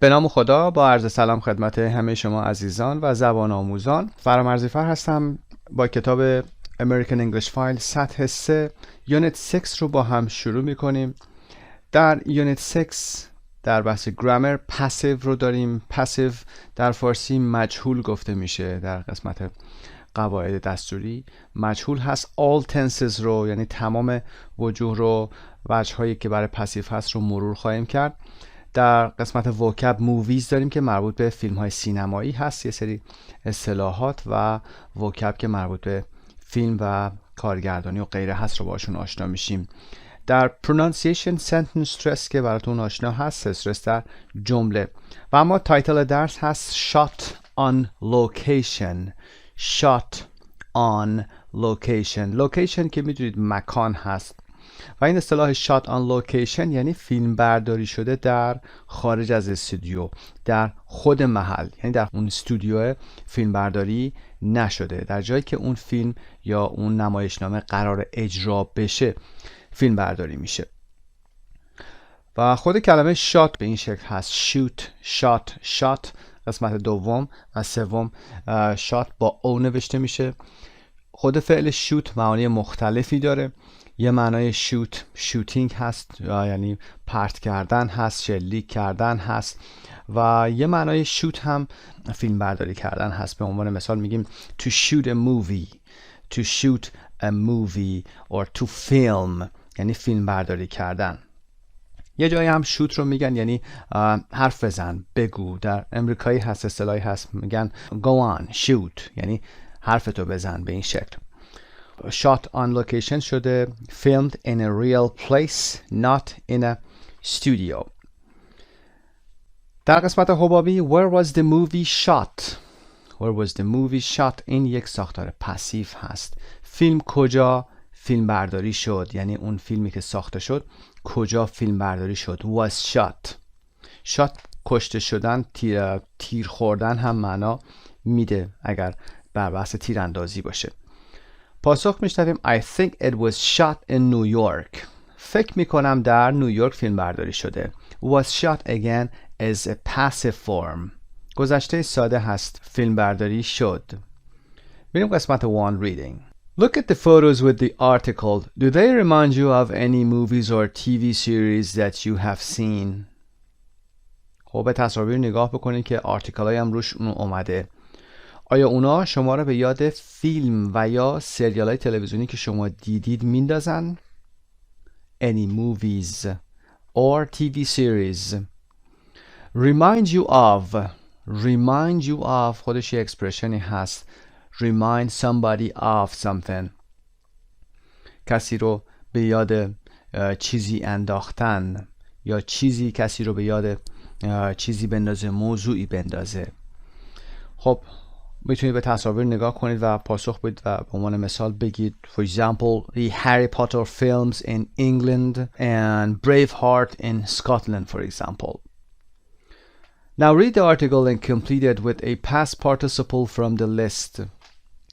به نام خدا، با عرض سلام خدمت همه شما عزیزان و زبان آموزان. فرامرزی هستم. با کتاب امریکن انگلیش فایل سطح 3 یونت 6 رو با هم شروع میکنیم. در یونت 6 در بحث گرامر پسیو رو داریم. پسیو در فارسی مجهول گفته میشه. در قسمت قواعد دستوری مجهول هست. all tenses رو، یعنی تمام وجوه رو، وجه‌هایی که برای پسیو هست رو مرور خواهیم کرد. در قسمت وکب موویز داریم که مربوط به فیلم های سینمایی هست. یه سری اصطلاحات و وکب که مربوط به فیلم و کارگردانی و غیره هست رو باشون آشنا میشیم. در pronunciation sentence stress که براتون آشنا هست، استرس در جمله. و اما تایتل درس هست shot on location. shot on location. location که میدونید مکان هست و این اصطلاح shot on location یعنی فیلم برداری شده در خارج از استودیو، در خود محل، یعنی در اون استودیو فیلم برداری نشده، در جایی که اون فیلم یا اون نمایشنامه قرار اجرا بشه فیلم برداری میشه. و خود کلمه shot به این شکل هست: shoot، shot، shot. قسمت دوم و سوم shot با او نوشته میشه. خود فعل shoot معانی مختلفی داره. یه معنای شوت، شوتینگ هست، یعنی پرت کردن هست، شلیک کردن هست. و یه معنای شوت هم فیلم برداری کردن هست. به عنوان مثال میگیم to shoot a movie، to shoot a movie or to film، یعنی فیلم برداری کردن. یه جایی هم شوت رو میگن یعنی حرف بزن، بگو. در امریکایی هست اصطلاحی هست میگن go on shoot، یعنی حرفتو بزن. به این شکل shot on location شده filmed in a real place not in a studio. در قسمت حبابی where was the movie shot. where was the movie shot این یک ساختار پسیو هست. فیلم کجا فیلم برداری شد، یعنی اون فیلمی که ساخته شد کجا فیلم برداری شد. was shot. shot کشته شدن، تیر خوردن هم معنا میده اگر بر بحث تیراندازی باشه. پاسخ میشنویم I think it was shot in New York. فکر میکنم در نیویورک فیلم برداری شده. was shot again as a passive form. گذشته ساده هست، فیلم برداری شد. بریم قسمت one reading. Look at the photos with the article. Do they remind you of any movies or TV series that you have seen? خب به تصاویر نگاه بکنید که آرتیکل های هم روش اومده. آیا اونا شما را به یاد فیلم و یا سریال های تلویزیونی که شما دیدید میندازن؟ Any movies or TV series. Remind you of. Remind you of خودش یه اکسپرشنی هست. Remind somebody of something. کسی رو به یاد چیزی انداختن یا چیزی کسی رو به یاد چیزی بندازه، موضوعی بندازه. خب میتونید به تصاویر نگاه کنید و پاسخ بدید و به عنوان مثال بگید for example the Harry Potter films in England and Braveheart in Scotland for example. Now read the article and complete it with a past participle from the list.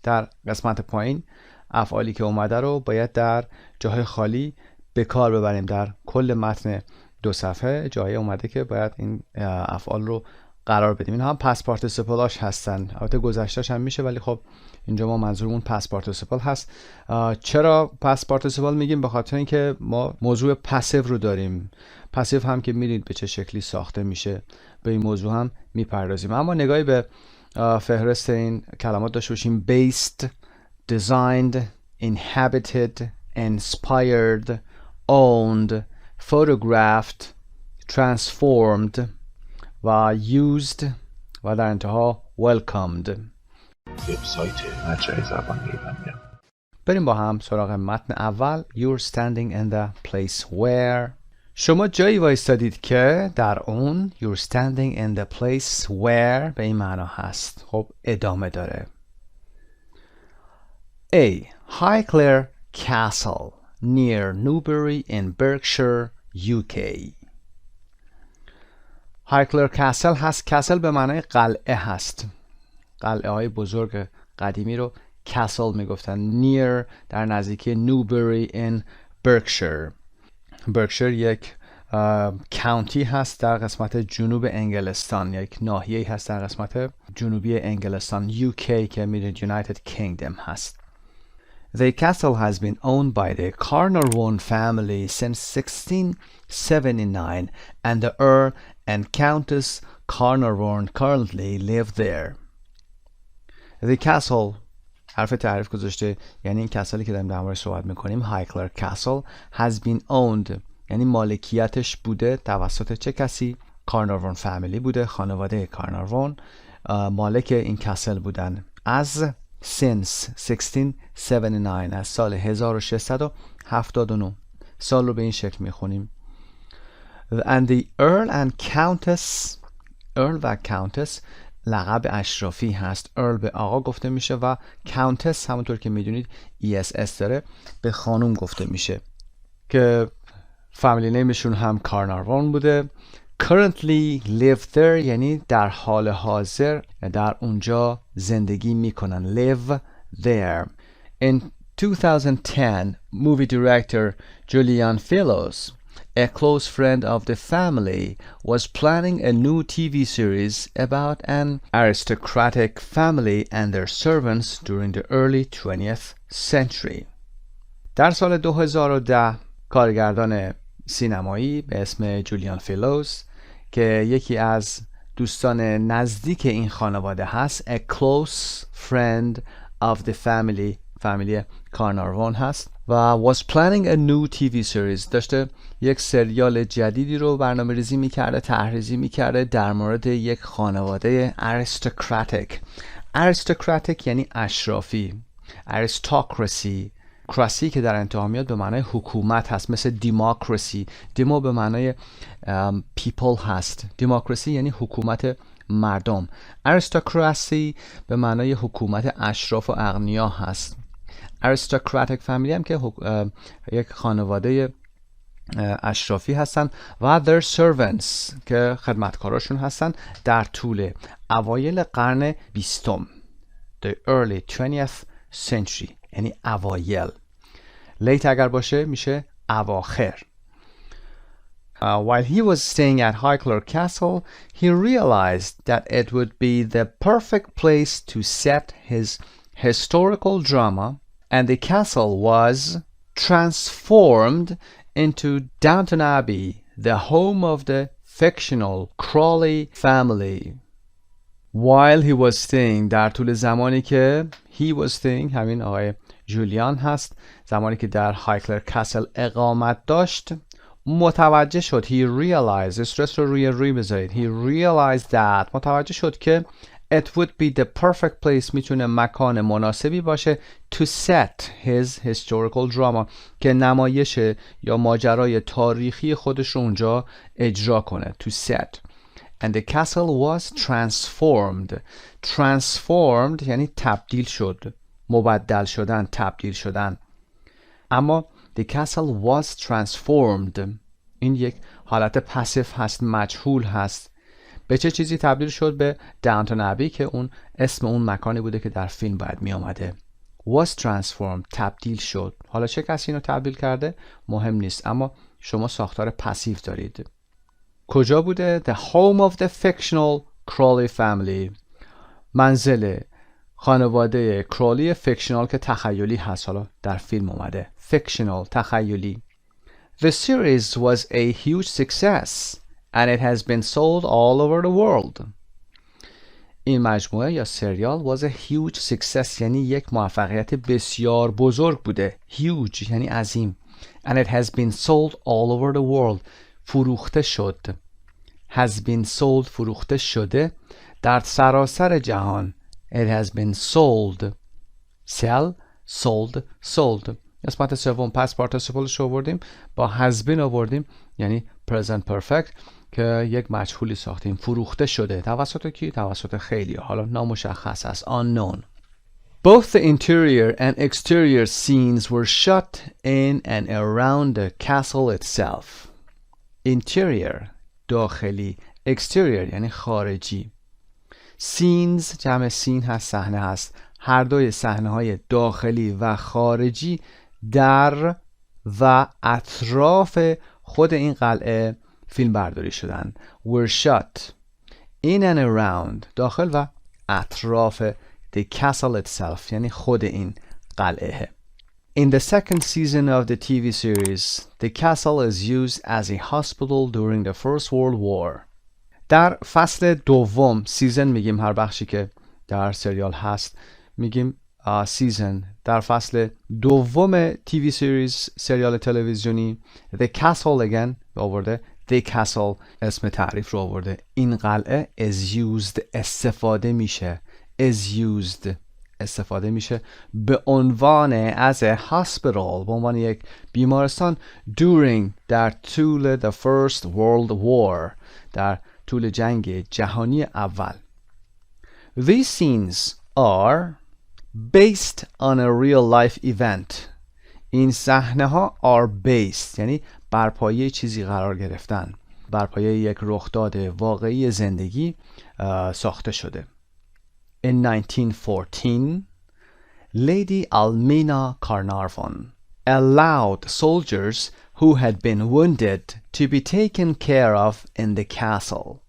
در قسمت پایین افعالی که اومده رو باید در جاهای خالی به کار ببریم. در کل متن 2 صفحه جایی اومده که باید این افعال رو قرار بدیم. این هم پس پارتیسیپلاش هستن. البته گذشتهش هم میشه ولی خب اینجا ما منظورمون پس پارتیسیپل هست. چرا پس پارتیسیپل میگیم؟ به خاطر اینکه ما موضوع پسیو رو داریم. پسیو هم که میرید به چه شکلی ساخته میشه، به این موضوع هم میپردازیم. اما نگاهی به فهرست این کلمات داشته باشیم: based، designed، inhabited، inspired، owned، photographed، transformed و used و در انتها welcomed. وبسایت مجموعه زبان ایرانی. بریم با هم سراغ متن اول. You're standing in the place where. شما جایی وایستادید که در اون You're standing in the place where به این معنا هست. خب ادامه داره. A. Highclere Castle near Newbury in Berkshire, UK. هایکلر کاسل هست. کاسل به معنای قلعه هست. قلعه های بزرگ قدیمی رو کاسل میگفتن. نیر در نزدیکی نیوبری این برکشیر. برکشیر یک کانتی هست در قسمت جنوب انگلستان، یک ناحیه‌ای هست در قسمت جنوبی انگلستان. UK که میدونید United Kingdom هست. The castle has been owned by the Carnarvon family since 1679 and the Earl and Countess Carnarvon currently live there. The castle حرف تعریف گذاشته، یعنی این کسلی که داریم در موردش صحبت میکنیم، هایکلر کاسل has been owned، یعنی مالکیتش بوده توسط چه کسی؟ کارنارون فامیلی بوده، خانواده کارنارون مالک این کاسل بودن از since 1679، از سال 1679. سال رو به این شکل میخونیم. And the Earl and Countess، Earl و Countess لقب اشرافی هست. Earl به آقا گفته میشه و Countess همونطور که میدونید ESS داره به خانوم گفته میشه که فامیلی نیمشون هم کارنارون بوده. Currently live there یعنی در حال حاضر در اونجا زندگی میکنن. Live there. In 2010 movie director Julian Fellows, a close friend of the family, was planning a new TV series about an aristocratic family and their servants during the early 20th century. در سال 2010 کارگردان سینمایی به اسم جولیان فیلوز که یکی از دوستان نزدیک این خانواده هست، a close friend of the family، فامیلی کارنارون هست و was planning a new TV series، داشته یک سریال جدیدی رو برنامه ریزی میکرده، طرحریزی میکرده در مورد یک خانواده aristocratic یعنی اشرافی. aristocracy کراسی که در انتها میاد به معنای حکومت هست، مثل دیموکراسی. دیمو به معنای people هست، دیموکراسی یعنی حکومت مردم. aristocracy به معنای حکومت اشراف و اغنیا هست. aristocratic family هم که یک خانواده اشرافی هستن و their servants که خدمتکاراشون هستن در طول اوایل قرن 20م. the early 20th century یعنی اوایل. late اگر باشه میشه اواخر. While he was staying at Highclere Castle, he realized that it would be the perfect place to set his historical drama, and the castle was transformed into Downton Abbey, the home of the fictional Crawley family. While he was staying، در طول زمانی که he was staying همین آقای جولیان هست، زمانی که در هایکلر کاسل اقامت داشت، متوجه شد he realized، استرس رو روی بذارید، he realized that، متوجه شد که it would be the perfect place، میتونه مکان مناسبی باشه to set his historical drama، که نمایش یا ماجرای تاریخی خودش رو اونجا اجرا کنه. to set. And the castle was transformed یعنی تبدیل شد، مبدل شدن، تبدیل شدن. اما the castle was transformed این یک حالت پسیو هست، مجهول هست. به چه چیزی تبدیل شد؟ به داونتون ابی که اون اسم اون مکانی بوده که در فیلم باید می آمده. was transformed تبدیل شد. حالا چه کسی اینو تبدیل کرده مهم نیست، اما شما ساختار پسیو دارید. کجا بوده؟ The home of the fictional Crawley family، منزل خانواده کرالی فیکشنال که تخیلی هست، حالا در فیلم اومده فیکشنال، تخیلی. The series was a huge success and it has been sold all over the world. این مجموعه یا سریال was a huge success یعنی یک موفقیت بسیار بزرگ بوده. huge یعنی عظیم. and it has been sold all over the world فروخته شد. has been sold فروخته شده در سراسر جهان. it has been sold. sell sold. قسمت سوم پس پارتیسیپلش آوردیم، با has been آوردیم یعنی present perfect که یک مجهولی ساختیم. فروخته شده توسط کی؟ توسط خیلی، حالا نامشخص است، unknown. Both the interior and exterior scenes were shot in and around the castle itself. Interior داخلی، exterior یعنی خارجی. scenes جمع سین هست، صحنه هست. هر دوی صحنه های داخلی و خارجی در و اطراف خود این قلعه فیلم برداری شدن. were shot in and around داخل و اطراف the castle itself یعنی خود این قلعه. In the second season of the TV series, the castle is used as a hospital during the First World War. در فصل دوم، سیزن میگیم هر بخشی که در سریال هست میگیم سیزن. در فصل دوم TV series سریال تلویزیونی the castle again آورده، the castle اسم تعریف رو آورده. این قلعه is used استفاده میشه، is used استفاده میشه به عنوان as a hospital به عنوان یک بیمارستان during در طول the first world war در طول جنگ جهانی اول. These scenes are based on a real life event. این صحنه ها are based یعنی بر پایه چیزی قرار گرفتن، بر پایه یک رخداد واقعی زندگی ساخته شده. In 1914, Lady Almina Carnarvon allowed soldiers who had been wounded to be taken care of in the castle.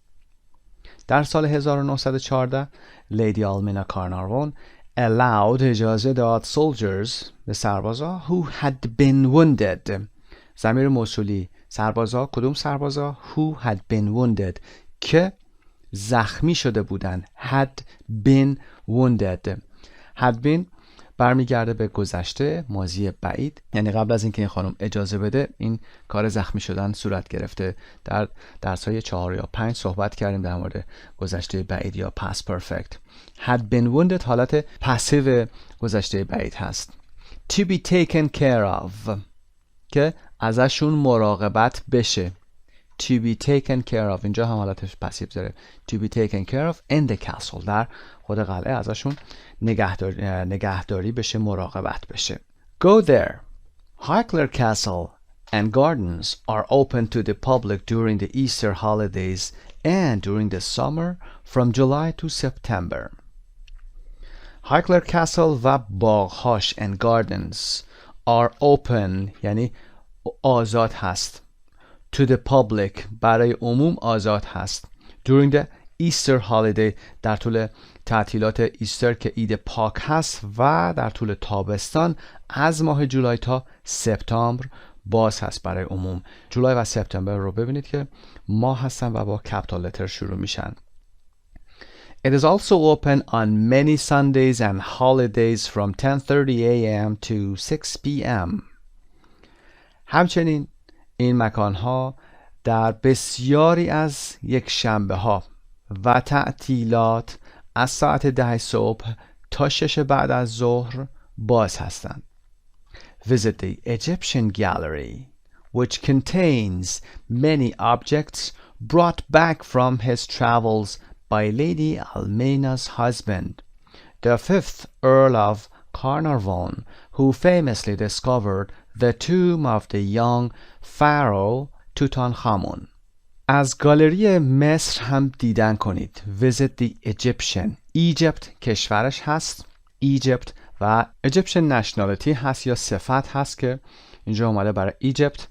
در سال 1914 لیدی آلمینا کارناروان allowed اجازه داد soldiers به سربازا who had been wounded. ضمیر موصولی سربازا، کدوم سربازا؟ who had been wounded که زخمی شده بودن. had been wounded. had been برمیگرده به گذشته، ماضی بعید، یعنی قبل از اینکه این خانم اجازه بده این کار زخمی شدن صورت گرفته. در درس‌های 4 یا 5 صحبت کردیم در مورد گذشته بعید یا past perfect. had been wounded حالت پسیو گذشته بعید هست. to be taken care of که ازشون مراقبت بشه. to be taken care of اینجا هم حالتش پسیو داره. to be taken care of in the castle در خود قلعه ازشون نگهداری بشه، مراقبت بشه. Go there. Highclere Castle and gardens are open to the public during the Easter holidays and during the summer from July to September. Highclere Castle و باغهاش and gardens are open یعنی آزاد هست. To the public برای عموم آزاد هست. During the Easter holiday در طول تعطیلات ایستر که عید پاک هست و در طول تابستان از ماه جولای تا سپتامبر باز هست برای عموم. جولای و سپتامبر رو ببینید که ماه هستن و با کپیتال لتر شروع میشن. It is also open on many Sundays and holidays from 10:30 a.m. to 6 p.m. همچنین این مکانها در بسیاری از یک شنبه ها و تعطیلات از ساعت 10 صبح تا 6 بعد از ظهر باز هستند. Visit the Egyptian gallery, which contains many objects brought back from his travels by Lady Almena's husband, the 5th Earl of Carnarvon, who famously discovered the tomb of the young pharaoh Tutankhamun. از گالری مصر هم دیدن کنید. Visit the Egyptian. Egypt کشورش هست. Egypt و Egyptian nationality هست یا صفت هست که اینجا اومده برای Egypt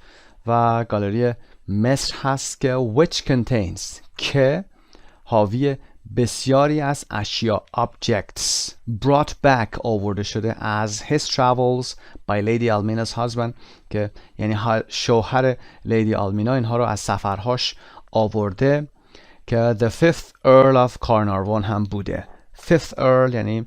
و گالری مصر هست که which contains که حاوی بسیاری از اشیا objects brought back آورده شده از his travels by Lady Almena's husband که یعنی شوهر لیدی آلمینا اینها رو از سفرهاش آورده که the 5th Earl of Carnarvon هم بوده. 5th Earl یعنی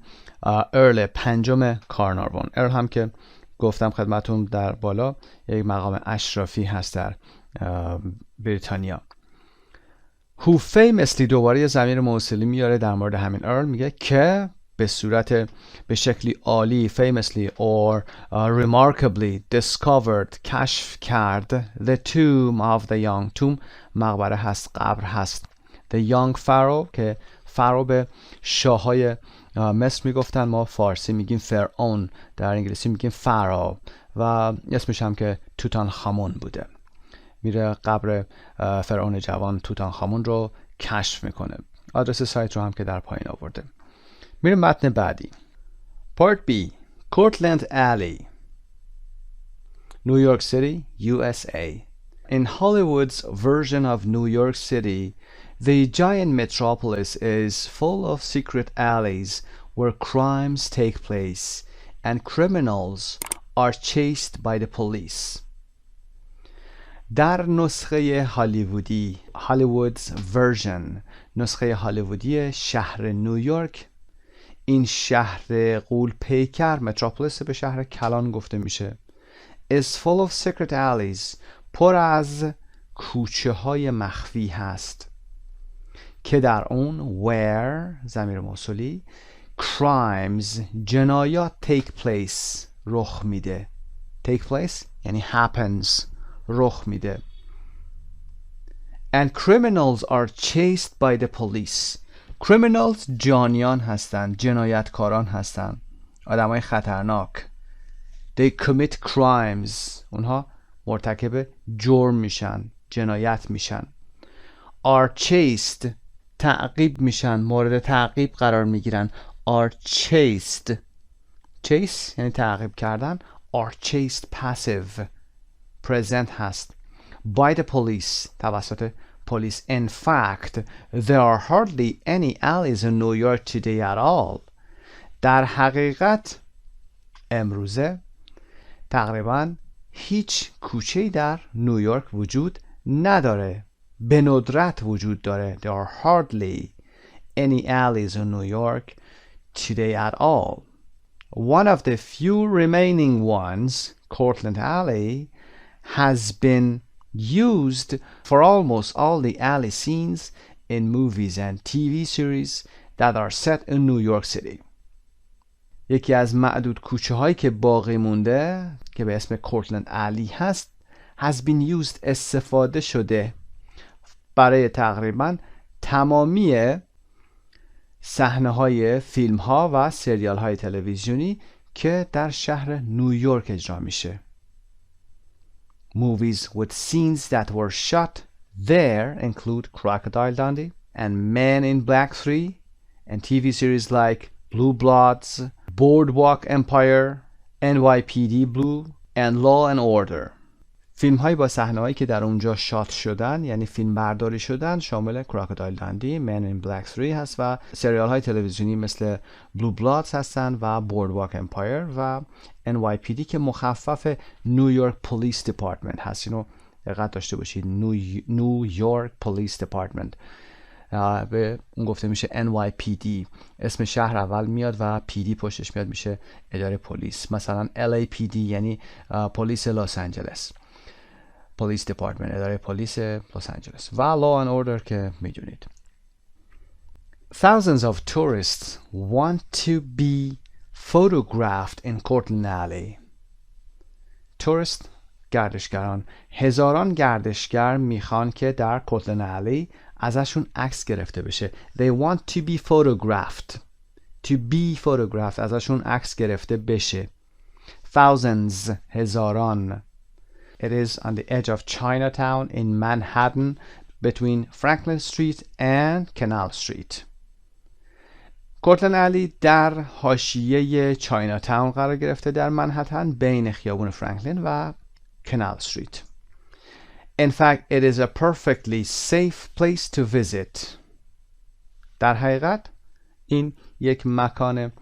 Earl پنجم کارناروان. Earl هم که گفتم خدمتون در بالا یک مقام اشرافی هست در بریتانیا. who famously دوباره ضمیر موصولی میاره در مورد همین earl میگه که به شکلی عالی famously or remarkably discovered کشف کرد the tomb of the young tomb مقبره هست، قبر هست. the young pharaoh که فارو به شاههای مصر میگفتن، ما فارسی میگیم فرعون، در انگلیسی میگیم فارو و اسمش هم که توتانخامون بوده. میره قبر فرعون جوان توتانخامون رو کشف میکنه. آدرس سایت رو هم که در پایین آورده. میره متن بعدی. Part B. Cortlandt Alley, New York City, USA. In Hollywood's version of New York City, the giant metropolis is full of secret alleys where crimes take place and criminals are chased by the police. در نسخه هالیوودی Hollywood's version، نسخه هالیوودی شهر نیویورک، این شهر غول پیکر، متروپولیس به شهر کلان گفته میشه، is full of secret alleys، پر از کوچه های مخفی هست که در اون where ضمیر موصولی crimes جنایات take place رخ میده. take place یعنی happens، رخ میده. and criminals are chased by the police. criminals جانیان هستند، جنایتکاران هستند، آدمای خطرناک. they commit crimes، اونها مرتکب جرم میشن، جنایت میشن. are chased تعقیب میشن، مورد تعقیب قرار میگیرن. are chased chase یعنی تعقیب کردن. are chased passive present هست. by the police توسط پلیس. in fact there are hardly any alleys in New York today at all. در حقیقت امروزه تقریبا هیچ کوچه‌ای در نیویورک وجود نداره، به ندرت وجود داره. There are hardly any alleys in New York today at all. One of the few remaining ones, Cortlandt Alley, has been used for almost all the alley scenes in movies and TV series that are set in New York City. یکی از معدود کوچه هایی که باقی مونده که به اسم کورتلند علی هست has been used استفاده شده برای تقریبا تمامی صحنه های فیلم ها و سریال های تلویزیونی که در شهر نیویورک اجرا میشه. Movies with scenes that were shot there include Crocodile Dundee and Men in Black 3 and TV series like Blue Bloods, Boardwalk Empire, NYPD Blue and Law and Order. فیلم هایی با صحنه هایی که در اونجا شات شدن یعنی فیلم برداری شدن شامل کراکودایل داندی، Men in Black 3 هست و سریال های تلویزیونی مثل Blue Bloods هستن و Boardwalk Empire و NYPD که مخفف نیویورک پلیس دیپارتمنت هست. اینو دقت داشته باشید، نیویورک پلیس دیپارتمنت به اون گفته میشه NYPD. اسم شهر اول میاد و PD پشتش میاد میشه اداره پلیس. مثلا LAPD یعنی پلیس لس آنجلس، پلیس دیپارتمنت، اداره پلیس لس آنجلس. و Law and Order که میدونید. Thousands of tourists want to be photographed in Cortlandt Alley. tourist گردشگران، هزاران گردشگر میخوان که در کورتلند علی ازشون عکس گرفته بشه. They want to be photographed. To be photographed ازشون عکس گرفته بشه. Thousands هزاران. It is on the edge of Chinatown in Manhattan between Franklin Street and Canal Street. کورتلند علی در حاشیه چایناتاون قرار گرفته در منهتن بین خیابون فرانکلین و Canal Street. In fact, it is a perfectly safe place to visit. در حقیقت این یک مکان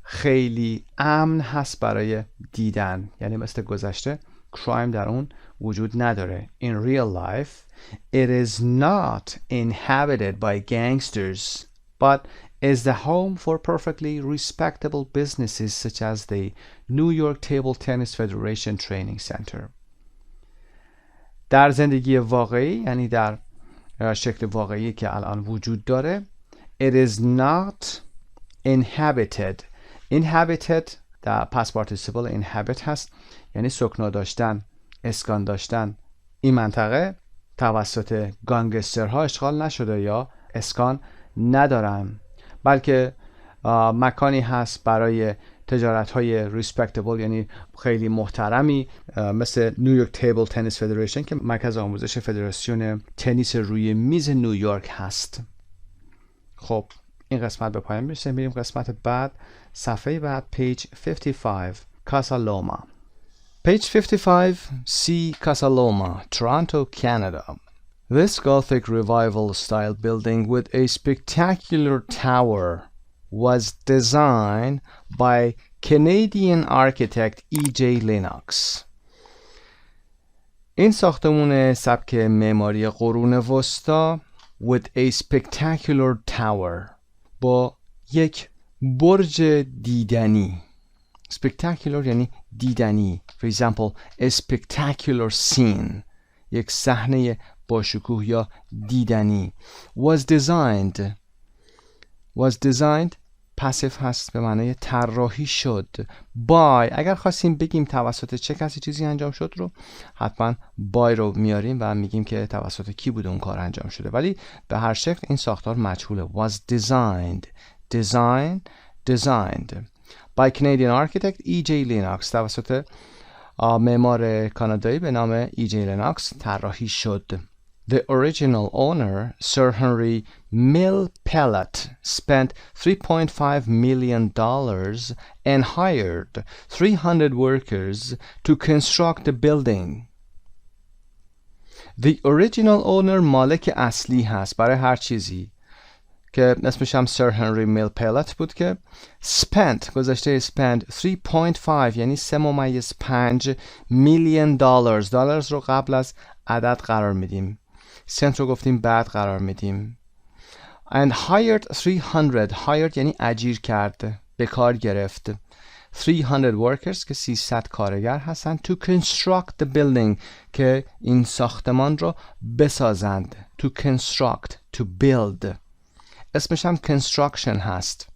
خیلی امن هست برای دیدن، یعنی مثل گذشته کرایم در اون وجود نداره. In real life, it is not inhabited by gangsters, but is the home for perfectly respectable businesses such as the New York Table Tennis Federation Training Center. در زندگی واقعی یعنی در شکل واقعی که الان وجود داره it is not inhabited. inhabited در past participle inhabit هست یعنی سکنا داشتن، اسکان داشتن. این منطقه توسط گانگسترها اشغال نشده یا اسکان ندارن، بلکه مکانی هست برای تجارت های ریسپکتبل یعنی خیلی محترمی مثل نیویورک تیبل تنیس فدریشن که مرکز آموزش فدراسیون تنیس روی میز نیویورک هست. خب این قسمت به پایان میرسه، میریم قسمت بعد، صفحه بعد، پیج 55 کاسا لوما. Page 55, C. Casa Loma, Toronto, Canada. This Gothic revival-style building with a spectacular tower was designed by Canadian architect E.J. Lennox. این ساختمون سبک معماری قرون وسطا with a spectacular tower با یک برج دیدنی. spectacular یعنی دیدنی. For example, a spectacular scene. یک صحنه با شکوه یا دیدنی. was designed پاسیو هست به معنای طراحی شد. by اگر خواستیم بگیم توسط چه کسی چیزی انجام شد رو حتما by رو میاریم و میگیم که توسط کی بوده اون کار انجام شده، ولی به هر شکل این ساختار مجهوله. was designed by Canadian architect E.J. Lennox توسط معمار کانادایی به نام E.J. Lennox طراحی شد. The original owner, Sir Henry Mill-Pellet, spent $3.5 million and hired 300 workers to construct the building. The original owner مالک اصلی هست برای هر چیزی که اسمش هم سر هنری میل پلت بود که spent گذشته spent 3.5 یعنی 3.5 میلیون دلار رو قبل از عدد قرار میدیم، سنت رو گفتیم بعد قرار میدیم. and hired 300 hired یعنی اجیر کرد، به کار گرفت. 300 workers که 300 کارگر هستند to construct the building که این ساختمان رو بسازند. to construct to build اسمش هم construction هست.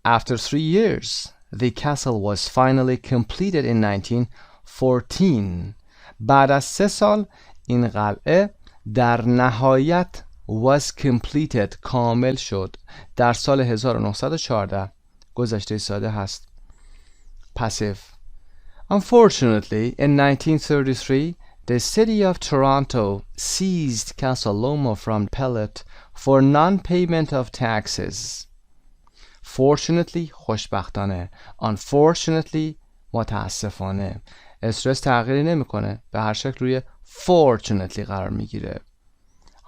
After 3 years the castle was finally completed in 1914. بعد از 3 سال این قلعه در نهایت was completed کامل شد در سال 1914. گذشته ساده هست. passive. Unfortunately in 1933 the city of Toronto seized Casa Loma from Pellet for non-payment of taxes. Fortunately خوشبختانه. Unfortunately متاسفانه. استرس تغییری نمیکنه، به هر شکل روی fortunately قرار میگیره.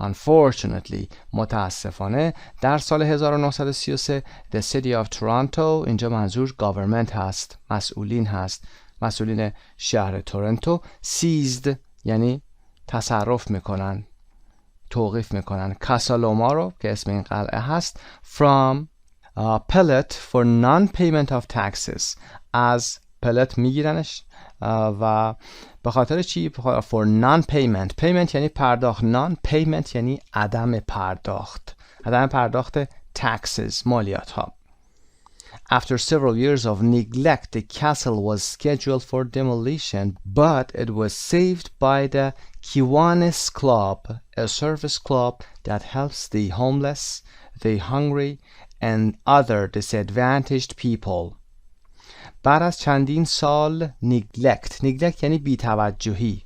Unfortunately متاسفانه در سال 1933 the city of Toronto اینجا منظور government هست، مسئولین هست، مسئولین شهر تورنتو. seized یعنی تصرف میکنن، توقیف میکنن. کاسالوما رو که اسم این قلعه هست from Pellet for non-payment of taxes از پلت میگیرنش و به خاطر چی؟ for non-payment. payment یعنی پرداخت، non-payment یعنی عدم پرداخت، عدم پرداخت taxes مالیات ها. After several years of neglect, the castle was scheduled for demolition, but it was saved by the Kiwanis Club, a service club that helps the homeless, the hungry, and other disadvantaged people. بعد از چندین سال neglect یعنی بی‌توجهی.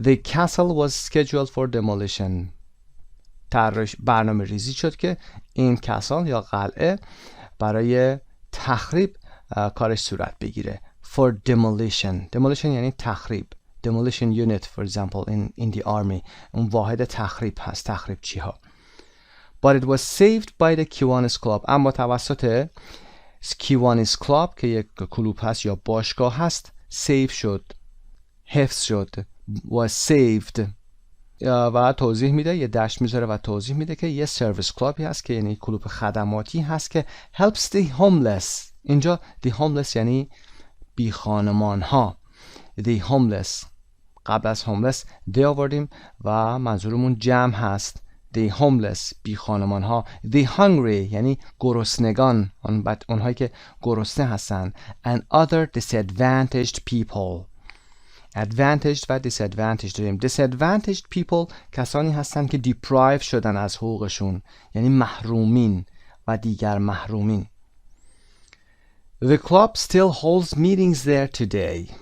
The castle was scheduled for demolition. برنامه ریزی شد که این کاسل یا قلعه برای تخریب کارش صورت بگیره. For demolition یعنی تخریب. Demolition unit for example in the army اون واحد تخریب هست، تخریب چی ها. But it was saved by the Kiwanis Club. اما توسط Kiwanis Club که یک کلوب هست یا باشگاه هست save شد، حفظ شد. was saved و توضیح میده، یه دشت میذاره و توضیح میده که یه سرویس کلابی هست که یعنی کلوب خدماتی هست که helps the homeless. اینجا the homeless یعنی بی خانمان ها. the homeless قبل از homeless they آوردیم و منظورمون جمع هست. the homeless بی خانمان ها. the hungry یعنی گرسنگان، اونهایی که گرسنه هستن. and other disadvantaged people. advantaged و disadvantaged داریم. disadvantaged people کسانی هستن که deprive شدن از حقوقشون، یعنی محرومین و دیگر محرومین. The club still holds meetings there today.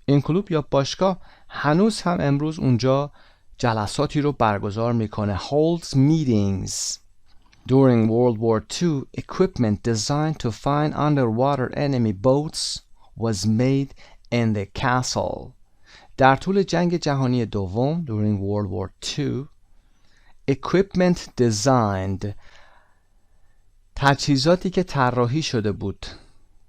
این کلوب یا باشگاه هنوز هم امروز اونجا جلساتی رو برگزار میکنه. holds meetings. During World War II, equipment designed to find underwater enemy boats was made in the castle. در طول جنگ جهانی دوم during World War II equipment designed تجهیزاتی که طراحی شده بود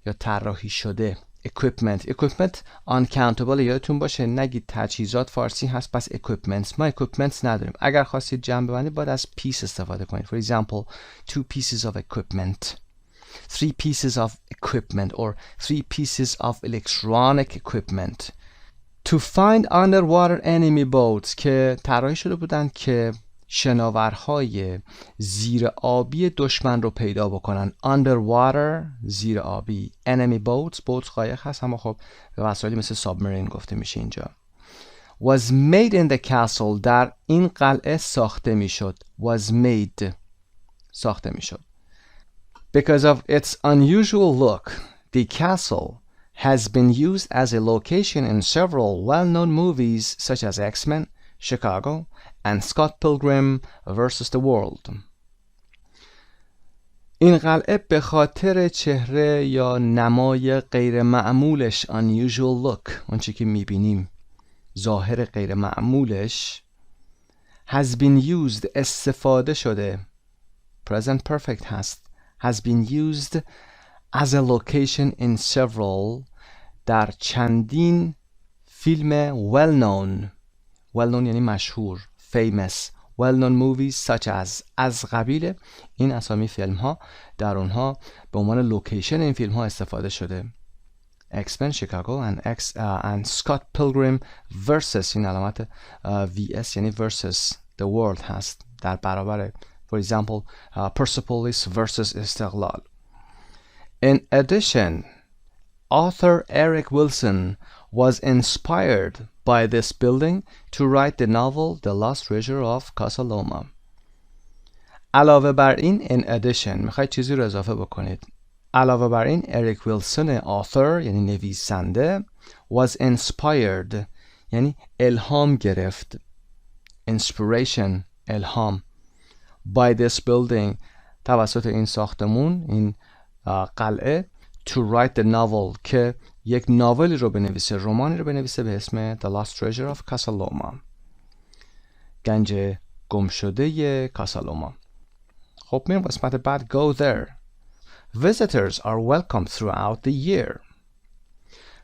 یا طراحی شده equipment uncountable یادتون باشه نگید تجهیزات فارسی هست پس equipments ما equipments نداریم اگر خواستید جمع ببندید باید از piece استفاده کنید for example 2 pieces of equipment 3 pieces of equipment or 3 pieces of electronic equipment to find underwater enemy boats که طراحی شده بودند که شناورهای زیر آبی دشمن رو پیدا بکنن underwater زیر آبی enemy boats قایق هست اما خب به وسایلی مثل submarine گفته میشه اینجا was made in the castle در این قلعه ساخته میشد was made ساخته میشد because of its unusual look the castle has been used as a location in several well-known movies such as X-Men, Chicago, and Scott Pilgrim vs. the World. این قلعه به خاطر چهره یا نمای غیر معمولش unusual look اونچه که میبینیم ظاهر غیر معمولش has been used استفاده شده present perfect هست has been used as a location in several در چندین فیلم well known یعنی مشهور famous well known movies such as از قبیل این اسامی فیلم ها در اونها به عنوان لوکیشن این فیلم ها استفاده شده X-Men Chicago and Scott Pilgrim versus این علامت VS یعنی versus the world هست در برابر for example Persepolis versus استقلال In addition author Eric Wilson was inspired by this building to write the novel The Lost Treasure of Casaloma. علاوه بر این in addition میخواید چیزی رو اضافه بکنید علاوه بر این اریک ویلسون author یعنی نویسنده was inspired یعنی الهام گرفت inspiration الهام by this building توسط این ساختمون این قلعه to write the novel که یک ناولی رو بنویسه رمانی رو بنویسه به اسم The Lost Treasure of Casaloma گنج گمشده کاسالوما خب میرم قسمت بعد go there visitors are welcome throughout the year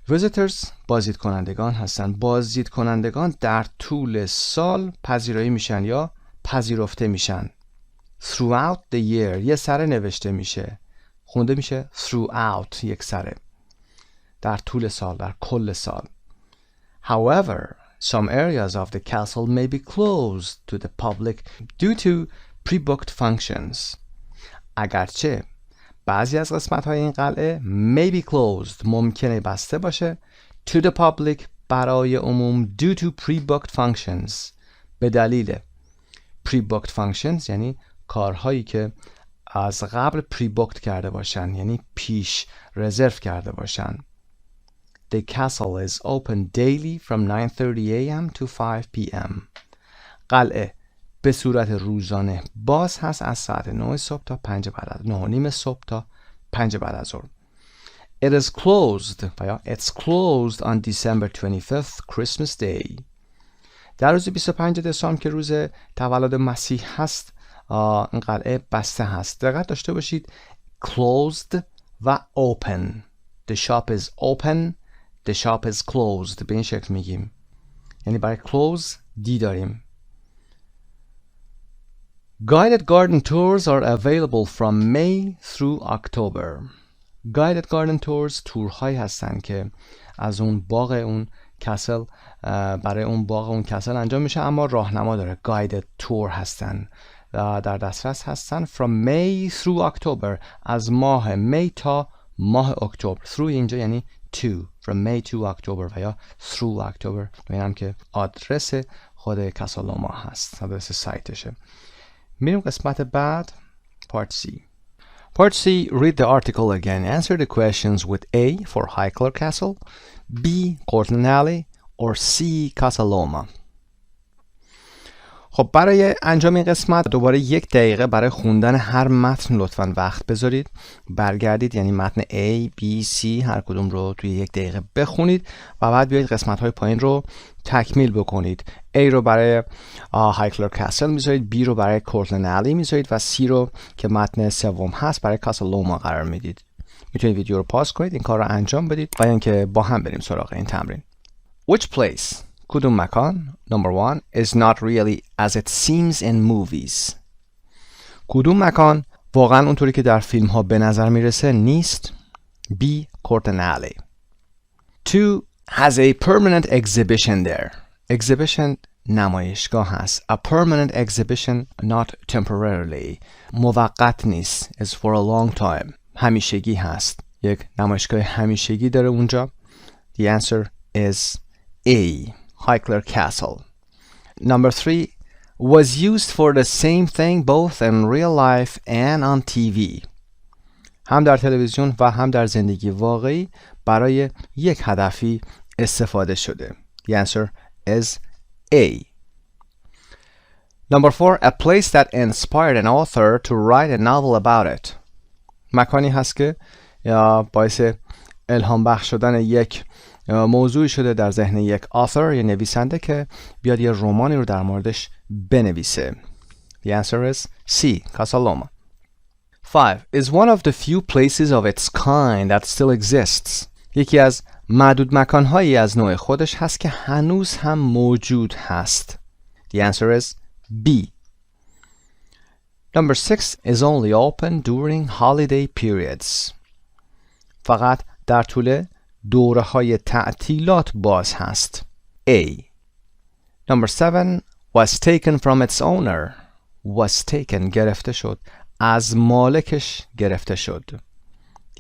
visitors بازدید کنندگان هستند بازدید کنندگان در طول سال پذیرایی میشن یا پذیرفته میشن throughout the year یه سره نوشته میشه خونده میشه throughout یک سره در طول سال در کل سال however some areas of the castle may be closed to the public due to pre-booked functions اگرچه بعضی از قسمت‌های این قلعه may be closed ممکنه بسته باشه to the public برای عموم due to pre-booked functions به دلیل pre-booked functions یعنی کارهایی که از قبل pre-booked کرده باشن یعنی پیش رزرو کرده باشن The castle is open daily from 9:30 a.m. to 5 p.m. قلعه به صورت روزانه باز هست از ساعت 9 صبح تا 5 بعد از 9:30 صبح تا 5 بعد از ظهر. It is closed یا it's closed on December 25th Christmas Day. در روز 25 دسامبر که روز تولد مسیح هست این قلعه بسته هست. دقت داشته باشید closed و open. The shop is open. The shop is closed. به این شکل میگیم. یعنی برای close دی داریم. Guided garden tours are available from May through October. Guided garden tours تورهایی هستن که از اون باغ اون کسل برای اون باغ اون کسل انجام میشه اما راهنما داره. Guided tour هستن در دسترس هستن from May through October از ماه می تا ماه اکتبر. Through اینجا یعنی to from May to October و یا through October. ببینم که آدرس خود کاسالوما هست آدرس سایتشه. میریم قسمت بعد Part C. Part C, read the article again. Answer the questions with A for Highclere Castle, B. Corton Alley, or C. Casaloma. خب برای انجام این قسمت دوباره 1 دقیقه برای خوندن هر متن لطفاً وقت بذارید. برگردید، یعنی متن A, B, C هر کدوم رو توی 1 دقیقه بخونید و بعد بیایید قسمت‌های پایین رو تکمیل بکنید. A رو برای هایکلر کاسل میذارید، B رو برای کورتلند الی میذارید و C رو که متن سوم هست برای کاسلوما قرار میدید. میتونید ویدیو رو پاس کنید، این کار رو انجام بدید و اینکه با هم بریم سراغ این تمرین. Which place؟ کدوم مکان؟ Number 1 is not really as it seems in movies. کدوم مکان واقعا اونطوری که در فیلم ها به نظر میرسه نیست. B. کورتلند الی. 2 has a permanent exhibition there. Exhibition نمایشگاه هست. A permanent exhibition not temporarily. موقت نیست. is for a long time. همیشگی هست. یک نمایشگاه همیشگی داره اونجا. The answer is A. Hickler Castle. Number 3 was used for the same thing both in real life and on TV. هم در تلویزیون و هم در زندگی واقعی برای یک هدفی استفاده شده. The answer is A. Number 4 a place that inspired an author to write a novel about it. مکانی هست که باعث الهام بخش شدن یک موضوعی شده در ذهن یک author یا نویسنده که بیاد یه رمانی رو در موردش بنویسه. The answer is C. Casaloma. 5 is one of the few places of its kind that still exists. یکی از معدود مکانهایی از نوع خودش هست که هنوز هم موجود هست. The answer is B. Number 6 is only open during holiday periods. فقط در طول دوره های تعطیلات باز هست. A. Number 7 was taken from its owner. Was taken گرفته شد. از مالکش گرفته شد.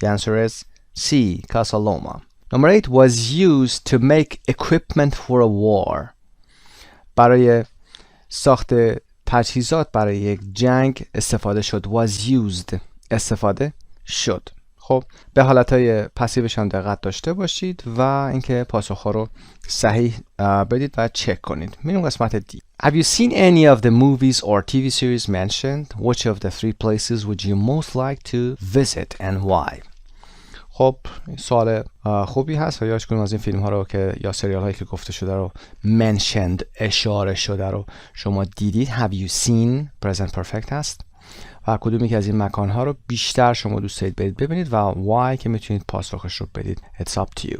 The answer is C. Casaloma. Number 8 was used to make equipment for a war. برای ساخت تجهیزات برای یک جنگ استفاده شد. Was used استفاده شد. خب به حالتهای پسیوش هم دقت داشته باشید و اینکه پاسخ‌ها رو صحیح بدید و چک کنید. میریم قسمت دی. Have you seen any of the movies or TV series mentioned? Which of the 3 places would you most like to visit and why? خب سوال خوبی هست و یا کدوم از این فیلم ها رو که یا سریال هایی که گفته شده رو mentioned اشاره شده رو شما دیدید. Have you seen present perfect هست و کدومی که از این مکان ها رو بیشتر شما دوست دارید برید ببینید و why که میتونید پاسخش رو بدید. It's up to you.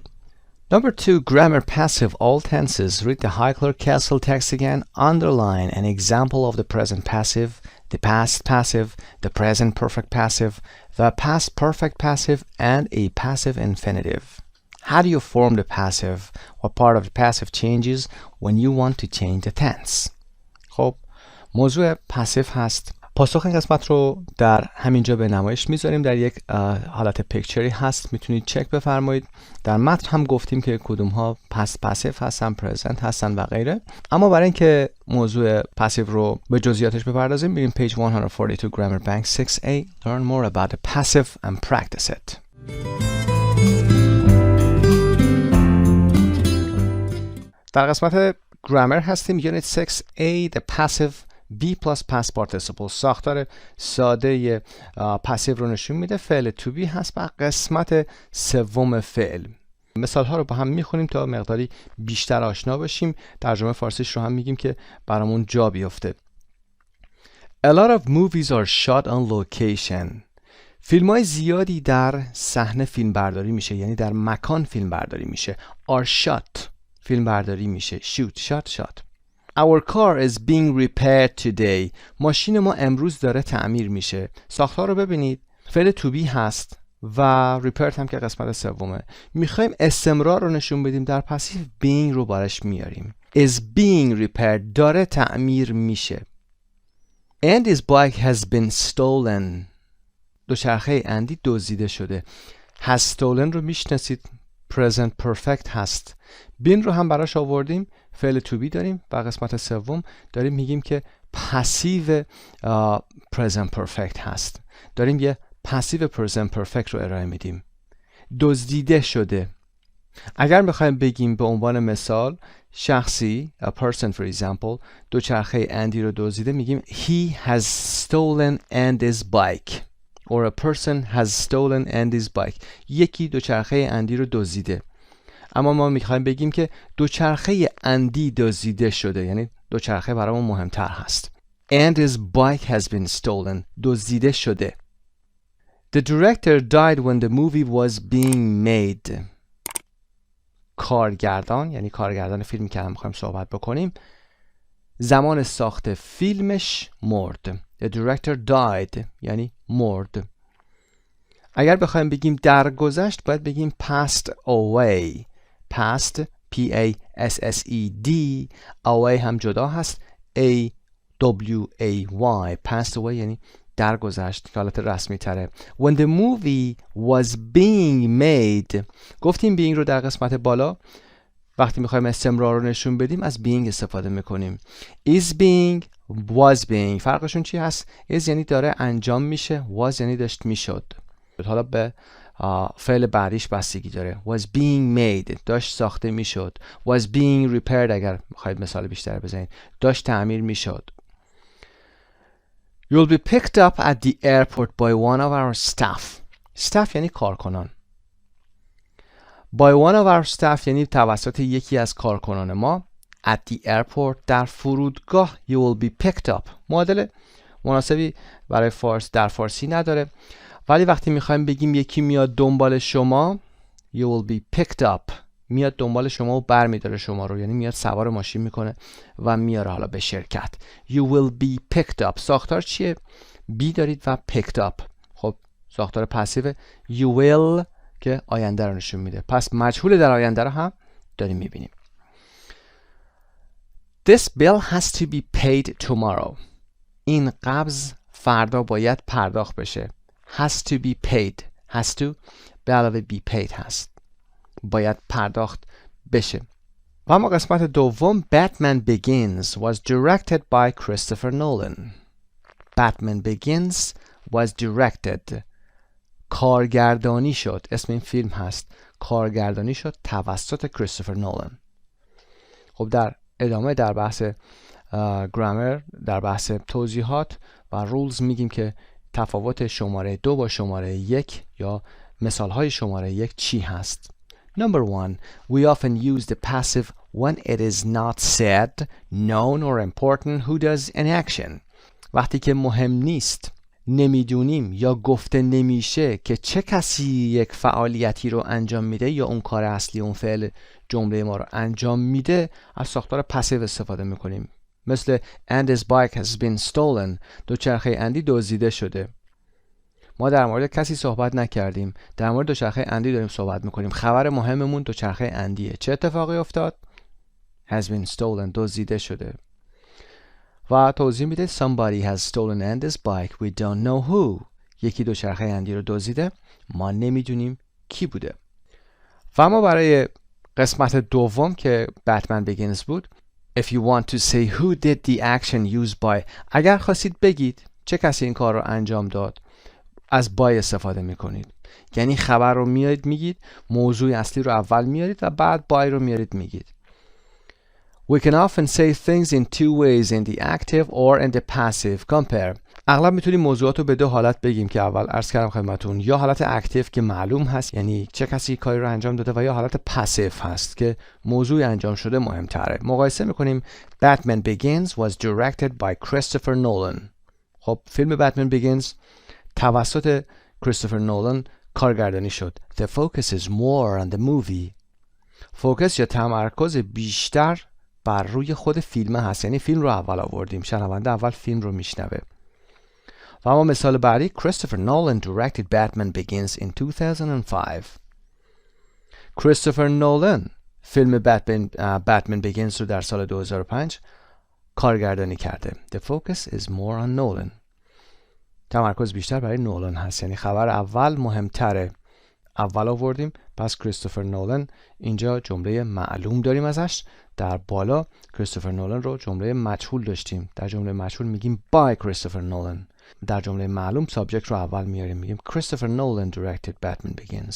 Number 2 grammar passive all tenses. Read the Hickler Castle text again. Underline an example of the present passive, the past passive, the present perfect passive, the past perfect passive, and a passive infinitive. How do you form the passive? What part of the passive changes when you want to change the tense? خب موضوع پاسیو هست. پاسخ این قسمت رو در همینجا به نمایش میذاریم. در یک حالت پیکچری هست، میتونید چک بفرمایید. در متن هم گفتیم که کدوم ها پاسیو هستن، پرزنت هستن و غیره. اما برای اینکه موضوع پاسیو رو به جزئیاتش بپردازیم بریم پیج 142 Grammar Bank 6A. Learn more about the passive and practice it. در قسمت گرامر هستیم. Unit 6A the passive B plus past participle. ساختار ساده پاسیو رو نشون میده. فعل to be هست و قسمت سوم فعل. مثال ها رو با هم میخونیم تا مقداری بیشتر آشنا بشیم. ترجمه فارسیش رو هم میگیم که برامون جا بیفته. A lot of movies are shot on location. فیلم های زیادی در صحنه فیلم برداری میشه، یعنی در مکان فیلم برداری میشه. Are shot فیلم برداری میشه. Shoot shot. Our car is being repaired today. ماشین ما امروز داره تعمیر میشه. ساختار رو ببینید. فعل to be هست و repaired هم که قسمت سومه. میخوایم استمرار رو نشون بدیم. در پاسیو being رو بارش میاریم. Is being repaired داره تعمیر میشه. And his bike has been stolen. دوچرخه اندی دزدیده شده. Has stolen رو میشناسید. present perfect هست. been رو هم براش آوردیم. فعل to be داریم و قسمت سوم داریم میگیم که پسیو present perfect هست. داریم یه پسیو present perfect رو ارائه میدیم. دزدیده شده. اگر بخوایم بگیم به عنوان مثال شخصی a person for example دوچرخه اندی رو دزدیده میگیم he has stolen Andy's bike or a person has stolen Andy's bike. یکی دوچرخه اندی رو دزدیده. اما ما میخوایم بگیم که دوچرخه اندی دزدیده شده، یعنی دوچرخه برامون مهمتر هست. Andy's bike has been stolen. دزدیده شده. The director died when the movie was being made. کارگردان، یعنی کارگردان فیلمی که هم میخوایم صحبت بکنیم، زمان ساخت فیلمش مرد. The director died یعنی مرد. اگر بخوایم بگیم درگذشت باید بگیم passed away. Passed P-A-S-S-E-D away هم جدا هست A-W-A-Y passed away یعنی درگذشت که حالت رسمی تره. When the movie was being made گفتیم being رو در قسمت بالا وقتی میخوایم استمرار رو نشون بدیم از being استفاده میکنیم. is being was being فرقشون چی هست؟ is یعنی داره انجام میشه، was یعنی داشت میشد. حالا به فعل بعدیش بستگی داره. was being made داشت ساخته میشد. was being repaired اگر میخواید مثال بیشتر بزنید داشت تعمیر میشد. You'll be picked up at the airport by one of our staff. Staff یعنی کارکنان. By one of our staff یعنی توسط یکی از کارکنان ما. At the airport در فرودگاه you will be picked up. معادل مناسبی برای در فارسی نداره. ولی وقتی میخوایم بگیم یکی میاد دنبال شما you will be picked up میاد دنبال شما و برمیداره شما رو، یعنی میاد سوار ماشین میکنه و میاره حالا به شرکت. You will be picked up ساختار چیه؟ be دارید و picked up. خب ساختار پسیو you will که آینده رو نشون میده، پس مجهول در آینده رو هم داریم میبینیم. This bill has to be paid tomorrow. این قبض فردا باید پرداخت بشه. has to be paid has to به علاوه be paid هست، باید پرداخت بشه. و اما قسمت دوم Batman Begins was directed by Christopher Nolan. Batman Begins was directed کارگردانی شد، اسم این فیلم هست، کارگردانی شد توسط کریستوفر نولان. خب در ادامه در بحث گرامر در بحث توضیحات و رولز میگیم که تفاوت شماره 2 با شماره 1 یا مثالهای شماره 1 چی هست. Number 1. We often use the passive when it is not said, known or important who does an action. وقتی که مهم نیست، نمیدونیم یا گفته نمیشه که چه کسی یک فعالیتی رو انجام میده یا اون کار اصلی اون فعل جمله ما رو انجام میده از ساختار پسیو استفاده میکنیم. مثل Andy's bike has been stolen. دوچرخه اندی دزدیده شده. ما در مورد کسی صحبت نکردیم، در مورد دوچرخه اندی داریم صحبت میکنیم. خبر مهممون دوچرخه اندیه. چه اتفاقی افتاد؟ has been stolen دزدیده شده. و توضیح میده somebody has stolen Andy's bike we don't know who. یکی دوچرخه اندی رو دزدیده، ما نمیدونیم کی بوده. و اما برای قسمت دوم که بتمن بیگینز بود if you want to say who did the action used by اگر خواستید بگید چه کسی این کار رو انجام داد از by استفاده میکنید، یعنی خبر رو میارید میگید، موضوع اصلی رو اول میارید و بعد by رو میارید میگید. We can often say things in two ways in the active or in the passive. Compare. اغلب میتونیم موضوعات رو به دو حالت بگیم که اول عرض کردم خدمتون، یا حالت اکتیو که معلوم هست یعنی چه کسی کاری رو انجام داده، و یا حالت پاسیو هست که موضوع انجام شده مهمتره. مقایسه میکنیم Batman Begins was directed by Christopher Nolan. خب فیلم Batman Begins توسط کریستوفر نولان کارگردانی شد. The focus is more on the movie. فوکس یا تمرکز بیشتر بر روی خود فیلم هست، یعنی فیلم رو اول آوردیم، شنونده اول فیلم رو میشنوه. و اما مثال بعدی Christopher Nolan directed Batman Begins in 2005. کریستوفر نولان فیلم Batman Begins رو در سال 2005 کارگردانی کرده. The focus is more on Nolan. تمرکز بیشتر برای نولان هست، یعنی خبر اول مهمتره، اول آوردیم، پس کریستوفر نولان اینجا جمله معلوم داریم ازش. در بالا کریستوفر نولان رو جمله مجهول داشتیم، در جمله مجهول میگیم by کریستوفر نولان، در جمله معلوم سابجکت رو اول میاریم میگیم کریستوفر نولان directed Batman Begins.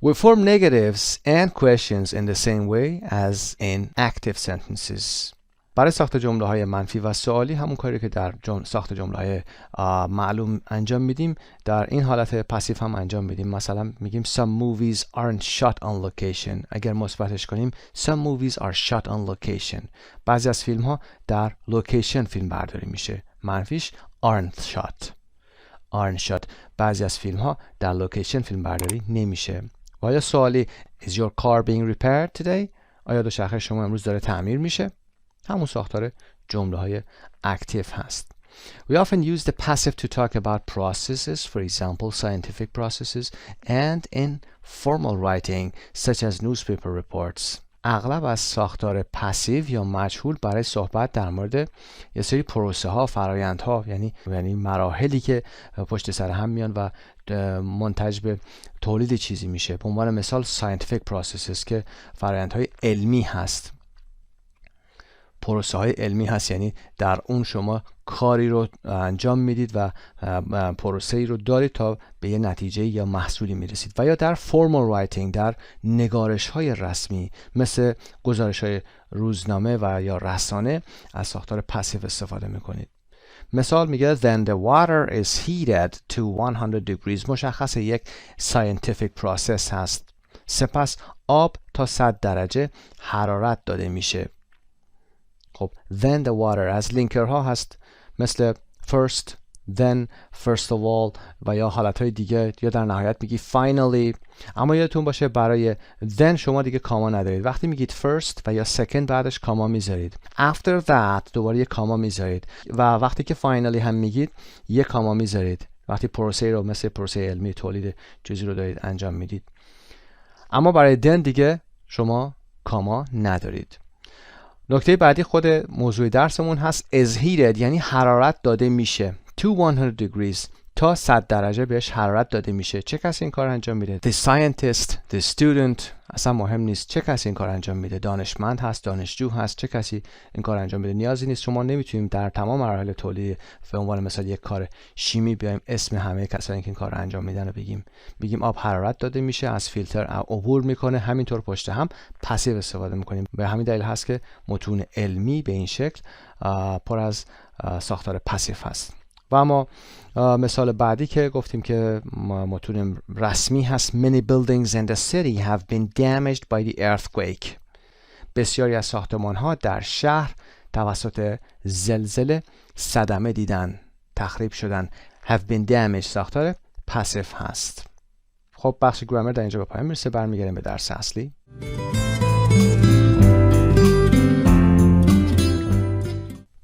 We form negatives and questions in the same way as in active sentences. برای ساخت جمله های منفی و سوالی همون کاری که در ساخت جمله های معلوم انجام میدیم در این حالت پسیو هم انجام میدیم. مثلا میگیم some movies aren't shot on location. اگر مثبتش کنیم some movies are shot on location. بعضی از فیلم ها در لوکیشن فیلم برداری میشه. منفیش aren't shot. بعضی از فیلم ها در لوکیشن فیلم برداری نمیشه. و آیا سوالی is your car being repaired today؟ آیا دوچرخه شما امروز داره تعمیر میشه؟ همون ساختار جمله های اکتیو هست. We often use the passive to talk about processes, for example, scientific processes, and in formal writing, such as newspaper reports. اغلب از ساختار پسیو یا مجهول برای صحبت در مورد یه سری پروسه ها، فرایند ها، یعنی مراحلی که پشت سر هم میان و منتج به تولید چیزی میشه. به عنوان مثال scientific processes که فرایند های علمی هست. پروسه های علمی هست یعنی در اون شما کاری رو انجام میدید و پروسه ای رو دارید تا به یه نتیجه یا محصولی میرسید. و یا در formal writing در نگارش های رسمی مثل گزارش های روزنامه و یا رسانه از ساختار پسیو استفاده میکنید. مثال میگه then the water is heated to 100 degrees. مشخص یک scientific process هست. سپس آب تا 100 درجه حرارت داده میشه. خب then the water از لینکرها هست مثل first, then, first of all و یا حالتهای دیگه یا در نهایت میگی finally. اما یادتون باشه برای then شما دیگه کاما ندارید. وقتی میگید first و یا second بعدش کاما میذارید. after that دوباره یه کاما میذارید و وقتی که finally هم میگید یه کاما میذارید وقتی پروسه رو مثل پروسه علمی تولید چیزی رو دارید انجام میدید. اما برای then دیگه شما کاما ندارید. نکته بعدی خود موضوع درسمون هست is heated یعنی حرارت داده میشه. to 100 degrees تا 100 درجه بهش حرارت داده میشه. چه کسی این کار انجام میده؟ the scientist, the student. اصلا مهم نیست چه کسی این کار انجام میده. دانشمند هست، دانشجو هست، چه کسی این کار انجام میده. نیازی نیست شما نمیتونیم در تمام مراحل تولید به عنوان مثال یک کار شیمی بیایم اسم همه کسانی که این کار انجام میدن رو بگیم آب حرارت داده میشه از فیلتر عبور میکنه. همینطور پشت هم پسیو استفاده میکنیم. به همین دلیل هست که متون علمی به این شکل پر از ساختار پسیو هست. و اما مثال بعدی که گفتیم که متون رسمی هست many buildings in the city have been damaged by the earthquake. بسیاری از ساختمان ها در شهر توسط زلزله صدمه دیدن، تخریب شدن. have been damaged ساختار پسیو هست. خب بخش گرامر در اینجا به پایان میرسه. برمیگردیم به درس اصلی.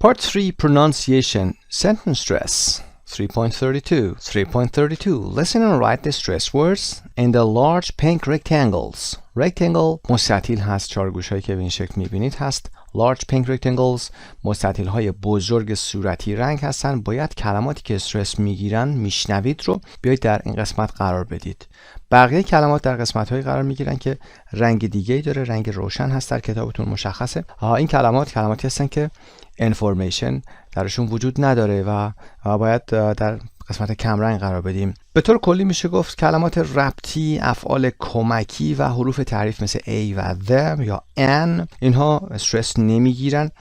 Part 3 Pronunciation Sentence Stress 3.32 Listen and write the stress words in the large pink rectangles. Rectangle مستطیل هست. چهارگوش هایی که به این شکل میبینید هست large pink rectangles. مستطیل های بزرگ صورتی رنگ هستن. باید کلماتی که استرس میگیرن میشنوید رو بیایید در این قسمت قرار بدید. بقیه کلمات در قسمت هایی قرار میگیرن که رنگ دیگه ای داره، رنگ روشن هست، در کتابتون مشخصه. این کلماتی هستن که انفورمیشن درشون وجود نداره و باید در قسمت کمرنگ قرار بدیم. به طور کلی میشه گفت کلمات ربطی، افعال کمکی و حروف تعریف مثل a و the یا an اینها استرس نمیگیرن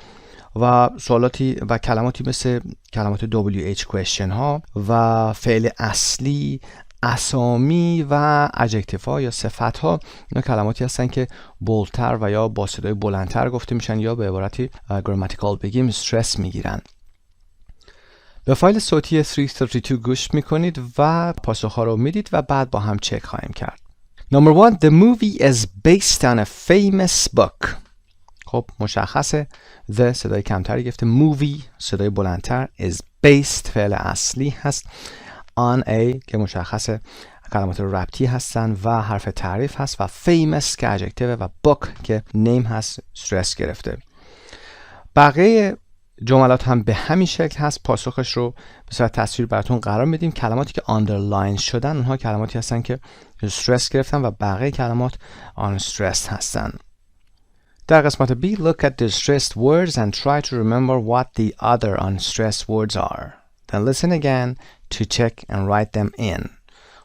و سوالاتی و کلماتی مثل کلمات WH question ها و فعل اصلی، اسامی و ادجکتیف ها یا صفت ها اینا کلماتی هستن که بولتر و یا با صدای بلندتر گفته میشن یا به عبارتی گراماتیکال بگیم استرس میگیرن. به فایل صوتی 332 گوش میکنید و پاسخها رو میدید و بعد با هم چک خواهیم کرد. Number 1 The movie is based on a famous book. خب مشخصه the صدای کمتری گرفته، movie صدای بلندتر، is based فعل اصلی هست، on a که مشخصه کلمات ربطی هستن و حرف تعریف هست و famous که ادجکتیو و book که نیم هست استرس گرفته. بقیه جملات هم به همین شکل هست. پاسخش رو به صورت تصویر براتون قرار میدیم. کلماتی که underline شدن اونها کلماتی هستن که استرس گرفتن و بقیه کلمات unstressed هستن. در قسمت B look at the stressed words and try to remember what the other unstressed words are. Then listen again to check and write them in.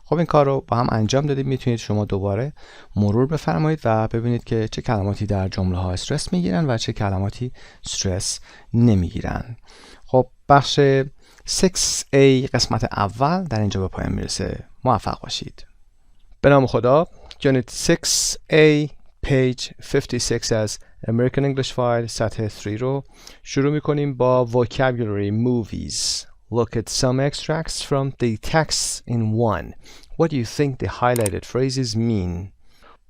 خب این کار رو با هم انجام دادیم. میتونید شما دوباره مرور بفرمایید و ببینید که چه کلماتی در جمله ها استرس میگیرن و چه کلماتی استرس نمیگیرن. خب بخش 6A قسمت اول در اینجا به پایان میرسه. موفق باشید. به نام خدا. یونیت 6A page 56 از امریکن انگلیش فایل سطح 3 رو شروع میکنیم با vocabulary movies. Look at some extracts from the text in one. What do you think the highlighted phrases mean?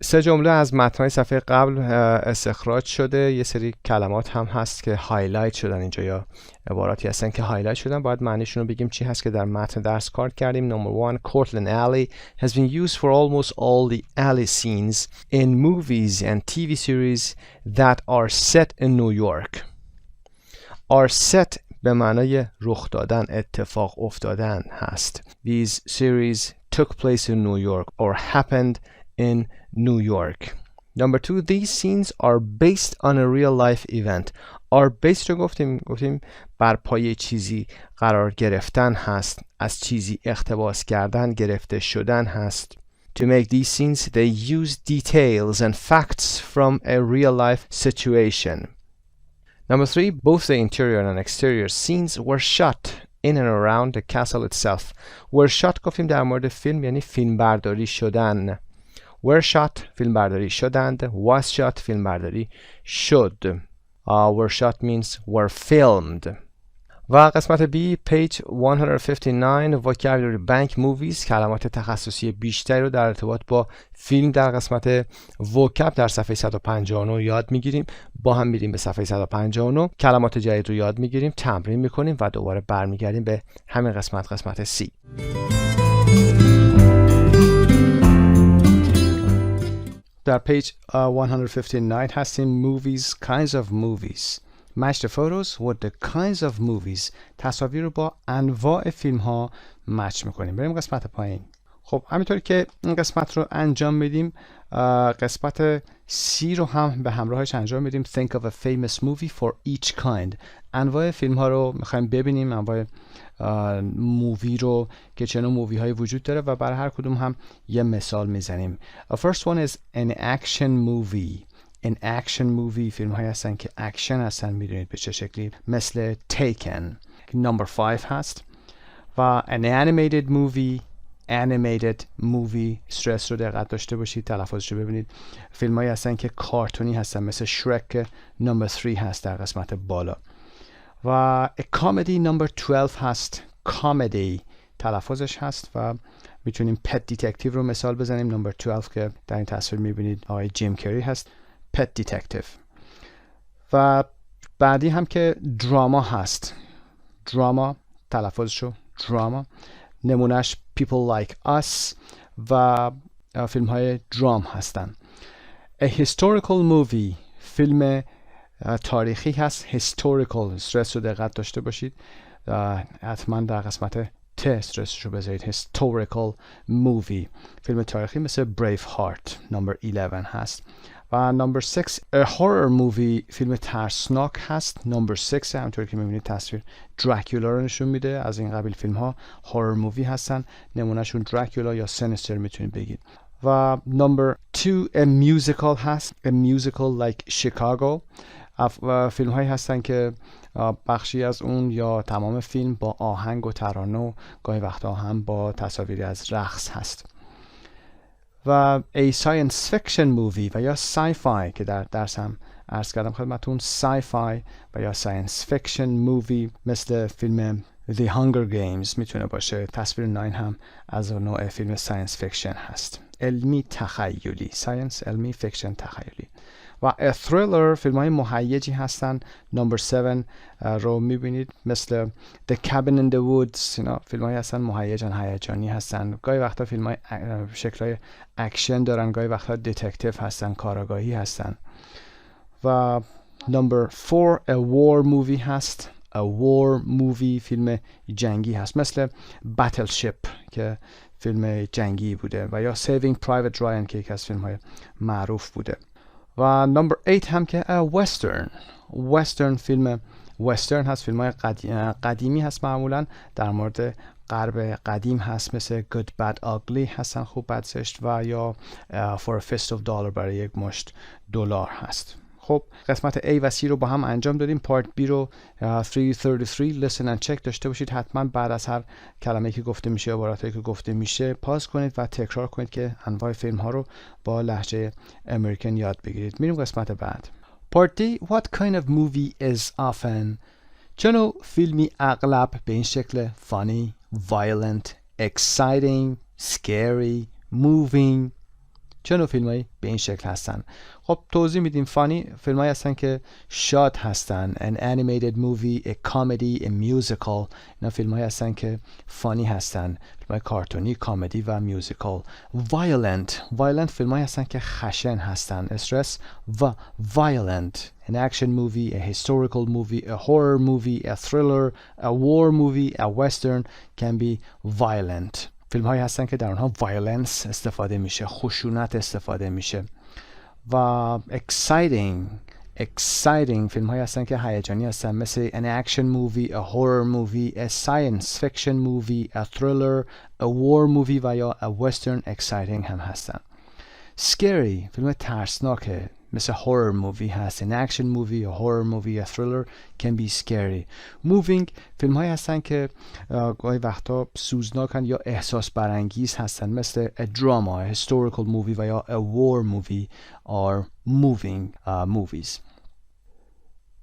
3 جمله از متن‌های صفحه قبل استخراج شده. یه سری کلمات هم هست که هایلایت شدن اینجا یا عباراتی هستن که هایلایت شدن. باید معنیشون رو بگیم چی هست که در متن درس کار کردیم. Number 1, Cortlandt Alley has been used for almost all the alley scenes in movies and TV series that are set in New York. Are set به معنای رخ دادن، اتفاق افتادن هست. These series took place in New York or happened in New York. Number 2, these scenes are based on a real life event. Are based رو گفتیم بر پایه چیزی قرار گرفتن هست، از چیزی اقتباس کردن، گرفته شدن هست. To make these scenes, they use details and facts from a real life situation. Number 3, both the interior and exterior scenes were shot in and around the castle itself. Were shot گفتیم در مورد فیلم یعنی فیلم برداری شدن. Were shot فیلم برداری شدند. Was shot فیلم برداری شد. Were shot means were filmed. و قسمت B page 159 vocabulary bank movies کلمات تخصصی بیشتری رو در ارتباط با فیلم در قسمت vocab در صفحه 159 یاد میگیریم. با هم میریم به صفحه 159 کلمات جدید رو یاد میگیریم، تمرین میکنیم و دوباره برمیگردیم به همین قسمت C. در پیج 159 هستیم movies, kinds of movies. Match the photos with the kinds of movies. تصاویر رو با انواع فیلم ها مچ میکنیم. بریم قسمت پایین. خب همینطوری که این قسمت رو انجام میدیم قسمت C رو هم به همراهش انجام میدیم. Think of a famous movie for each kind. انواع فیلم ها رو میخوایم ببینیم، انواع مووی رو که چه نوع مووی های وجود داره و برای هر کدوم هم یه مثال میزنیم. First one is an action movie. an action movie فیلم های هستن که اکشن هستن، میدونید به چه شکلی، مثل Taken. Number 5 هست. و an animated movie. animated movie استرس رو دقت داشته باشید، تلفظش رو ببینید. فیلم هایی هستن که کارتونی هستن مثل شرک. Number 3 هست در قسمت بالا. و a comedy number 12 هست. comedy تلفظش هست و میتونیم پت دیتکتیو رو مثال بزنیم. نمبر 12 که در این تصویر میبینید آقای جیم کری هست، پت دیتکتیو. و بعدی هم که دراما هست. دراما تلفظشو دراما، نمونهش people like us و فیلم های درام هستن. a historical movie فیلم تاریخی هست. historical استرس رو دقت داشته باشید، حتما در قسمت ت استرسش رو بذارید. historical movie فیلم تاریخی مثل Braveheart. نمبر 11 هست. و نمبر 6 a horror movie فیلم ترسناک هست. نمبر 6 همونطور که میبینید تصویر دراکولا رو نشون میده. از این قبیل فیلم ها هورر مووی هستن، نمونهشون دراکولا یا سینستر میتونید بگید. و نمبر 2 a musical هست. a musical like Chicago فیلم هایی هستن که بخشی از اون یا تمام فیلم با آهنگ و ترانه و گاهی وقتا هم با تصاویری از رقص هست. و a science fiction movie و یا sci-fi که در درس هم عرض کردم خدمتون، sci-fi و یا science fiction movie مثل فیلم The Hunger Games میتونه باشه. تصویر 9 هم از نوع فیلم science fiction هست، علمی تخیلی. science علمی، fiction تخیلی. و a thriller فیلم های مهیجی هستن. نمبر 7 رو میبینید مثل The Cabin in the Woods. اینا فیلم های هستن مهیجن، هیجانی هستن. گاهی وقتا فیلم های شکل های اکشن دارن، گاهی وقتا دیتکتیو هستن، کاراگاهی هستن. و نمبر 4 a war movie هست. a war movie فیلم جنگی هست مثل Battleship که فیلم جنگی بوده و یا Saving Private Ryan که یکی از فیلم های معروف بوده. و نمبر 8 هم که وسترن فیلم وسترن هست، فیلم های قدیمی هست، معمولا در مورد غرب قدیم هست، مثل Good Bad Ugly هستن، خوب بد زشت، و یا For a Fist of Dollar برای یک مشت دلار هست. خب قسمت A و C رو با هم انجام دادیم. پارت B رو 333 listen and check داشته باشید. حتما بعد از هر کلمه‌ای که گفته میشه، عبارتی که گفته میشه، پاز کنید و تکرار کنید که انواع فیلم ها رو با لهجه امریکن یاد بگیرید. میریم قسمت بعد. Part D. What kind of movie is often؟ چه نوع فیلمی اغلب به این شکل funny, violent, exciting, scary, moving؟ چه نوع فیلمایی به این شکل هستن؟ خب توضیح میدیم. فانی فیلمایی هستن که شاد هستن. An animated movie, a comedy, a musical. اینا فیلمایی هستن که فانی هستن. فیلمای کارتونی، کامدی و میوزیکال. Violent فیلمایی هستن که خشن هستن. استرس و violent. An action movie, a historical movie, a horror movie, a thriller, a war movie, a western can be violent. فیلم هایی هستن که در اونها violence استفاده میشه، خشونت استفاده میشه. و exciting فیلم هایی هستن که هیجانی هستن، مثل an action movie, a horror movie, a science fiction movie, a thriller, a war movie و یا a western exciting هم هستن. scary فیلم ترسناکه، مثل horror movie هست. an action movie, a horror movie, a thriller can be scary. moving فیلم هایی هستن که گاهی وقتا سوزناکن یا احساس برانگیز هستن، مثل a drama, a historical movie و یا a war movie or moving movies.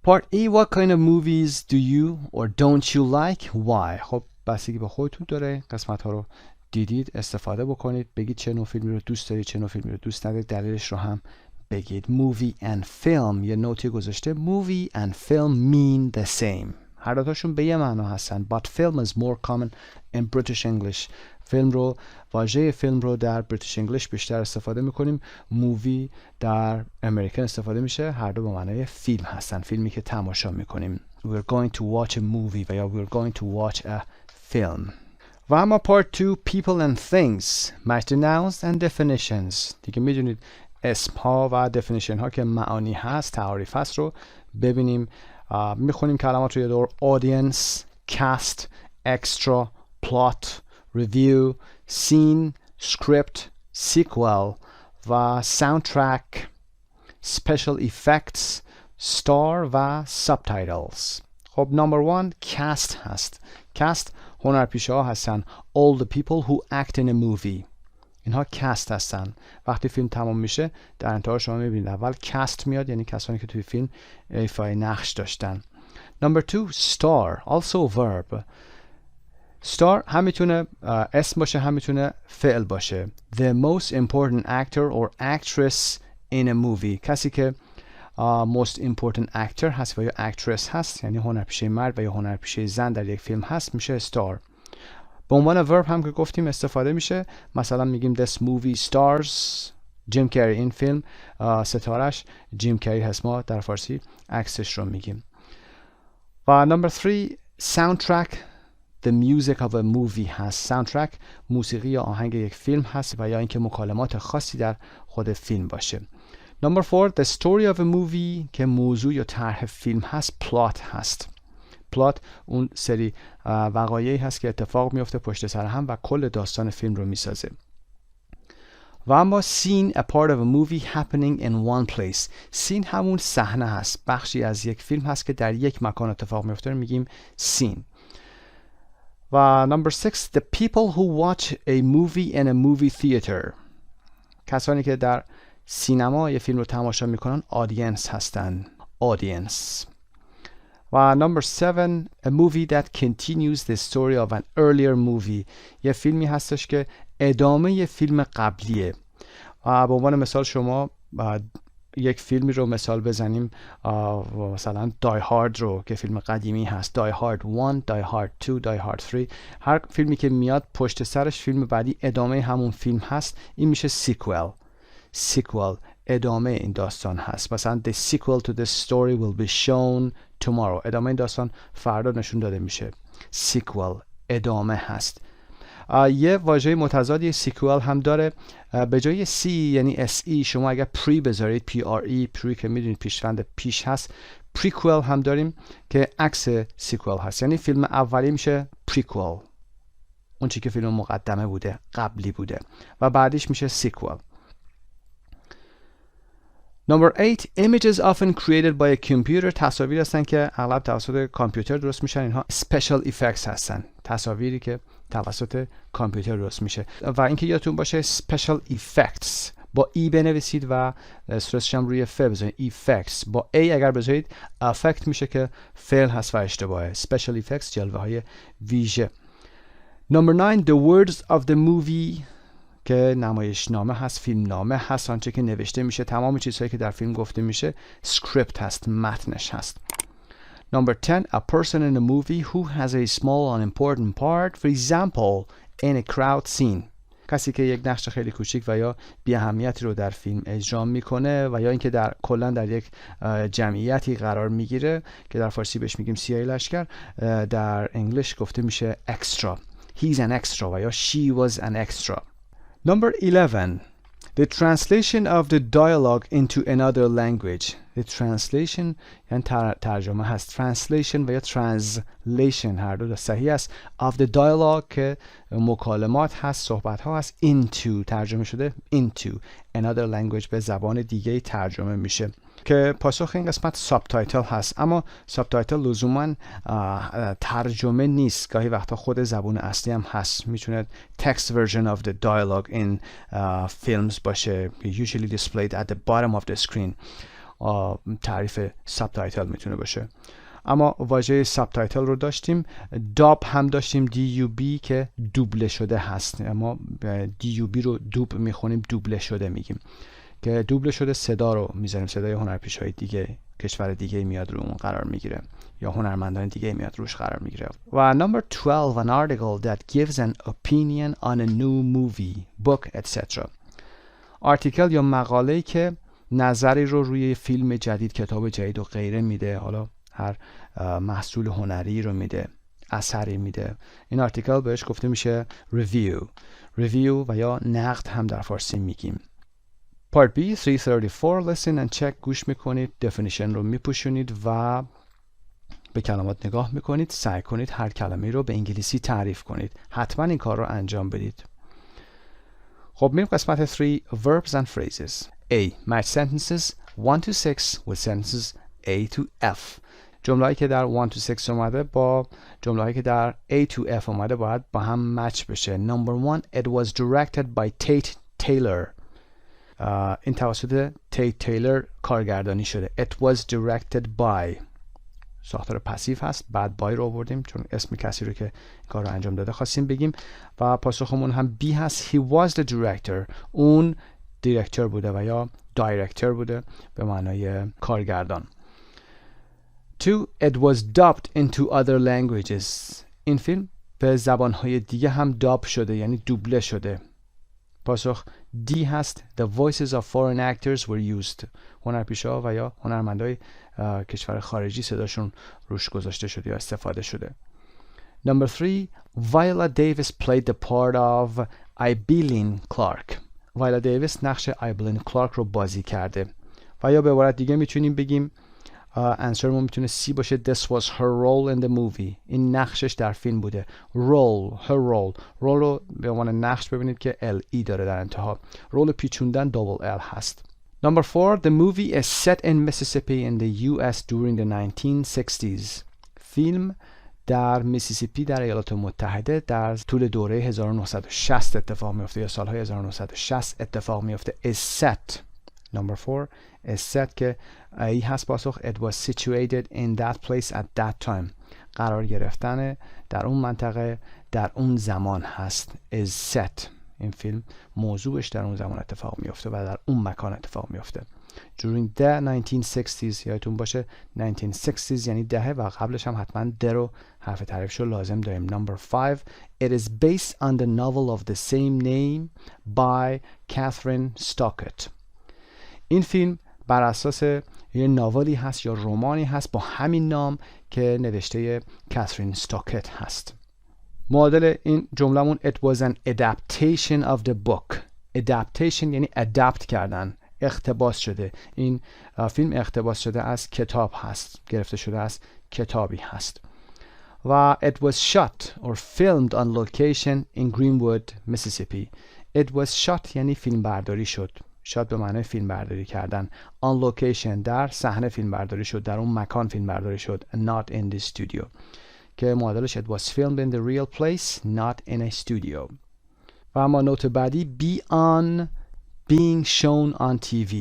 Part E. What kind of movies do you or don't you like? Why؟ خب بستگی به خودتون داره. قسمت ها رو دیدید، استفاده بکنید، بگید چه نوع فیلمی رو دوست دارید، چه نوع فیلمی رو دوست ندارید، دلیلش رو هم بگید. movie and film یه نوتی گذاشته. movie and film mean the same. هر دوتاشون به یه معنا هستن. but film is more common in British English. واژه فیلم رو در British English بیشتر استفاده میکنیم. مووی در امریکن استفاده میشه. هر دو به معنای فیلم هستن، فیلمی که تماشا میکنیم. we're going to watch a movie و یا we're going to watch a film. و اما part 2. people and things. match the nouns and definitions. دیگه میدونید اسم ها و definition ها که معانی هست، تعاریف هست رو ببینیم. میخونیم کلمات رو یه دور. audience, cast, extra, plot, review, scene, script, sequel و soundtrack, special effects, star و subtitles. خب number 1 cast هست. cast هنرپیشه ها هستن. all the people who act in a movie. اینها کست هستن. وقتی فیلم تمام میشه در انتها شما میبینید اول کست میاد، یعنی کسانی که توی فیلم ایفای نقش داشتن. Number 2 star, also verb. star هم میتونه اسم باشه، هم میتونه فعل باشه. The most important actor or actress in a movie. کسی که most important actor هست و یا actress هست، یعنی هنرپیشه مرد و یا هنرپیشه زن در یک فیلم هست، میشه star. به عنوان ورب هم که گفتیم استفاده میشه. مثلا میگیم this movie stars جیم کری. این فیلم ستارش جیم کری هست. ما در فارسی عکسش رو میگیم. و number 3 soundtrack. the music of a movie هست. soundtrack موسیقی یا آهنگ یک فیلم هست و یا اینکه مکالمات خاصی در خود فیلم باشه. number 4 the story of a movie که موضوع یا طرح فیلم هست. plot هست. پلات اون سری وقایعی هست که اتفاق میفته پشت سر هم و کل داستان فیلم رو میسازه. و اما scene, a part of a movie happening in one place. scene همون صحنه هست، بخشی از یک فیلم هست که در یک مکان اتفاق میفته، میگیم scene. و number 6 the people who watch a movie in a movie theater. کسانی که در سینما یه فیلم رو تماشا میکنن audience هستن. audience. و number 7 a movie that continues the story of an earlier movie. یه فیلمی هستش که ادامه یه فیلم قبلیه. به عنوان مثال شما یک فیلمی رو مثال بزنیم، مثلا Die Hard رو که فیلم قدیمی هست. Die Hard 1, Die Hard 2, Die Hard 3. هر فیلمی که میاد پشت سرش فیلم بعدی ادامه همون فیلم هست، این میشه sequel. ادامه این داستان هست. مثلا the sequel to this story will be shown tomorrow. ادامه این داستان فردا نشون داده میشه. sequel ادامه هست. یه واژه متضادی سیکوال هم داره. به جای سی یعنی SE شما اگر پری بذارید PRE، پری که میدونید پیشوند پیش هست. پریکوال هم داریم که عکس سیکوال هست، یعنی فیلم اولی میشه پریکوال. اون چی که فیلم مقدمه بوده، قبلی بوده، و بعدیش میشه sequel. Number 8. Images often created by a computer. تصاویر هستن که اغلب توسط کامپیوتر درست میشن. اینها special effects هستن، تصاویری که توسط کامپیوتر درست میشه. و اینکه یادتون باشه special effects با ای بنویسید و استرسش هم روی ف بذارید. effects با ای اگر بذارید affect میشه که فعل هست و اشتباهه. special effects جلوه های ویژه. Number 9. The words of the movie که نمایشنامه هست، فیلم نامه هست، آنچه که نوشته میشه، تمام چیزهایی که در فیلم گفته میشه script هست، متنش هست. Number 10. A person in a movie who has a small unimportant part, for example in a crowd scene. کسی که یک نقش خیلی کوچیک و یا بی اهمیتی رو در فیلم اجرا میکنه و یا اینکه در کلا در یک جمعیتی قرار میگیره که در فارسی بهش میگیم سیاهی لشکر، در انگلیش گفته میشه extra. He's an extra و یا she was an extra. Number 11. The translation of the dialogue into another language. The translation یعنی ترجمه هست. Translation و یا translation هر دو صحیح است. Of the dialogue که مکالمات هست، صحبت ها هست. Into ترجمه شده into another language به زبان دیگه ترجمه میشه که پاسخ این قسمت سابتایتل هست. اما سابتایتل لزوما ترجمه نیست، گاهی وقتا خود زبان اصلی هم هست. میتونه text version of the dialogue in films باشه. Usually displayed at the bottom of the screen. تعریف سابتایتل میتونه باشه. اما واژه سابتایتل رو داشتیم. داب هم داشتیم، DUB که دوبله شده هست. اما DUB رو دوب میخونیم، دوبله شده میگیم که دوبله شده صدا رو میذاریم، صدای هنرپیشه‌های دیگه کشور دیگه میاد رو اون قرار میگیره یا هنرمندان دیگه میاد روش قرار میگیره. و number 12. An article that gives an opinion on a new movie, book, etc. آرتیکل یا مقاله‌ای که نظری رو روی فیلم جدید، کتاب جدید و غیره میده. حالا هر محصول هنری رو میده، اثری میده. این آرتیکل بهش گفته میشه ریویو و یا نقد هم در فارسی میگیم. Part B 334. Listen and check. گوش میکنید، definition رو میپوشونید و به کلمات نگاه میکنید. سعی کنید هر کلمه رو به انگلیسی تعریف کنید. حتما این کار رو انجام بدید. خب میریم قسمت 3. Verbs and phrases. A. Match sentences 1 to 6 with sentences A to F. جمله‌ای که در 1 to 6 اومده با جمله‌ای که در A to F اومده باید با هم مچ بشه. Number 1. It was directed by Tate Taylor. این توسط Tate Taylor کارگردانی شده. It was directed by ساختار پسیو هست، بعد بای رو آوردیم چون اسم کسی رو که این کار رو انجام داده خواستیم بگیم و پاسخمون هم B هست. He was the director. اون دیرکتور بوده و یا دایرکتور بوده به معنای کارگردان. 2. It was dubbed into other languages. این فیلم به زبانهای دیگه هم داب شده یعنی دوبله شده. پاسخ D هست. The voices of foreign actors were used. هنرپیشه‌ها و یا هنرمندای کشور خارجی صداشون روش گذاشته شده یا استفاده شده. Number 3. Viola Davis played the part of Eileen Clark. وایلا دیویس نقش آیبلین کلارک رو بازی کرده. و یا به عبارت دیگه میتونیم بگیم انسرمون میتونه C باشه. This was her role in the movie. این نقشش در فیلم بوده. Her role رو به عنوان نقش ببینید که LE داره در انتها. رول پیچوندن double L هست. Number 4. The movie is set in Mississippi in the US during the 1960s. فیلم در میسیسیپی در ایالات متحده در طول دوره 1960 اتفاق میفته یا سالهای 1960 اتفاق میفته. is set. Number 4 is set که ای هست پاسخ. It was situated in that place at that time. قرار گرفتن در اون منطقه در اون زمان هست. is set. این فیلم موضوعش در اون زمان اتفاق میفته و در اون مکان اتفاق میفته. During the 1960s. یادتون باشه 1960s یعنی دهه و قبلش هم حتما the رو حرف تعریفش رو لازم داریم. Number 5. It is based on the novel of the same name by Catherine Stockett. این فیلم بر اساس یه ناولی هست یا رمانی هست با همین نام که نوشته کاترین استاکت هست. معادل این جمله‌مون It was an adaptation of the book. adaptation یعنی adapt کردن، اقتباس شده. این فیلم اقتباس شده از کتاب هست، گرفته شده از کتابی هست. و it was shot or filmed on location in Greenwood, Mississippi. It was shot یعنی فیلم برداری شد. شات به معنای فیلم برداری کردن. On location در صحنه فیلم برداری شد، در اون مکان فیلم برداری شد. Not in the studio. که معادلش it was filmed in the real place, not in a studio. و اما نوت بعدی beyond being shown on TV.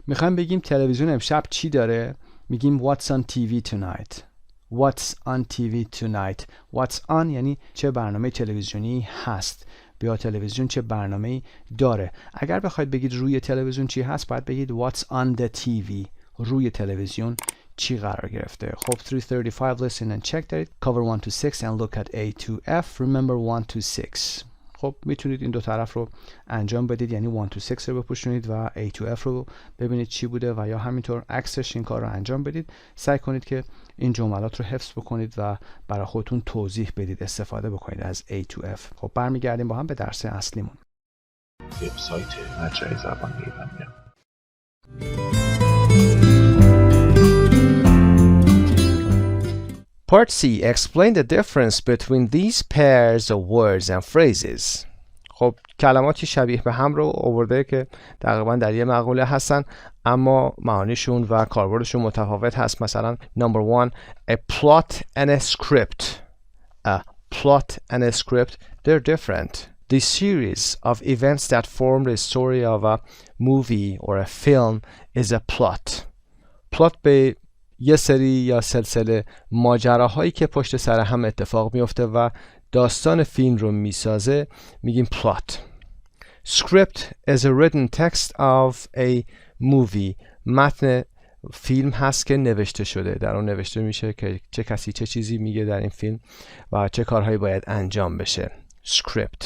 میخوایم بگیم تلویزیون امشب چی داره؟ میگیم what's on TV tonight. What's on TV tonight. What's on یعنی چه برنامه تلویزیونی هست. بیا تلویزیون چه برنامه‌ای داره. اگر بخواید بگید روی تلویزیون چی هست، باید بگید what's on the TV. روی تلویزیون چی قرار گرفته. خب 335 listen and check that. Cover 1 to 6 and look at A to F. Remember 1 to 6. خب میتونید این دو طرف رو انجام بدید، یعنی 1 to 6 رو بپوشونید و A to F رو ببینید چی بوده و یا همینطور عکسش این کار رو انجام بدید. سعی کنید که این جملات رو حفظ بکنید و برای خودتون توضیح بدید، استفاده بکنید از A to F. خب برمیگردیم با هم به درس اصلیمون. وبسایت مجموعه زبان ایرانی. Part C. Explain the difference between these pairs of words and phrases. خب کلماتی شبیه به هم رو آورده که تقریبا در یه مقوله هستن اما معانیشون و کاربردشون متفاوت هست. مثلا number 1 a plot and a script. A plot and a script, they're different. The series of events that form the story of a movie or a film is a plot. plot به یه سری یا سلسله ماجراهایی که پشت سر هم اتفاق میفته و داستان فیلم رو میسازه میگیم plot. Script is a written text of a movie. متن فیلم هست که نوشته شده، در اون نوشته میشه که چه کسی چه چیزی میگه در این فیلم و چه کارهایی باید انجام بشه. Script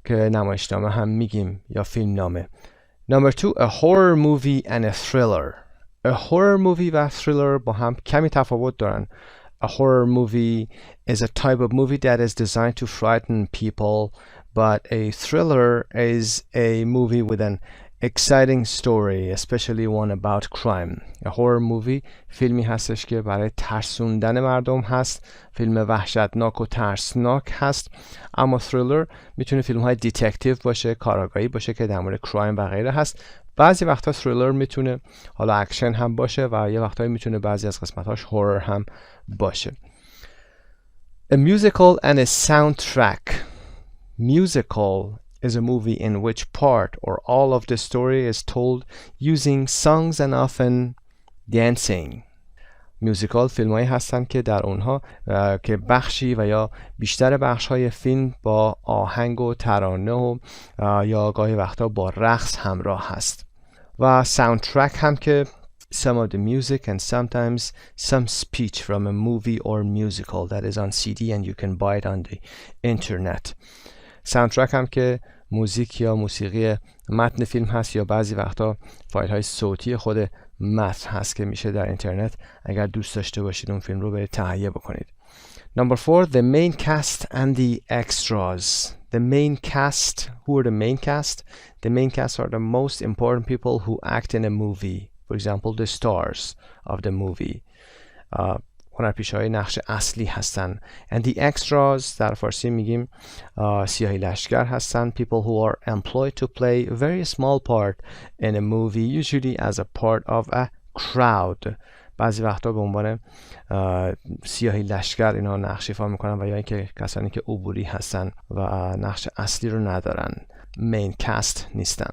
که نمایشنامه هم میگیم یا فیلم نامه. Number 2 a horror movie and a thriller. A horror movie و thriller با هم کمی تفاوت دارن. A horror movie is a type of movie that is designed to frighten people, but a thriller is a movie with an exciting story, especially one about crime. A horror movie فیلمی هستش که برای ترسوندن مردم هست، فیلم وحشتناک و ترسناک هست. اما thriller میتونه فیلم های دیتکتیو باشه، کاراگاهی باشه که در مورد کرایم و غیره هست. بعضی وقتا thriller میتونه حالا اکشن هم باشه و یه وقتایی میتونه بعضی از قسمتاش هورر هم باشه. A musical and a soundtrack. Musical is a movie in which part or all of the story is told using songs and often dancing. میوزیکال فیلم هایی هستن که در اونها که بخشی و یا بیشتر بخش های فیلم با آهنگ و ترانه و یا گاهی وقتا با رقص همراه هست. و ساوندترک هم که some of the music and sometimes some speech from a movie or musical that is on CD and you can buy it on the internet. ساوندترک هم که موزیک یا موسیقی متن فیلم هست یا بعضی وقتا فایل های صوتی خود متن هست که میشه در اینترنت اگر دوست داشته باشید اون فیلم رو برید تهیه بکنید. Number 4 the main cast and the extras. The main cast. Who are the main cast? The main cast are the most important people who act in a movie. For example, the stars of the movie. هنرپیشه‌های نقش اصلی هستن. And the extras در فارسی میگیم سیاهی لشکر هستن. People who are employed to play a very small part in a movie, usually as a part of a crowd. بعضی وقتا به عنوان سیاهی لشکر اینا نقش ایفا میکنن و یا اینکه کسانی که عبوری هستن و نقش اصلی رو ندارن، main cast نیستن.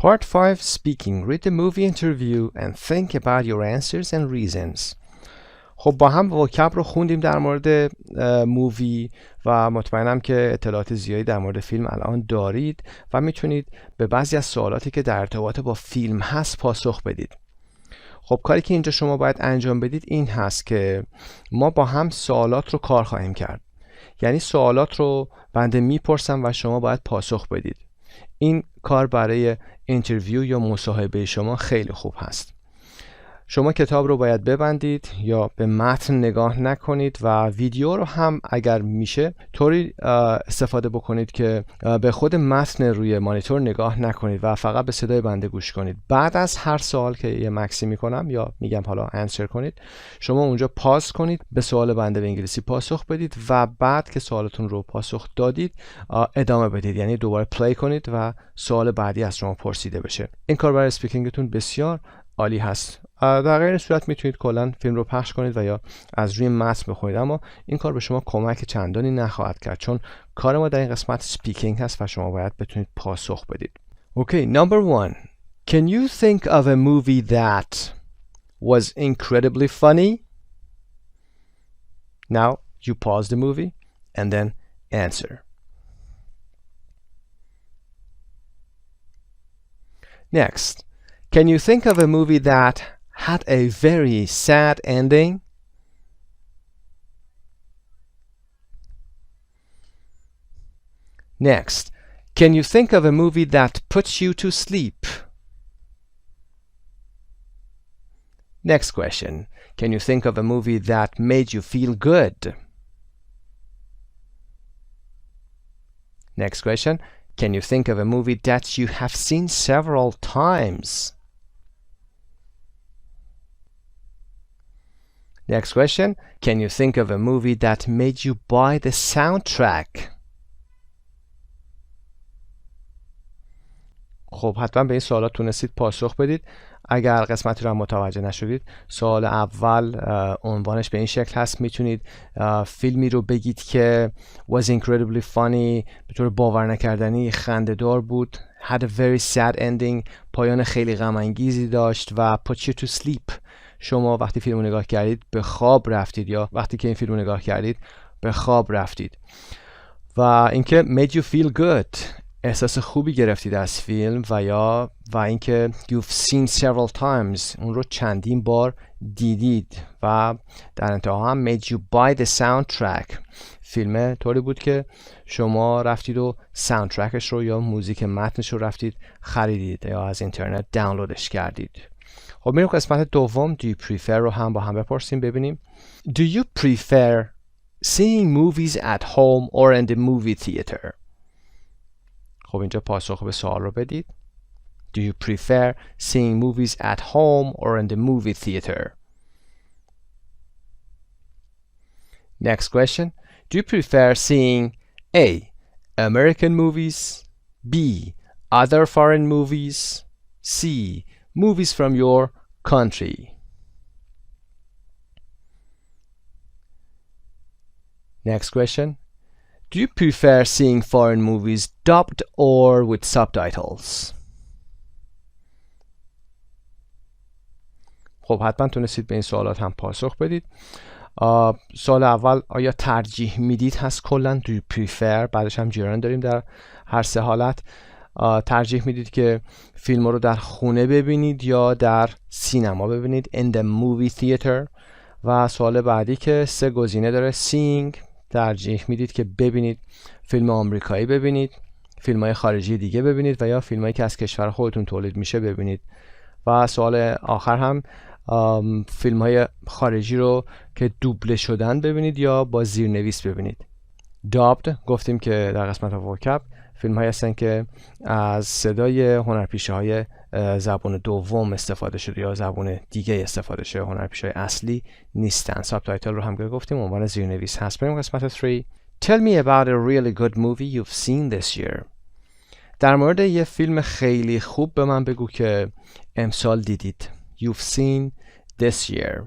Part 5 Speaking. Read the movie interview and think about your answers and reasons. خب با هم وکب رو خوندیم در مورد مووی و مطمئنم که اطلاعات زیادی در مورد فیلم الان دارید و میتونید به بعضی از سوالاتی که در ارتباط با فیلم هست پاسخ بدید. خب کاری که اینجا شما باید انجام بدید این هست که ما با هم سوالات رو کار خواهیم کرد. یعنی سوالات رو بنده میپرسم و شما باید پاسخ بدید. این کار برای اینترویو یا مصاحبه شما خیلی خوب هست. شما کتاب رو باید ببندید یا به متن نگاه نکنید و ویدیو رو هم اگر میشه طوری استفاده بکنید که به خود متن روی مانیتور نگاه نکنید و فقط به صدای بنده گوش کنید. بعد از هر سوال که یه مکسی میکنم یا میگم حالا انسر کنید، شما اونجا پاس کنید، به سوال بنده به انگلیسی پاسخ بدید و بعد که سوالتون رو پاسخ دادید ادامه بدید، یعنی دوباره پلی کنید و سوال بعدی از شما پرسیده بشه. این کار برای اسپیکینگتون بسیار عالی هست. در غیر صورت میتونید کلا فیلم رو پخش کنید و یا از روی متن بخونید، اما این کار به شما کمک چندانی نخواهد کرد چون کار ما در این قسمت سپیکینگ هست و شما باید بتونید پاسخ بدید. Okay, number one. Can you think of a movie that was incredibly funny? Now you pause the movie and then answer. Next, can you think of a movie that had a very sad ending? Next, can you think of a movie that puts you to sleep? Next question, can you think of a movie that made you feel good? Next question, can you think of a movie that you have seen several times? Next question, can you think of a movie that made you buy the soundtrack? خب حتما به این سوالات تونستید پاسخ بدید. اگر قسمتی رو هم متوجه نشدید، سوال اول عنوانش به این شکل هست، میتونید فیلمی رو بگید که was incredibly funny، به طور باور نکردنی خنده‌دار بود، had a very sad ending، پایان خیلی غم انگیزی داشت و put you to sleep، شما وقتی فیلم رو نگاه کردید به خواب رفتید یا وقتی که این فیلم رو نگاه کردید به خواب رفتید. و اینکه made you feel good، احساس خوبی گرفتید از فیلم و اینکه you've seen several times، اون رو چندین بار دیدید. و در انتها هم made you buy the soundtrack، فیلم طوری بود که شما رفتید و ساوندترکش رو یا موزیک متنش رو رفتید خریدید یا از اینترنت دانلودش کردید. خب میریم قسمت دوم، do you prefer رو هم با هم بپرسیم ببینیم. Do you prefer seeing movies at home or in the movie theater؟ خب اینجا پاسخ به سوال رو بدید. Do you prefer seeing movies at home or in the movie theater? Next question. Do you prefer seeing A. American movies, B. Other foreign movies, C. Movies from your country? Next question. Do you prefer seeing foreign movies dubbed or with subtitles? خب حتما تونستید به این سوالات هم پاسخ بدید. سوال اول آیا ترجیح میدید هست کلا do you prefer، بعدش هم جیران داریم در هر سه حالت. ترجیح میدید که فیلم رو در خونه ببینید یا در سینما ببینید in the movie theater. و سوال بعدی که سه گزینه داره seeing، ترجیح میدید که ببینید فیلم آمریکایی ببینید، فیلم های خارجی دیگه ببینید و یا فیلم هایی که از کشور خودتون تولید میشه ببینید. و سوال آخر هم فیلم های خارجی رو که دوبله شدن ببینید یا با زیرنویس ببینید. dubbed گفتیم که در قسمت وکب فیلم هایی هستن که از صدای هنرپیشه های زبان دوم استفاده شده یا زبان دیگه استفاده شده، هنرپیشه های اصلی نیستن. سابتایتل رو هم گفتیم عنوان زیرنویس هست. بریم قسمت 3. Tell me about a really good movie you've seen this year. در مورد یه فیلم خیلی خوب به من بگو که امسال دیدید. You've seen this year.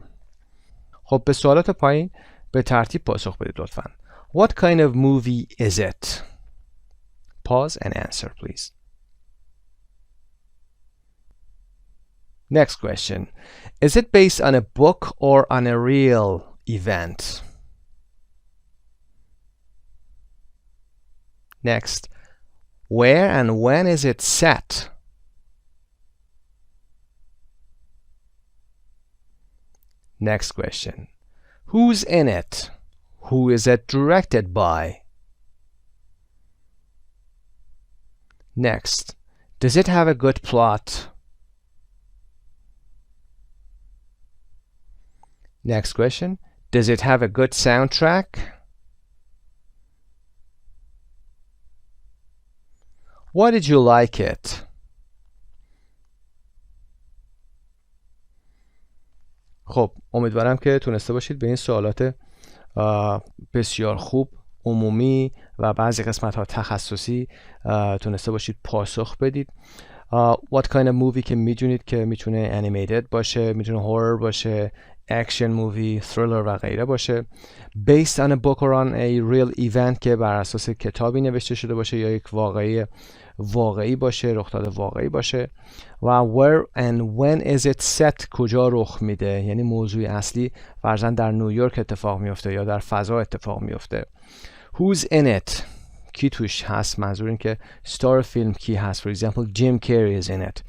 خب به سوالات پایین به ترتیب پاسخ بدید لطفاً. What kind of movie is it? Pause and answer, please. Next question. Is it based on a book or on a real event? Next. Where and when is it set? Next question. Who's in it? Who is it directed by? Next. Does it have a good plot? Next question. Does it have a good soundtrack? Why did you like it? خب امیدوارم که تونسته باشید به این سوالات بسیار خوب عمومی و بعضی قسمت ها تخصصی تونسته باشید پاسخ بدید. What kind of movie که میدونید که میتونه animated باشه، میتونه horror باشه، action movie، thriller و غیره باشه. Based on a book or on a real event که بر اساس کتابی نوشته شده باشه یا یک واقعی باشه، رخداد واقعی باشه. و where and when is it set کجا رخ میده، یعنی موضوع اصلی فرضاً در نیویورک اتفاق میفته یا در فضا اتفاق میفته. Who's in it کی توش هست، منظور این که ستار فیلم کی هست. For example Jim Carrey is in it.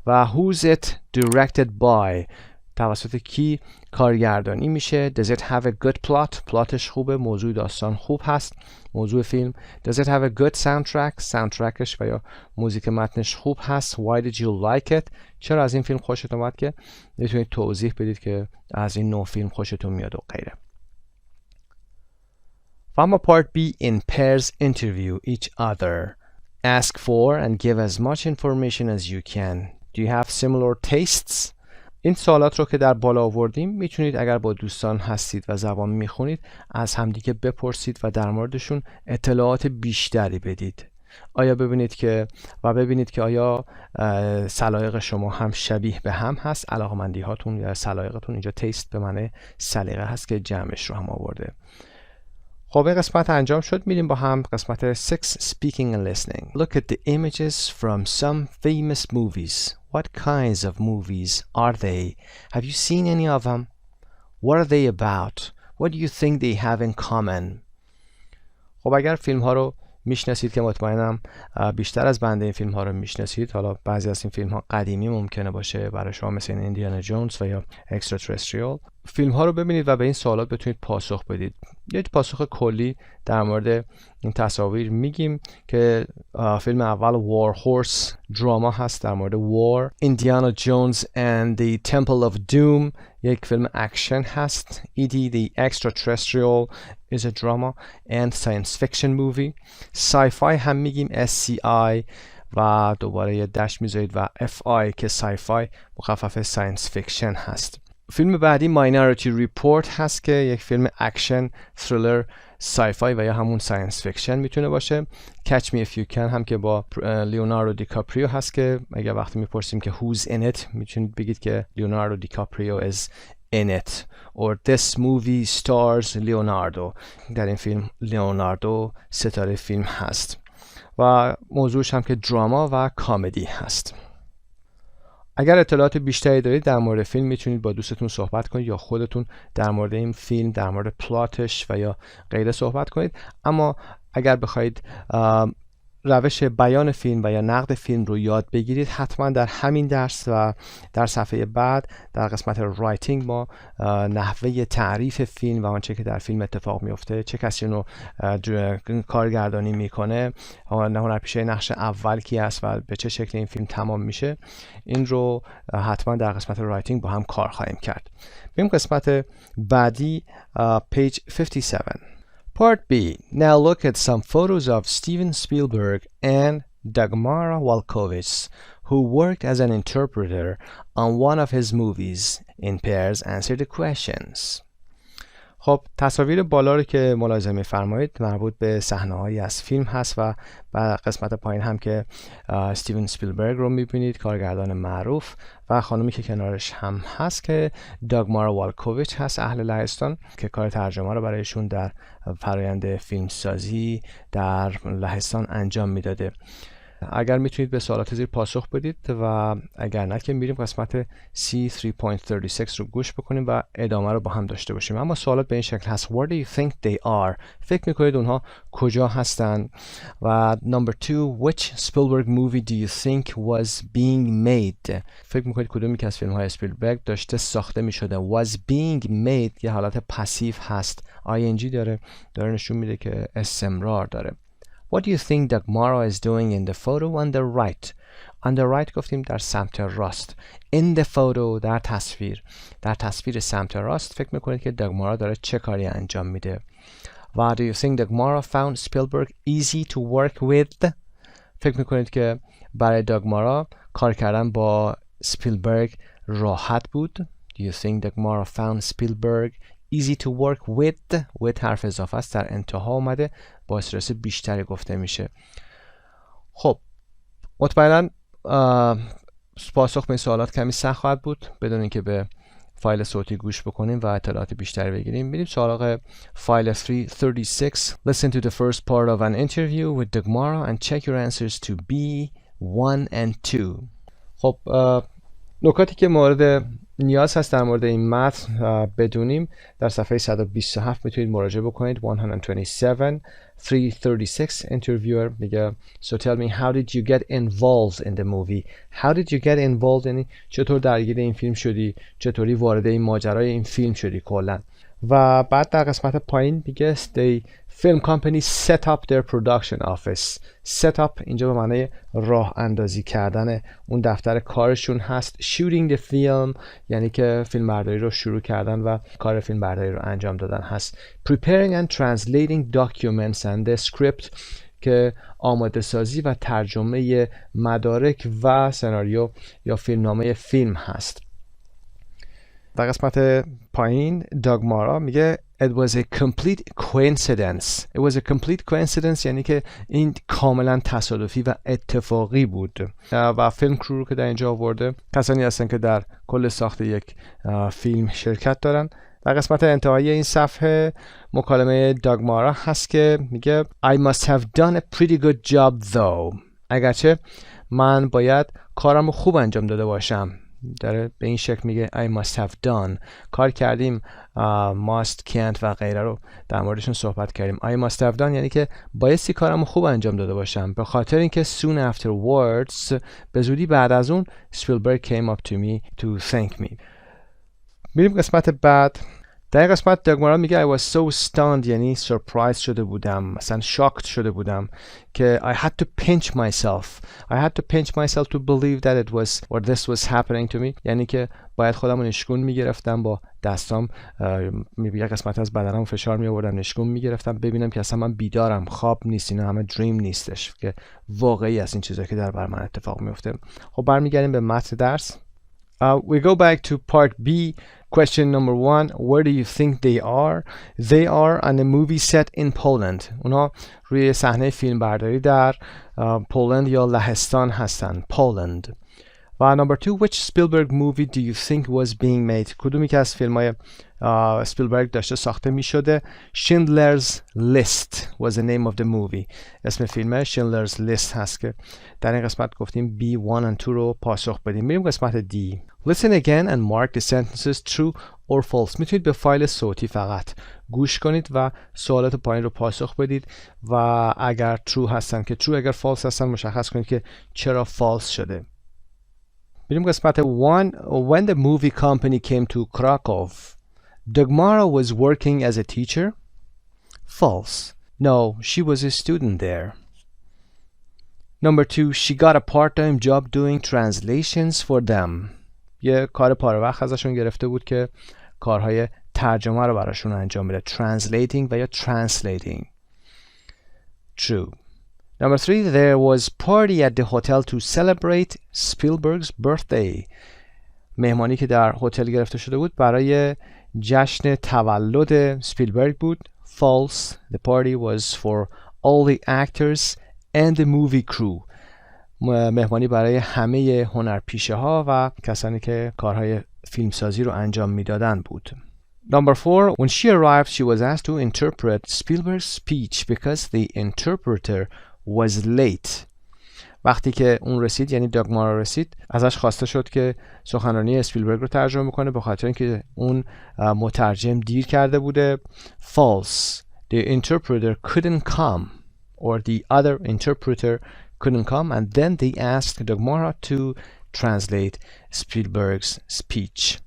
و who's it directed by توسط کی کارگردانی میشه. Does it have a good plot پلاتش خوبه، موضوع داستان خوب هست، موضوع فیلم. Does it have a good soundtrack ساوندترکش و یا موزیک متنش خوب هست. Why did you like it چرا از این فیلم خوشت اومد، که میتونید توضیح بدید که از این نوع فیلم خوشتون میاد و غیره. و اما part B in pairs interview each other. Ask for and give as much information as you can. Do you have similar tastes؟ این سوالات رو که در بالا آوردیم میتونید اگر با دوستان هستید و زبان میخونید از همدیگه بپرسید و در موردشون اطلاعات بیشتری بدید. ببینید که آیا سلایق شما هم شبیه به هم هست، علاقمندی هاتون یا سلایقتون. اینجا تیست به معنی سلیقه هست که جمعش رو هم آورده. خب این قسمت انجام شد. میریم با هم قسمت 6 Speaking and Listening. Look at the images from some famous movies. What kinds of movies are they? Have you seen any of them? What are they about? What do you think they have in common? خب اگر فیلم ها رو میشناسید که مطمئنم بیشتر از بنده این فیلم ها رو میشناسید. حالا بعضی از این فیلم ها قدیمی ممکنه باشه برای شما، مثل ایندیانا جونز و یا اکستراترستریال. فیلم ها رو ببینید و به این سوالات بتونید پاسخ بدید. یک پاسخ کلی در مورد این تصاویر میگیم که فیلم اول وار هورس دراما هست در مورد وار. ایندیانا جونز and the Temple of Doom یک فیلم اکشن هست. E.T. the Extraterrestrial is a drama and science fiction movie. sci-fi هم میگیم SCI و دوباره یه دش میذارید و FI که sci-fi مخفف ساینس فیکشن هست. فیلم بعدی ماینورتی ریپورت هست که یک فیلم اکشن، تhriller، سای-فای و یا همون ساینس فیکشن میتونه باشه. Catch Me If You Can هم که با لیوناردو دیکاپریو هست که اگر وقتی میپرسیم که who's in it میتونید بگید که لیوناردو دیکاپریو is in it or this movie stars لیوناردو. در این فیلم لیوناردو ستاره فیلم هست و موضوعش هم که دراما و کامدی هست. اگر اطلاعات بیشتری دارید در مورد فیلم میتونید با دوستتون صحبت کنید یا خودتون در مورد این فیلم، در مورد پلاتش و یا غیره صحبت کنید. اما اگر بخواید روش بیان فیلم و یا نقد فیلم رو یاد بگیرید، حتما در همین درس و در صفحه بعد در قسمت رایتینگ ما نحوه تعریف فیلم و آنچه که در فیلم اتفاق میفته، چه کسی رو کارگردانی میکنه، هنرپیشه نقش اول کی است و به چه شکل این فیلم تمام میشه، این رو حتما در قسمت رایتینگ با هم کار خواهیم کرد. بریم قسمت بعدی، page 57. Part B. Now look at some photos of Steven Spielberg and Dagmara Walkovich, who worked as an interpreter on one of his movies. In pairs, answer the questions. خب تصاویر بالا رو که ملاحظه می‌فرمایید مربوط به صحنه‌هایی از فیلم هست و قسمت پایین هم که استیون سپیلبرگ رو می‌بینید، کارگردان معروف، و خانومی که کنارش هم هست که داگمارا والکوویچ هست، اهل لهستان، که کار ترجمه رو برایشون در فرآیند فیلمسازی در لهستان انجام میداده. اگر میتونید به سوالات زیر پاسخ بدید و اگر نه که میریم قسمت C 3.36 رو گوش بکنیم و ادامه رو با هم داشته باشیم. اما سوالات به این شکل هست: Where do you think they are؟ فکر میکنید اونها کجا هستن؟ و number 2 Which Spielberg movie do you think was being made؟ فکر میکنید کدومی که از فیلم های اسپیلبرگ داشته ساخته میشده؟ was being made یه حالت پسیو هست، ing داره نشون میده که استمرار داره. What do you think Dagmara is doing in the photo on the right؟ On the right گفتیم در سمت راست. In the photo در تصویر سمت راست فکر میکنید که داگمارا داره چه کاری انجام میده؟ و do you think Dagmara found Spielberg easy to work with؟ فکر میکنید که برای داگمارا کار کردن با سپیلبرگ راحت بود؟ Do you think Dagmara found Spielberg easy to work with حرف اضافه است در انتها اومده با استرس بیشتری گفته میشه. خب مطمئنا پاسخ به این سوالات کمی سخت خواهد بود بدون اینکه به فایل صوتی گوش بکنیم و اطلاعات بیشتری بگیریم. میریم سراغ فایل 336. Listen to the first part of an interview with Dagmara and check your answers to B1 and 2. خب نکاتی که مورد نیاز هست در مورد این متن بدونیم در صفحه 127 میتونید مراجعه بکنید. 127 336 interviewer میگه So tell me how did you get involved in the movie? How did you get involved یعنی چطور درگیر این فیلم شدی؟ چطوری وارد این ماجرای این فیلم شدی کلا؟ و بعد در قسمت پایین میگه The film company set up their production office. set up اینجا به معنی راه اندازی کردن اون دفتر کارشون هست. shooting the film یعنی که فیلم برداری رو شروع کردن و کار فیلم برداری رو انجام دادن هست. preparing and translating documents and the script که آماده سازی و ترجمه مدارک و سناریو یا فیلمنامه فیلم هست. در قسمت پایین داگمارا میگه It was a complete coincidence. It was a complete coincidence یعنی که این کاملا تصادفی و اتفاقی بود. و فیلم کرو رو که در اینجا آورده کسانی هستن که در کل ساخت یک فیلم شرکت دارن. در قسمت انتهایی این صفحه مکالمه داگمارا هست که میگه I must have done a pretty good job though. اگرچه من باید کارم رو خوب انجام داده باشم. داره به این شکل میگه I must have done. کار کردیم must, can't و غیره رو در موردشون صحبت کردیم. I must have done یعنی که بایستی کارم رو خوب انجام داده باشم به خاطر اینکه soon afterwards به زودی بعد از اون Spielberg came up to me to thank me. میریم قسمت بعد. در این قسمت داگمارا میگه I was so stunned یعنی surprised شده بودم مثلا shocked شده بودم که I had to pinch myself to believe that it was or this was happening to me یعنی که باید خودم رو نشکون میگرفتم با دستام یک قسمت از بدنم فشار می آوردم نشکون میگرفتم ببینم که اصلا من بیدارم خواب نیست اینا همه دریم نیستش که واقعی است این چیزایی که در بر من اتفاق میفته. خب برمیگردیم به متن درس. We go back to part B. Question number 1. Where do you think they are? They are on a movie set in Poland. اونا روی صحنه فیلم برداری در پولند یا لهستان هستن. Poland. و number 2. Which Spielberg movie do you think was being made? کدومی که از فیلم‌های سپیلبرگ داشته ساخته می شده؟ Schindler's List was the name of the movie. اسم فیلم Schindler's List هست که در این قسمت گفتیم B1 and 2 رو پاسخ بدیم. میریم قسمت D. Listen again and mark the sentences true or false. میتونید به فایل صوتی فقط گوش کنید و سوالات پایین رو پاسخ بدید و اگر true هستن که true اگر false هستن مشخص کنید که چرا false شده. میریم قسمت 1. When the movie company came to Krakow, Dagmara was working as a teacher? False. No, she was a student there. Number 2. She got a part-time job doing translations for them. یه کار پاره وقت ازشون گرفته بود که کارهای ترجمه رو براشون انجام بده. Translating و یا translating. True. Number 3. There was party at the hotel to celebrate Spielberg's birthday. مهمانی که در هتل گرفته شده بود برای جشن تولد سپیلبرگ بود. False. The party was for all the actors and the movie crew. مهمانی برای همه هنرپیشه ها و کسانی که کارهای فیلمسازی رو انجام میدادن بود. Number 4. When she arrived, she was asked to interpret Spielberg's speech because the interpreter was late. وقتی که اون رسید یعنی داگمارا رسید ازش خواسته شد که سخنرانی اسپیلبرگ رو ترجمه کنه به خاطر اینکه اون مترجم دیر کرده بوده. False. The interpreter couldn't come or the other interpreter couldn't come and then they asked Dagmara to translate Spielberg's speech.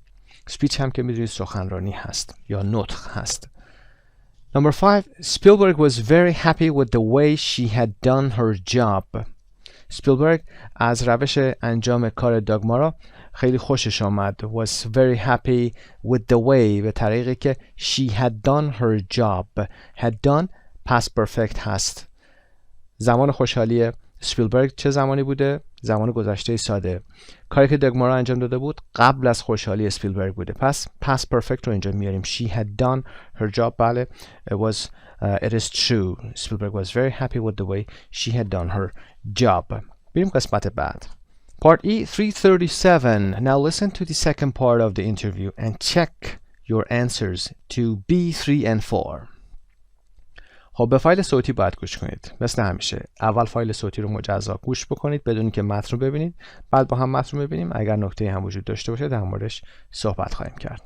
Speech هم که میدونید سخنرانی هست یا نطق هست. Number 5. Spielberg was very happy with the way she had done her job. اسپیلبرگ از روش انجام کار داگمارا خیلی خوشش آمد. was very happy with the way، به طریقی که she had done her job. had done past perfect هست. زمان خوشحالی اسپیلبرگ چه زمانی بوده؟ زمان گذشته ساده. کاری که داگمارا انجام داده بود قبل از خوشحالی اسپیلبرگ بوده. پس past perfect رو اینجا میاریم. she had done her job. بله. it is true. Spielberg was very happy with the way she had done her job. بریم قسمت بعد. Part E 337. Now listen to the second part of the interview and check your answers to B, 3 and 4. خب به فایل صوتی باید گوش کنید. مثل همیشه اول فایل صوتی رو مجزا گوش بکنید بدون که متن رو ببینید. بعد با هم متن رو ببینیم. اگر نکته هم وجود داشته باشه در موردش صحبت خواهیم کرد.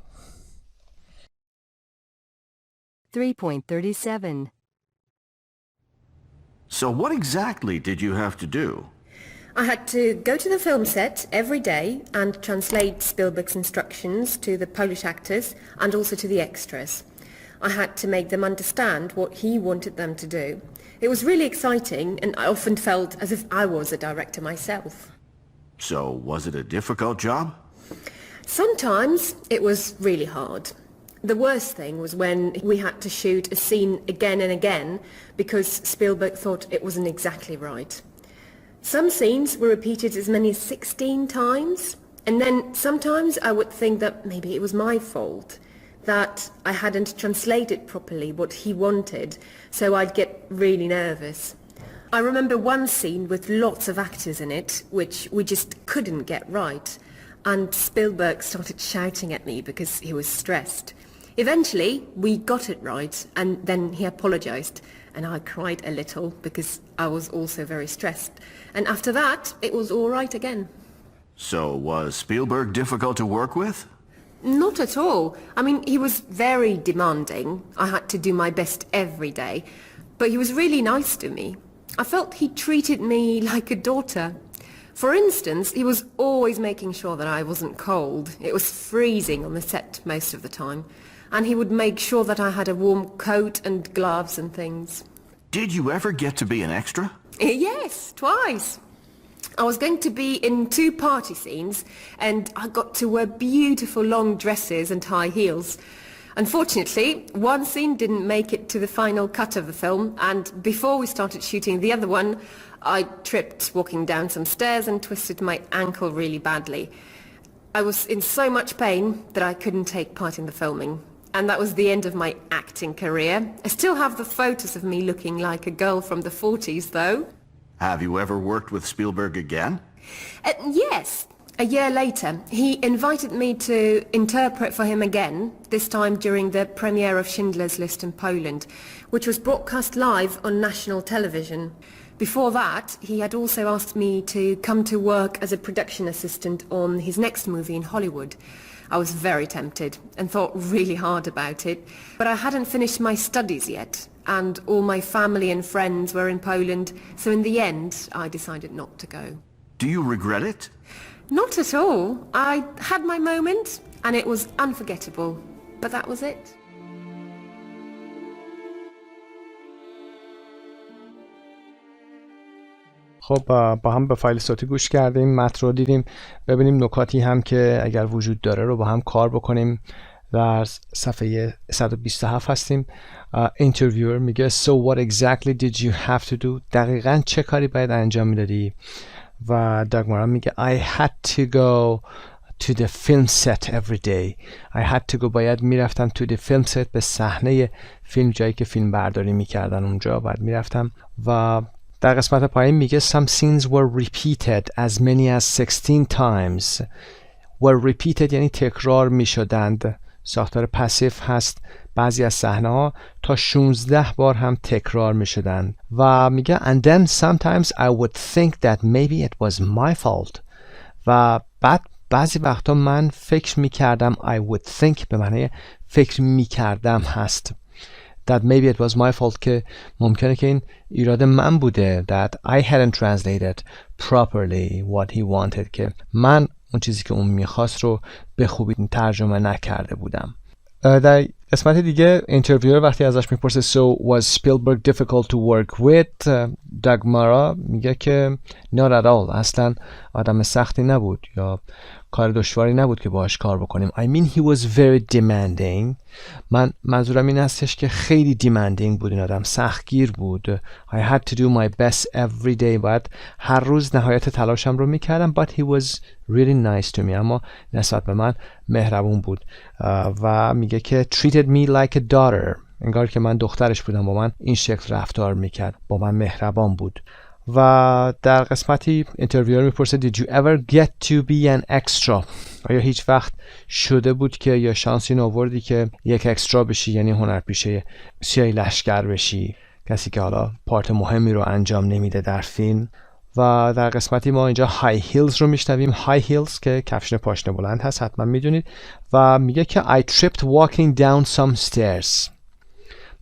3.37. So what exactly did you have to do? I had to go to the film set every day and translate Spielberg's instructions to the Polish actors and also to the extras. I had to make them understand what he wanted them to do. It was really exciting and I often felt as if I was a director myself. So was it a difficult job? Sometimes it was really hard. The worst thing was when we had to shoot a scene again and again because Spielberg thought it wasn't exactly right. Some scenes were repeated as many as 16 times, and then sometimes I would think that maybe it was my fault, that I hadn't translated properly what he wanted, so I'd get really nervous. I remember one scene with lots of actors in it, which we just couldn't get right, and Spielberg started shouting at me because he was stressed. Eventually, we got it right, and then he apologized, and I cried a little because I was also very stressed. And after that, it was all right again. So was Spielberg difficult to work with? Not at all. I mean, he was very demanding. I had to do my best every day, but he was really nice to me. I felt he treated me like a daughter. For instance, he was always making sure that I wasn't cold. It was freezing on the set most of the time. And he would make sure that I had a warm coat and gloves and things. Did you ever get to be an extra? Yes, twice. I was going to be in 2 party scenes and I got to wear beautiful long dresses and high heels. Unfortunately, one scene didn't make it to the final cut of the film, and before we started shooting the other one, I tripped walking down some stairs and twisted my ankle really badly. I was in so much pain that I couldn't take part in the filming. And that was the end of my acting career. I still have the photos of me looking like a girl from the 40s, though. Have you ever worked with Spielberg again? Yes. A year later, he invited me to interpret for him again, this time during the premiere of Schindler's List in Poland, which was broadcast live on national television. Before that, he had also asked me to come to work as a production assistant on his next movie in Hollywood. I was very tempted and thought really hard about it, but I hadn't finished my studies yet, and all my family and friends were in Poland, so in the end, I decided not to go. Do you regret it? Not at all. I had my moment, and it was unforgettable, but that was it. خب با هم به فایل صوتی گوش کردیم، متن رو دیدیم. ببینیم نکاتی هم که اگر وجود داره رو با هم کار بکنیم. در صفحه 127 هستیم. اینترویور میگه So what exactly did you have to do؟ دقیقاً چه کاری باید انجام میدادی؟ و داگمارا میگه I had to go to the film set every day. I had to go، باید میرفتم to the film set، به صحنه فیلم، جایی که فیلم برداری میکردن اونجا باید میرفتم. و در قسمت پایین میگه Some scenes were repeated as many as 16 times. were repeated یعنی تکرار میشدند. ساختار پسیف هست. بعضی از صحنه ها تا 16 بار هم تکرار میشدند. و میگه And then sometimes I would think that maybe it was my fault. و بعد بعضی وقتا من فکر میکردم I would think به معنی فکر میکردم هست. That maybe it was my fault که ممکنه که این ایراد من بوده. That I hadn't translated properly what he wanted، که من اون چیزی که اون میخواست رو به خوبی ترجمه نکرده بودم. در قسمت دیگه اینترویور وقتی ازش میپرسه So was Spielberg difficult to work with؟ داگمارا میگه که not at all، اصلا آدم سختی نبود یا کار دشواری نبود که باهاش کار بکنیم. I mean he was very demanding. من منظورم این هستش که خیلی demanding بود، این آدم سختگیر بود. I had to do my best every day. باید هر روز نهایت تلاشم رو میکردم. But he was really nice to me. اما نسبت به من مهربون بود و میگه که treated me like a daughter. انگار که من دخترش بودم، با من این شکل رفتار میکرد، با من مهربان بود. و در قسمتی اینترویور میپرسه Did you ever get to be an extra؟ آیا هیچ وقت شده بود که یا شانسی آوردی که یک اکسترا بشی، یعنی هنرپیشه سیاهی لشکر بشی، کسی که حالا پارت مهمی رو انجام نمیده در فیلم. و در قسمتی ما اینجا های هیلز رو میشنویم. های هیلز که کفشن پاشنه بلند هست، حتما میدونید. و میگه که I tripped walking down some stairs.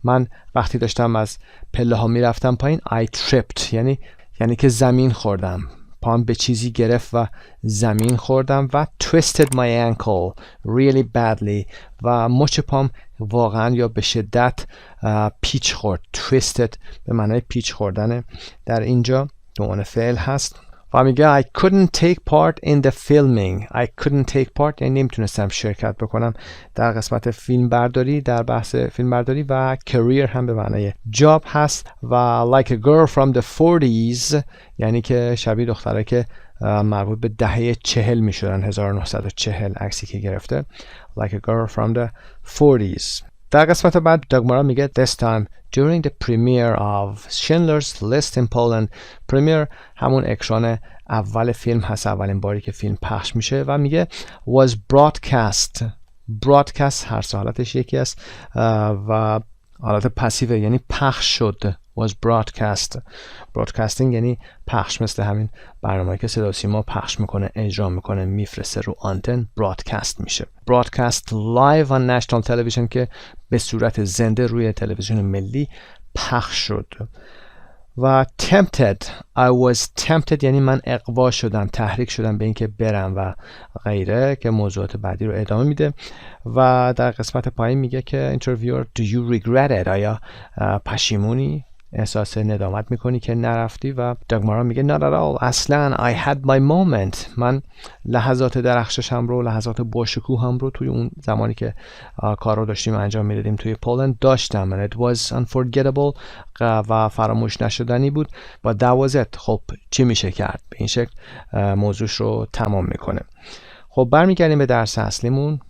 من وقتی داشتم از پله ها میرفتم پایین I tripped یعنی که زمین خوردم، پام به چیزی گرفت و زمین خوردم. و twisted my ankle really badly و مچ پام واقعا یا به شدت پیچ خورد. twisted به معنای پیچ خوردن در اینجا به عنوان فعل هست. و میگه I couldn't take part in the filming. I couldn't take part یعنی نمیتونستم شرکت بکنم در قسمت فیلم برداری، در بحث فیلم برداری. و career هم به معنای جاب هست. و like a girl from the 40s یعنی که شبیه دختره که مربوط به دهه 40 میشدن، 1940 عکسی که گرفته. like a girl from the 40s. در قسمت بعد داگمارا میگه This time during the premiere of Schindler's List in Poland. premiere همون اکران اول فیلم هست، اولین باری که فیلم پخش میشه. و میگه was broadcast. broadcast هر سه حالتش یکی است و حالت پسیو یعنی پخش شد. was broadcast. broadcasting یعنی پخش، مثل همین برنامه‌ای که صدا و سیما پخش میکنه، اجرا میکنه، میفرسته رو آنتن، broadcast میشه. broadcast live on national television که به صورت زنده روی تلویزیون ملی پخش شد. و tempted. I was tempted یعنی من اغوا شدم، تحریک شدم به اینکه برم و غیره، که موضوعات بعدی رو ادامه میده. و در قسمت پایین میگه که interviewer Do you regret it؟ آیا پشیمونی؟ احساس ندامت میکنی که نرفتی؟ و داگمارا میگه Not at all. اصلا I had my moment. من لحظات درخششم رو، لحظات باشکوهم رو توی اون زمانی که کار رو داشتیم انجام میدادیم توی پولند داشتم. And it was unforgettable و فراموش نشدنی بود. و that was it. خب چی میشه کرد؟ به این شکل موضوعش رو تمام میکنه. خب برمیگردیم به درس اصلیمون.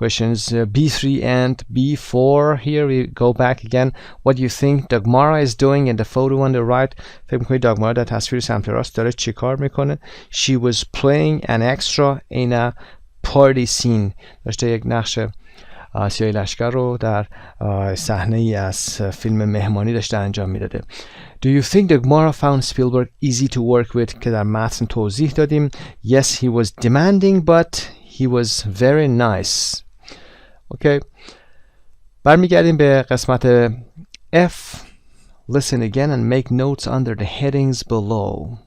Questions B3 and B4. Here we go back again. What do you think Dagmara is doing in the photo on the right? فکر می‌کنی داگمارا در تصویر سمت راست داره چی کار میکنه؟ She was playing an extra in a party scene. داشته یک نقش سیاهی لشکر رو در صحنه ای از فیلم مهمانی داشته انجام میداده. Do you think Dagmara found Spielberg easy to work with؟ که در متن توضیح دادیم. Yes, he was demanding but he was very nice. اوکی. برمیگردیم به قسمت F. Listen again and make notes under the headings below.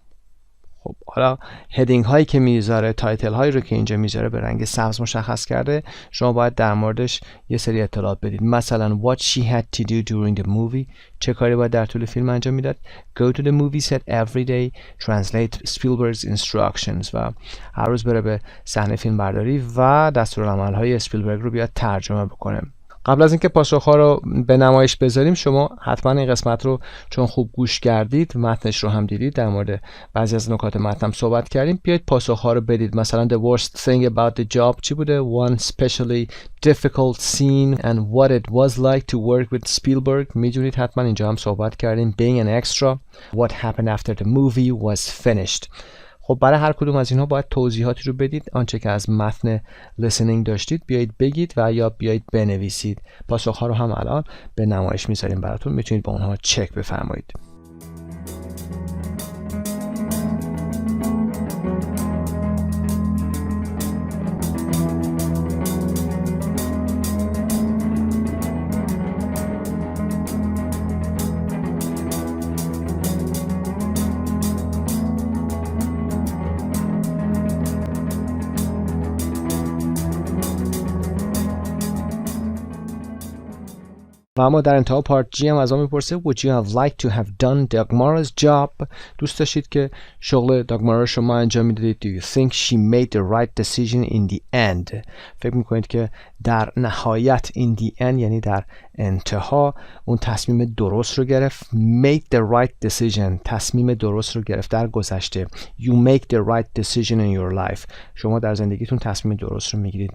خب حالا هدینگ هایی که میذاره، تایتل هایی رو که اینجا میذاره به رنگ سبز مشخص کرده، شما باید در موردش یه سری اطلاعات بدید. مثلا what she had to do during the movie، چه کاری باید در طول فیلم انجام میداد. go to the movie set every day. translate Spielberg's instructions. و هر روز بره به صحنه فیلم برداری و دستورالعمل های اسپیلبرگ رو بیاد ترجمه بکنه. قبل از اینکه پاسخ‌ها رو به نمایش بذاریم، شما حتما این قسمت رو چون خوب گوش کردید، متنش رو هم دیدید، در مورد بعضی از نکات متن صحبت کردیم، بیایید پاسخ‌ها رو بدید. مثلا the worst thing about the job چی بوده؟ one especially difficult scene and what it was like to work with Spielberg. میدونید حتما اینجا هم صحبت کردیم. being an extra. what happened after the movie was finished. خب برای هر کدوم از اینها باید توضیحاتی رو بدید. آنچه که از متن listening داشتید بیایید بگید و یا بیایید بنویسید. پاسخ‌ها رو هم الان به نمایش میذاریم براتون، میتونید با اونها چک بفرمایید. و اما در انتها پارت جی هم از ما میپرسه Would you have liked to have done Dagmara's job؟ دوست داشتید که شغل داگمارا رو شما انجام میدادید. Do you think she made the right decision in the end؟ فکر میکنید که در نهایت in the end یعنی در انتها اون تصمیم درست رو گرفت. Make the right decision، تصمیم درست رو گرفت در گذشته. You make the right decision in your life، شما در زندگیتون تصمیم درست رو میگیرید.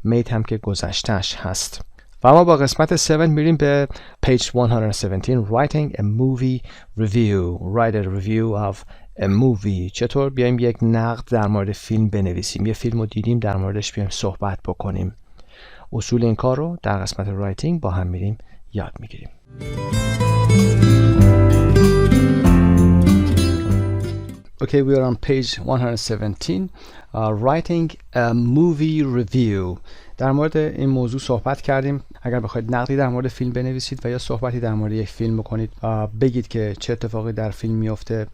made هم که گذشتهش هست. و ما با قسمت 7 میریم به page 117 writing a movie review. Write a review of a movie. چطور بیایم یک نقد در مورد فیلم بنویسیم. یه فیلم رو دیدیم در موردش بیایم صحبت بکنیم. اصول این کار رو در قسمت writing با هم میریم یاد میگیریم. Okay, we are on page 117. Writing a movie review. در مورد این موضوع صحبت کردیم. اگر بخواید نقدی در مورد فیلم بنویسید و یا صحبتی در مورد یک فیلم بکنید، بگید که چه اتفاقی در فیلم میفته،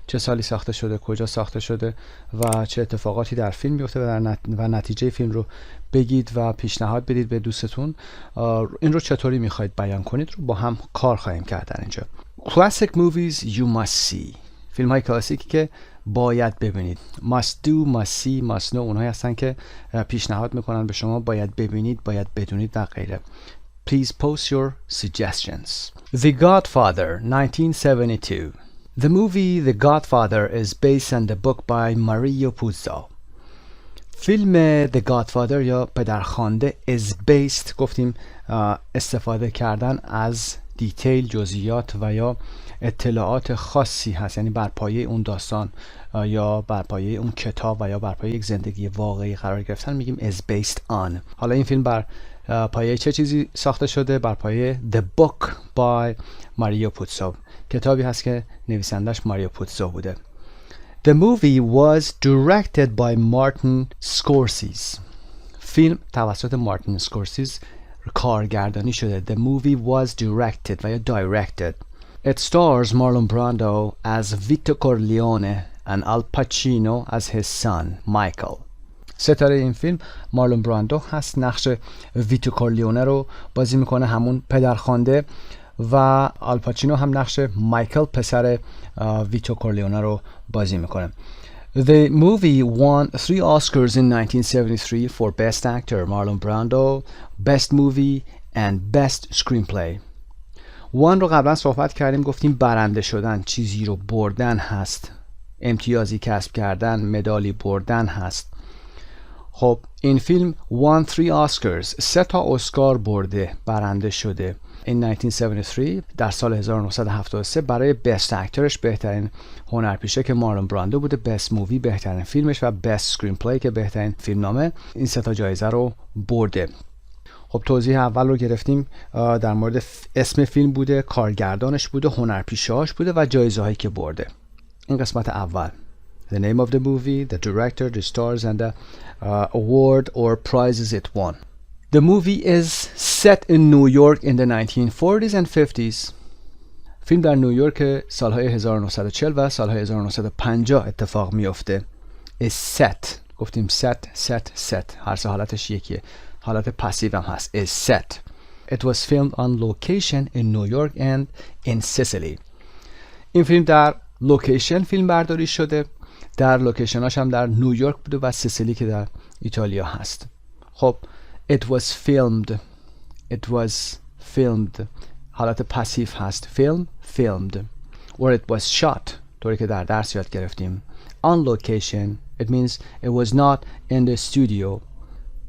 چه سالی ساخته شده، کجا ساخته شده و چه اتفاقاتی در فیلم میفته و نتیجه فیلم رو بگید و پیشنهاد بدید به دوستتون. این رو چطوری میخواید بیان کنید رو با هم کار خواهیم کرد در اینجا. Classic movies you must see. فیلم های کلاسیکی که باید ببینید. must do, must see, must know اونهایی هستن که پیشنهاد میکنن به شما باید ببینید، باید بدونید و غیره. Please post your suggestions. The Godfather, 1972. The movie The Godfather is based on the book by Mario Puzo. فیلم The Godfather یا پدرخوانده is based، گفتیم استفاده کردن از دیتیل، جزئیات و یا اطلاعات خاصی هست، یعنی بر پایه اون داستان یا بر پایه اون کتاب و یا بر پایه یک زندگی واقعی قرار گرفتن میگیم is based on. حالا این فیلم بر پایه چه چیزی ساخته شده؟ بر پایه The Book by Mario Puzo. کتابی هست که نویسندش ماریو پوتزو بوده. The movie was directed by Martin Scorsese. فیلم توسط مارتین اسکورسیز کارگردانی شده. The movie was directed و یا directed. It stars Marlon Brando as Vito Corleone and Al Pacino as his son, Michael. ستاره این فیلم مارلون براندو هست، نقش ویتو کورلیونه رو بازی میکنه، همون پدرخوانده، و آلپاچینو هم نقش مایکل پسر ویتو کورلیونه رو بازی میکنه. The movie won 3 Oscars in 1973 for Best Actor, Marlon Brando, Best Movie and Best Screenplay. وان رو قبلا صحبت کردیم، گفتیم برنده شدن، چیزی رو بردن هست، امتیازی کسب کردن، مدالی بردن هست. خب این فیلم won 3 Oscars، 3 تا اسکار برده، برنده شده. in 1973 در سال 1973 برای Best Actorش بهترین هنرپیشه که مارلون براندو بوده، Best Movie بهترین فیلمش و Best Screenplay که بهترین فیلمنامه، این 3 تا جایزه رو برده. خب توضیح اول رو گرفتیم، در مورد اسم فیلم بوده، کارگردانش بوده، هنرپیشه‌هاش بوده و جایزه هایی که برده. این قسمت اول. The name of the movie, the director, the stars and the award or prizes it won. The movie is set in New York in the 1940s and 50s. فیلم در نیویورک سالهای 1940 و سالهای 1950 اتفاق میفته. Is set. گفتیم set. هر سه حالتش یکیه. حالت پسیو هم هست. Is set. It was filmed on location in New York and in Sicily. این فیلم در لوکیشن فیلم برداری شده. در لوکیشناش هم در نیویورک بوده و سیسیلی که در ایتالیا هست. خب It was filmed حالت پسیو هست. filmed or it was shot طوری که در درس یاد گرفتیم. On location it means it was not in the studio.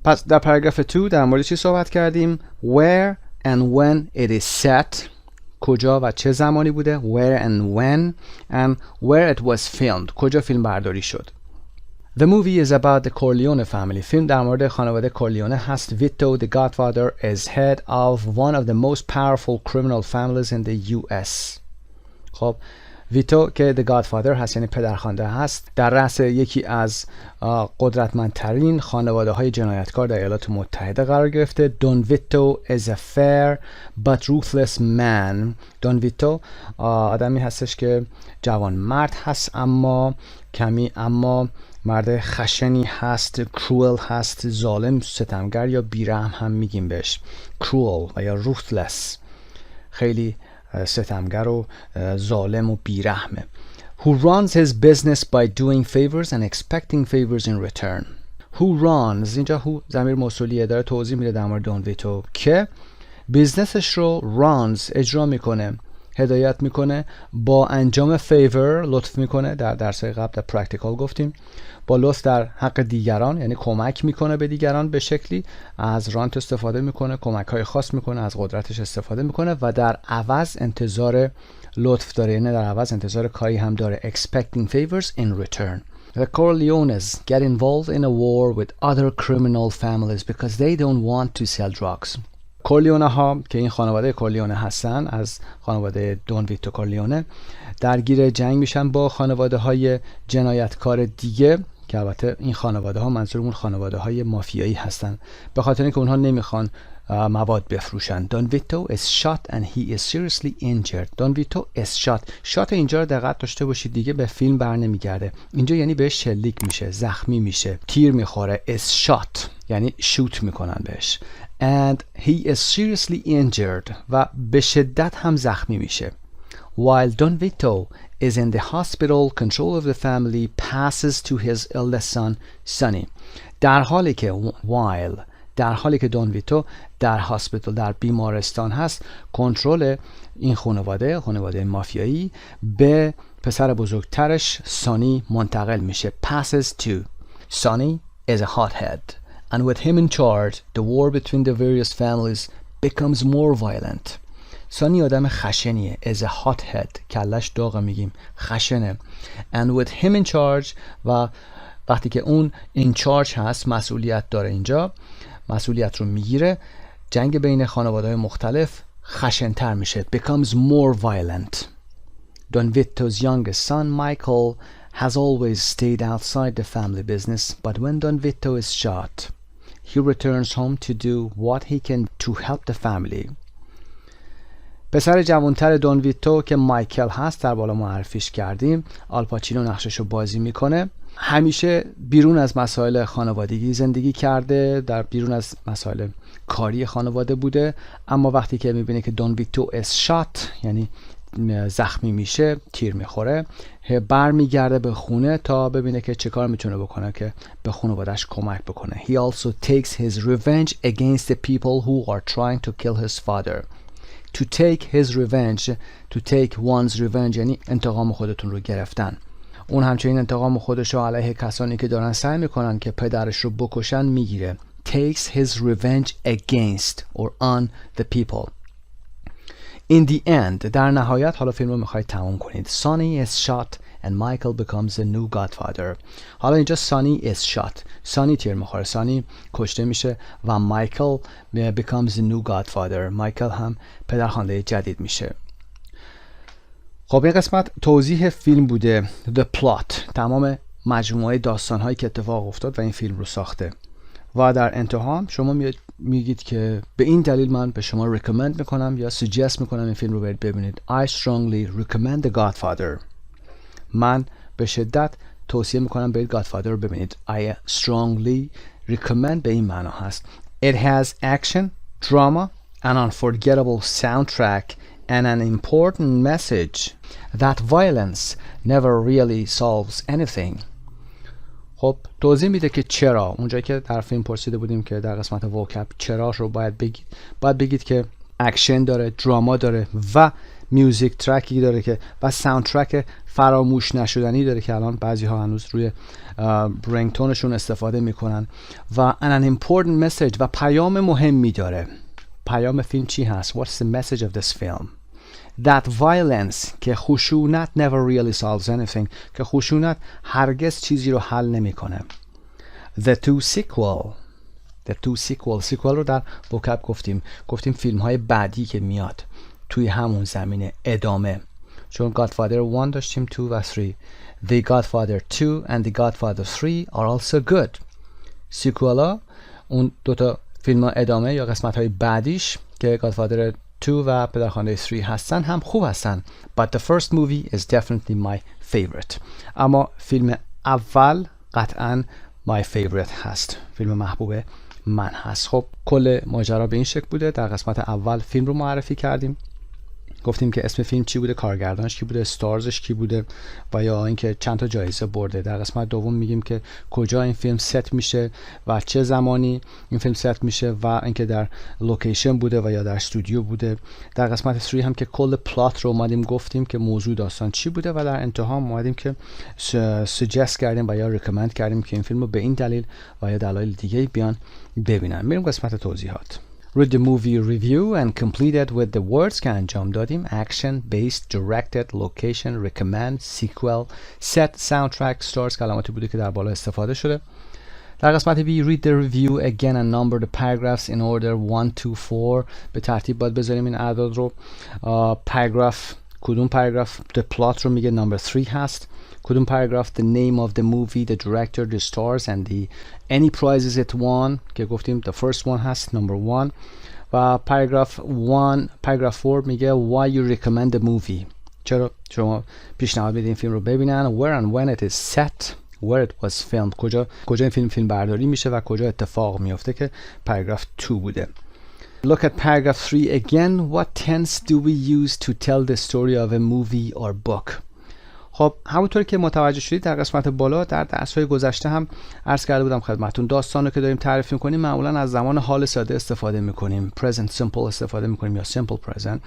پس در پاراگراف 2 در مورد چی صحبت کردیم؟ Where and when it is set، کجا و چه زمانی بوده، where and when and where it was filmed، کجا فیلم برداری شد. The movie is about the Corleone family. فیلم در مورد خانواده کورلیونه هست. Vito the Godfather is head of one of the most powerful criminal families in the US. خب ویتو که The Godfather هست یعنی پدرخوانده هست، در رأس یکی از قدرتمندترین خانواده های جنایتکار در ایالات متحده قرار گرفته. دون ویتو is a fair but ruthless man. دون ویتو آدمی هستش که جوان مرد هست اما مرد خشنی هست، کرول هست، ظالم، ستمگر یا بیرحم هم میگیم بهش، کرول و یا ruthless، خیلی ستمگر و ظالم و بیرحمه. Who runs his business by doing favors and expecting favors in return. Who runs، اینجا who ضمیر موصولیه، داره توضیح میده در مورد دون ویتو که بیزنسش رو runs اجرا میکنه، هدایت میکنه با انجام فیور، لطف میکنه، در درس‌های قبل در پرکتیکال گفتیم، با لطف در حق دیگران، یعنی کمک میکنه به دیگران به شکلی، از رانت استفاده میکنه، کمک‌های خاص میکنه، از قدرتش استفاده میکنه و در عوض انتظار لطف داره، یعنی در عوض انتظار کاری هم داره. expecting favors in return. The Corleones get involved in a war with other criminal families because they don't want to sell drugs. کورلیونه ها که این خانواده کورلیونه هستن، از خانواده دون ویتو کورلیونه، درگیر جنگ میشن با خانواده های جنایتکار دیگه که البته این خانواده ها منظورمون خانواده های مافیایی هستن، به خاطر اینکه اونها نمیخوان مواد بفروشن. دون ویتو is shot and he is seriously injured. دون ویتو is shot. شات اینجا رو دقت داشته باشید دیگه به فیلم بر نمیگرده، اینجا یعنی بهش شلیک میشه، زخمی میشه، تیر میخوره. is shot یعنی شوت میکنن بهش. and he is seriously injured و به شدت هم زخمی میشه. While Don Vito is in the hospital, control of the family passes to his eldest son, Sonny. در حالی که دون ویتو در هاسپیتال، در بیمارستان هست، کنترل این خانواده مافیایی به پسر بزرگترش سانی منتقل میشه. passes to. Sonny is a hothead. And with him in charge, the war between the various families becomes more violent. سانی آدم خشنیه. is a hothead. کلش داغه میگیم. خشنه. And with him in charge و وقتی که اون in charge هست، مسئولیت داره، اینجا مسئولیت رو میگیره، جنگ بین خانواده‌های مختلف خشن‌تر میشه. becomes more violent. Don Vito's youngest son, Michael, has always stayed outside the family business, but when Don Vito is shot, he returns home to do what he can to help the family. پسر جوانتر دون ویتو که مایکل هست، در بالا معرفیش کردیم، آلپاچینو نقششو بازی میکنه. همیشه بیرون از مسائل خانوادگی زندگی کرده، در بیرون از مسائل کاری خانواده بوده، اما وقتی که میبینه که دون ویتو is shot یعنی زخمی میشه، تیر میخوره، برمیگرده به خونه تا ببینه که چه کار میتونه بکنه که به خانواده‌اش کمک بکنه. He also takes his revenge against the people who are trying to kill his father. To take his revenge, to take one's revenge یعنی انتقام خودتون رو گرفتن. اون همچنین انتقام خودش رو علیه کسانی که دارن سعی میکنن که پدرش رو بکشن میگیره. Takes his revenge against or on the people. In the end, در نهایت، حالا فیلم رو میخواید تموم کنید. Sonny is shot and Michael becomes the new godfather. حالا اینجا Sonny is shot. Sonny تیر میخوره، Sonny کشته میشه و Michael becomes the new godfather. Michael هم پدرخوانده جدید میشه. خب این قسمت توضیح فیلم بوده. The plot، تمام مجموعه داستان‌هایی که اتفاق افتاد و این فیلم رو ساخته. و در انتها هم شما میگید که به این دلیل من به شما recommend میکنم یا suggest میکنم این فیلم رو برید ببینید. I strongly recommend The Godfather. من به شدت توصیه میکنم برید Godfather رو ببینید. I strongly recommend به این معنا هست. It has action, drama, an unforgettable soundtrack and an important message that violence never really solves anything. خب توضیح میده که چرا. اونجایی که در فیلم پرسیده بودیم که در قسمت ووکپ چرا رو باید بگید که اکشن داره، دراما داره و میوزیک ترکی داره که و ساوند ترک فراموش نشدنی داره که الان بعضی ها هنوز روی رینگتونشون استفاده میکنن و an important message و پیام مهمی داره. پیام فیلم چی هست؟ What's the message of this film? That violence که خشونت never really solves anything که خشونت هرگز چیزی رو حل نمیکنه. The two sequel رو در وکب گفتیم فیلم های بعدی که میاد توی همون زمینه ادامه. چون Godfather 1 داشتیم 2 و 3. The Godfather 2 and The Godfather 3 are also good. سیکوالا اون دوتا فیلم ادامه یا قسمت های بعدیش که Godfather 2 و پدرخوانده 3 هستن هم خوب هستن. But the first movie is definitely my favorite. اما فیلم اول قطعا my favorite هست، فیلم محبوب من هست. خب کل ماجرا به این شکل بوده. در قسمت اول فیلم رو معرفی کردیم، گفتیم که اسم فیلم چی بوده، کارگردانش کی بوده، استارزش کی بوده و یا اینکه چند تا جایزه برده. در قسمت دوم میگیم که کجا این فیلم ست میشه و چه زمانی این فیلم ست میشه و اینکه در لوکیشن بوده و یا در استودیو بوده. در قسمت 3 هم که کل پلات رو اومدیم گفتیم که موضوع داستان چی بوده و در انتها اومدیم که سجست کردیم و یا ریکامند کردیم که این فیلم رو به این دلیل و یا دلایل دیگه بیان ببینن. میریم قسمت توضیحات. Read the movie review and complete it with the words که انجام دادیم. Action, based, directed, location, recommend, sequel, set, soundtrack, stars کلماتی بوده که در بالا استفاده شده. در قسمت B read the review again and number the paragraphs in order 1 to 4. به ترتیب باید بذاریم این اعداد رو. پاراگراف کدوم پاراگراف the plot رو میگه number 3 هست. کدوم پاراگراف the name of the movie, the director, the stars and the any prizes it won که گفتیم the first one هست number 1. و پاراگراف 4 میگه why you recommend the movie، چرا شما پیشنهاد میدین فیلم رو ببینن. where and when it is set, where it was filmed، کجا این فیلم برداری میشه و کجا اتفاق میفته که پاراگراف 2 بوده. Look at paragraph 3 again. What tense do we use to tell the story of a movie or book؟ خب همونطور که متوجه شدید در قسمت بالا در درس‌های گذشته هم عرض کرده بودم خدمتتون، داستان رو که داریم تعریف می‌کنیم معمولاً از زمان حال ساده استفاده می‌کنیم، present simple استفاده می‌کنیم یا simple present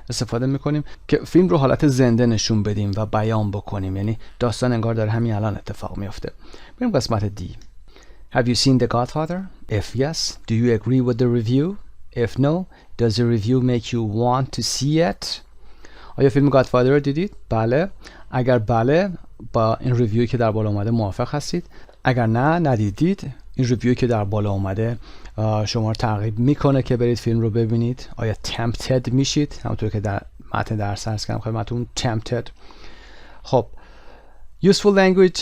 استفاده می‌کنیم که فیلم رو حالت زنده نشون بدیم و بیان بکنیم، یعنی داستان انگار داره همین الان اتفاق میفته. بریم قسمت D. Have you seen The Godfather? If yes, do you agree with the review? If no, does the review make you want to see it? آیا فیلم Godfather رو دیدید؟ بله. اگر بله با این ریویوی که در بالا اومده موافق هستید. اگر نه ندیدید، این ریویوی که در بالا اومده شما رو ترغیب میکنه که برید فیلم رو ببینید. آیا tempted میشید؟ همونطور که در متن درس عرض کردم خدمتتون tempted. خب useful language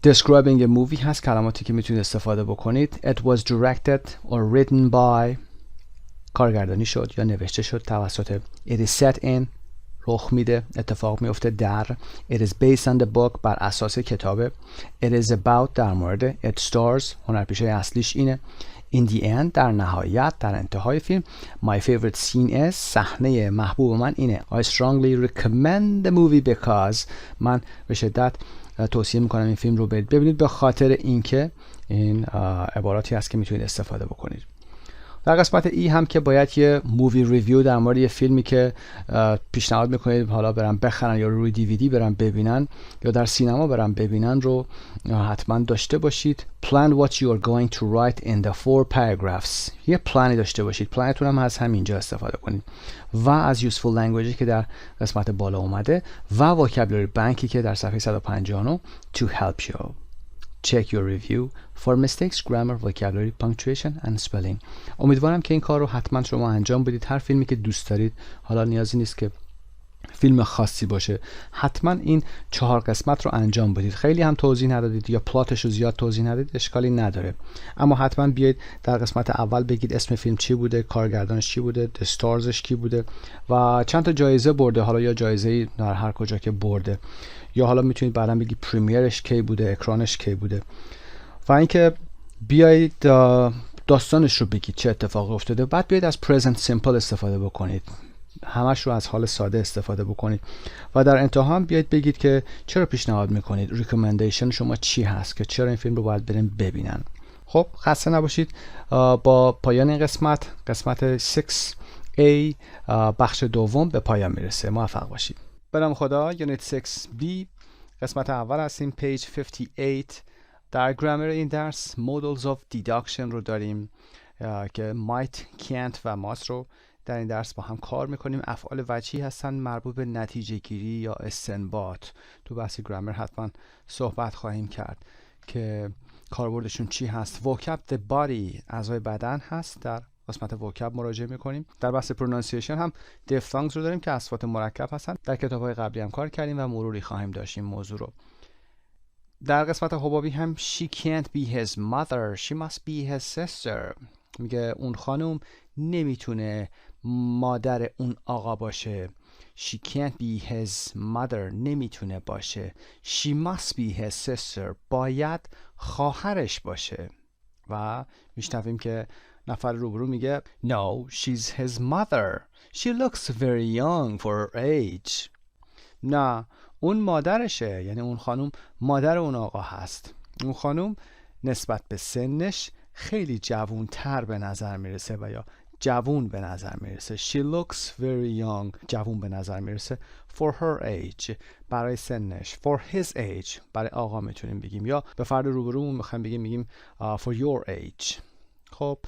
describing a movie هست، کلماتی که میتونید استفاده بکنید. It was directed or written by، کارگردانی شد یا نوشته شد توسط. It is set in، رخ میده، اتفاق میفته در. It is based on the book، بر اساس کتابه. It is about، در مورد. It stars، هنرپیشه اصلیش اینه. In the end، در نهایت، در انتهای فیلم. My favorite scene is، صحنه محبوب من اینه. I strongly recommend the movie because، من به شدت توصیه میکنم این فیلم رو ببینید به خاطر اینکه این عباراتی هست که میتونید استفاده بکنید. در قسمت ای هم که باید یه مووی ریویو در مورد یه فیلمی که پیشنهاد میکنید حالا برن بخرن یا روی دیویدی برن ببینن یا در سینما برن ببینن رو حتما داشته باشید. Plan what you are going to write in the 4 paragraphs. یه پلانی داشته باشید. پلانتون هم از همینجا استفاده کنید. و از useful language که در قسمت بالا اومده و vocabulary بانکی که در صفحه 159 to help you. Check your review for mistakes, grammar, vocabulary, punctuation and spelling. امیدوارم که این کار رو حتما شما انجام بدید. هر فیلمی که دوست دارید، حالا نیازی نیست که فیلم خاصی باشه، حتما این 4 قسمت رو انجام بدید. خیلی هم توضیح ندادید یا پلاتش رو زیاد توضیح ندادید، اشکالی نداره، اما حتما بیاید در قسمت اول بگید اسم فیلم چی بوده، کارگردانش کی بوده، استارزش کی بوده و چند تا جایزه برده، حالا یا جایزه در هر کجا که برده، یا حالا میتونید بعدا بگید پریمیرش کی بوده، اکرانش کی بوده و اینکه بیایید داستانش رو بگید چه اتفاقی افتاده. بعد بیایید از present simple استفاده بکنید، همش رو از حال ساده استفاده بکنید و در انتها هم بیایید بگید که چرا پیشنهاد میکنید، ریکامندیشن شما چی هست که چرا این فیلم رو باید بریم ببینن. خب خسته نباشید. با پایان این قسمت 6A بخش دوم به پایان میرسه. موفق باشید. برام خدا. یونیت 6B قسمت اول هستیم، پیج 58. در گرامر این درس models of deduction رو داریم که might, can't و must رو در این درس با هم کار میکنیم. افعال وجهی هستن مربوط به نتیجه گیری یا استنباط. تو بحث گرامر حتما صحبت خواهیم کرد که کاربردشون چی هست. vocab the body اعضای بدن هست در قسمت وکب مراجعه میکنیم. در بحث پرونانسیشن هم دیفتانگز رو داریم که اصوات مرکب هستن. در کتاب‌های قبلی هم کار کردیم و مروری خواهیم داشت این موضوع رو. در قسمت حبابی هم she can't be his mother, she must be his sister. میگه اون خانم نمیتونه مادر اون آقا باشه. She can't be his mother. نمیتونه باشه. She must be his sister. باید خواهرش باشه. و میشنویم که نفر روبرو میگه No, she's his mother. She looks very young for her age. نه اون مادرشه، یعنی اون خانم مادر اون آقا هست. اون خانم نسبت به سنش خیلی جوان‌تر به نظر میرسه و یا جوون به نظر میرسه. She looks very young. جوون به نظر میرسه. For her age. برای سنش. For his age. برای آقا میتونیم بگیم، یا به فرد روبرومون میخوایم بگیم for your age. خب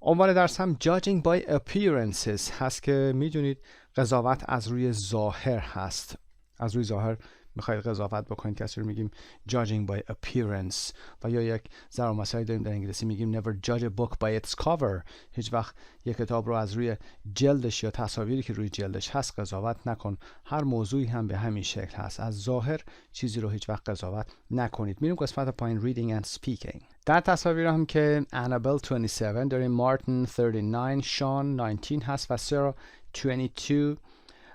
عنوان درس هم judging by appearances هست که میدونید قضاوت از روی ظاهر هست. از روی ظاهر میخواید قضاوت بکنید کسی رو میگیم judging by appearance. و یا یک ضرب المثلی داریم در انگلیسی میگیم never judge a book by its cover. هیچ وقت یک کتاب رو از روی جلدش یا تصاویری که روی جلدش هست قضاوت نکن. هر موضوعی هم به همین شکل هست. از ظاهر چیزی رو هیچ وقت قضاوت نکنید. میریم قسمت پایین reading and speaking. در تصاویر هم که انابل 27 داریم، مارتین 39، شان 19 هست و سارا 22.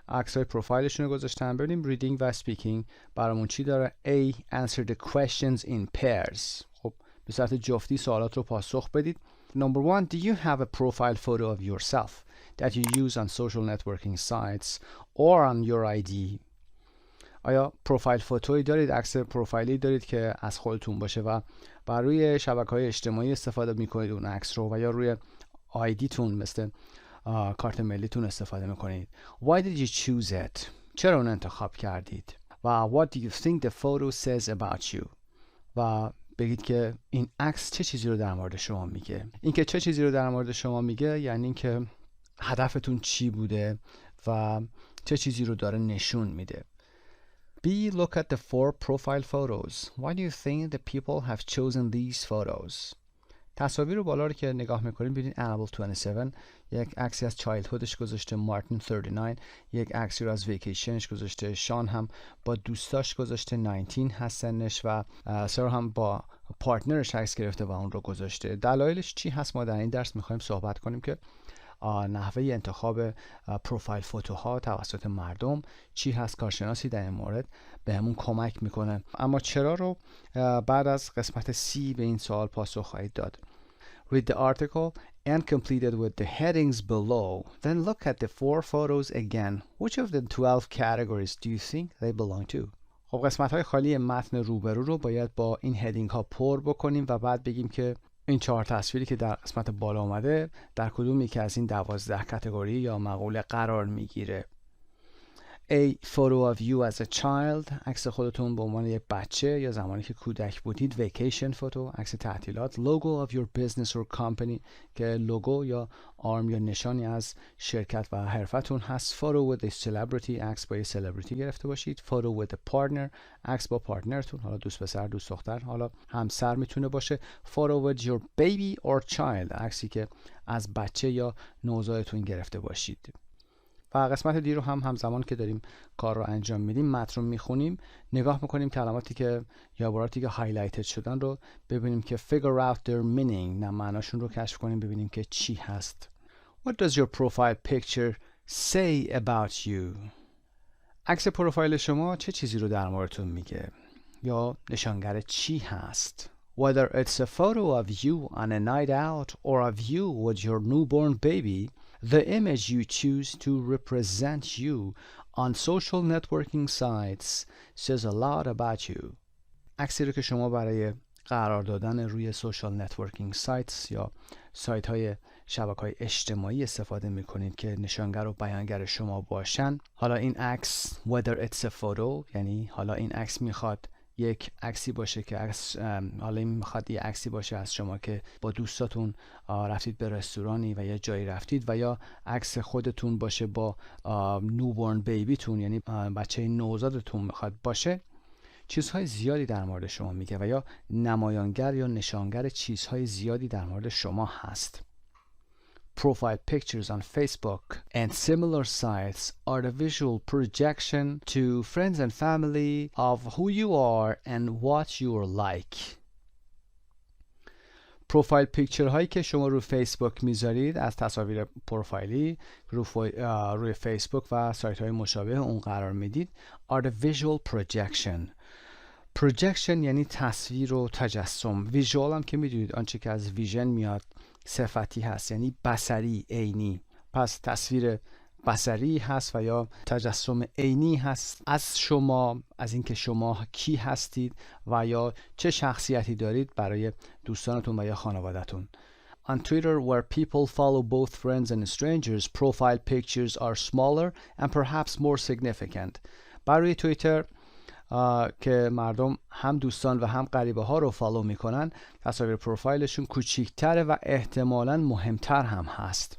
عکسای پروفایلشون رو گذاشتن. ببینیم ریدینگ و سپیکینگ برامون چی داره. A. Answer the questions in pairs. خب به صورت جفتی سوالات رو پاسخ بدید. Number 1. Do you have a profile photo of yourself that you use on social networking sites or on your ID? آیا پروفایل فوتویی دارید، عکس پروفایلی دارید که از خودتون باشه و بر روی شبکه‌های اجتماعی استفاده می‌کنید اون عکس رو، و یا روی آیدیتون مثل کارت ملیتون استفاده میکنید. Why did you choose it? چرا اون انتخاب کردید؟ و what do you think the photo says about you? و بگید که این عکس چه چیزی رو در مورد شما میگه. این که چه چیزی رو در مورد شما میگه یعنی این که هدفتون چی بوده و چه چیزی رو داره نشون میده. B. Look at the 4 profile photos. Why do you think the people have chosen these photos? تصاویر رو بالا رو که نگاه میکنیم ببینید انابل 27 یک عکسی از چایلدهودش گذاشته، مارتین 39 یک عکسی رو از ویکیشنش گذاشته، شان هم با دوستاش گذاشته 19 هست سنش، و سارا هم با پارتنرش عکس گرفته و اون رو گذاشته. دلایلش چی هست؟ ما در این درس میخوایم صحبت کنیم که نحوه انتخاب پروفایل فوتوها توسط مردم چی هست. کارشناسی در این مورد به همون کمک میکنه. اما چرا رو بعد از قسمت C به این سوال پاسخ خواهید داد. Read the article and complete it with the headings below. Then look at the 4 photos again. Which of the 12 categories do you think they belong to? خب قسمت های خالی متن روبرو رو باید با این هدینگ ها پر بکنیم و بعد بگیم که این 4 تصویری که در قسمت بالا اومده در کدوم یکی از این 12 کاتگوری یا مقوله قرار میگیره. A. Photo of you as a child. عکس خودتون به عنوان یک بچه یا زمانی که کودک بودید. Vacation photo. عکس تعطیلات. Logo of your business or company که لوگو یا آرم یا نشانی از شرکت و حرفتون هست. Photo with a celebrity. عکس با یک سلبریتی گرفته باشید. Photo with a partner. عکس با پارتنرتون، حالا دوست پسر دوست دختر، حالا همسر میتونه باشه. Photo with your baby or child. عکسی که از بچه یا نوزادتون گرفته باشید. و قسمت دی رو هم همزمان که داریم کار رو انجام میدیم متن رو میخونیم، نگاه میکنیم کلماتی که یا عباراتی که هایلایتد شدن رو ببینیم که figure out their meaning، نه معناشون رو کشف کنیم ببینیم که چی هست. What does your profile picture say about you? عکس پروفایل شما چه چیزی رو در موردتون میگه یا نشانگر چی هست. Whether it's a photo of you on a night out or of you with your newborn baby, the image you choose to represent you on social networking sites says a lot about you. عکسی رو که شما برای قرار دادن روی سوشال نتورکینگ سایتس یا سایت های شبکه های اجتماعی استفاده میکنید که نشانگر و بیانگر شما باشن. حالا این عکس whether it's a photo یعنی حالا این عکس میخواد یک عکسی باشه که حالا این میخواد یه عکسی باشه از شما که با دوستاتون رفتید به رستورانی و یه جایی رفتید، و یا عکس خودتون باشه با نوبورن بیبیتون یعنی بچه نوزادتون میخواد باشه. چیزهای زیادی در مورد شما میگه و یا نمایانگر یا نشانگر چیزهای زیادی در مورد شما هست. profile pictures on Facebook and similar sites are the visual projection to friends and family of who you are and what you're like. پروفایل پیکچر هایی که شما رو فیسبوک میذارید از تصاویر پروفایلی روی فیسبوک و سایت های مشابه اون قرار میدید are the visual projection. projection یعنی تصویر و تجسم. ویژوال هم که میدونید آنچه که از ویژن میاد صفتی هست، یعنی بصری، عینی. پس تصویر بصری هست و یا تجسم عینی هست از شما، از اینکه شما کی هستید و یا چه شخصیتی دارید برای دوستانتون و یا خانواده‌تون. On Twitter, where people follow both friends and strangers, profile pictures are smaller and perhaps more significant. برای توییتر که مردم هم دوستان و هم غریبه ها رو فالو میکنن، تصاویر پروفایلشون کوچیک‌تره و احتمالاً مهمتر هم هست.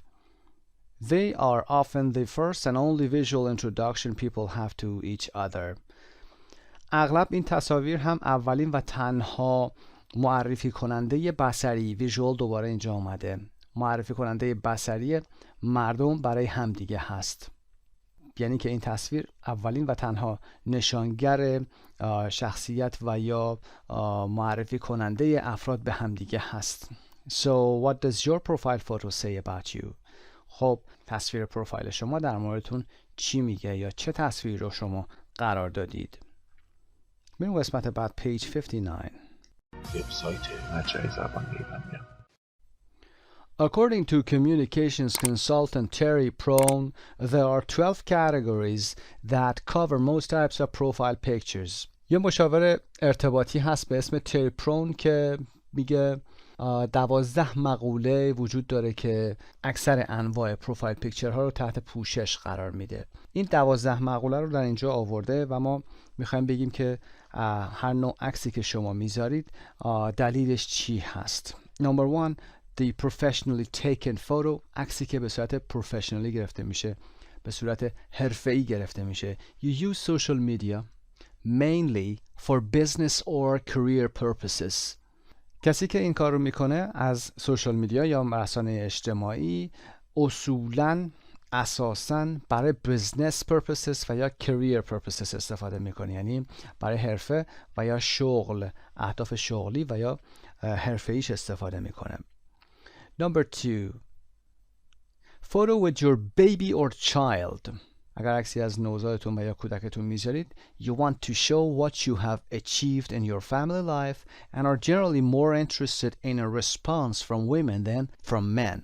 They are often the first and only visual introduction people have to each other. اغلب این تصاویر هم اولین و تنها معرفی کننده بصری، ویژوال دوباره اینجا اومده، معرفی کننده بصری مردم برای همدیگه هست. یعنی که این تصویر اولین و تنها نشانگر شخصیت و یا معرفی کننده افراد به همدیگه هست. So what does your profile photo say about you? خب تصویر پروفایل شما در موردتون چی میگه یا چه تصویری رو شما قرار دادید؟ بریم قسمت بعد page 59. وبسایت مجموعه زبان ایرانی. According to communications consultant Teri, there are 12 categories that cover most types of profile pictures. یه مشاور ارتباطی هست به اسم تری پرون که میگه 12 مقوله وجود داره که اکثر انواع پروفایل پیکچر ها رو تحت پوشش قرار میده. این 12 مقوله رو در اینجا آورده و ما میخوایم بگیم که هر نوع عکسی که شما میذارید دلیلش چی هست. Number 1, the professionally taken photo. عکسی که به صورت پروفشنالی گرفته میشه، به صورت حرفه‌ای گرفته میشه. You use social media mainly for business or career purposes. کسی که این کار رو میکنه از سوشال میدیا یا رسانه اجتماعی اصولاً اساساً برای business purposes و یا career purposes استفاده میکنه، یعنی برای حرفه و یا شغل، اهداف شغلی و یا حرفه‌ایش استفاده میکنه. Number 2, photo with your baby or child. اگر عکسی از نوزادتون و یا کودکتون میذارید، you want to show what you have achieved in your family life and are generally more interested in a response from women than from men.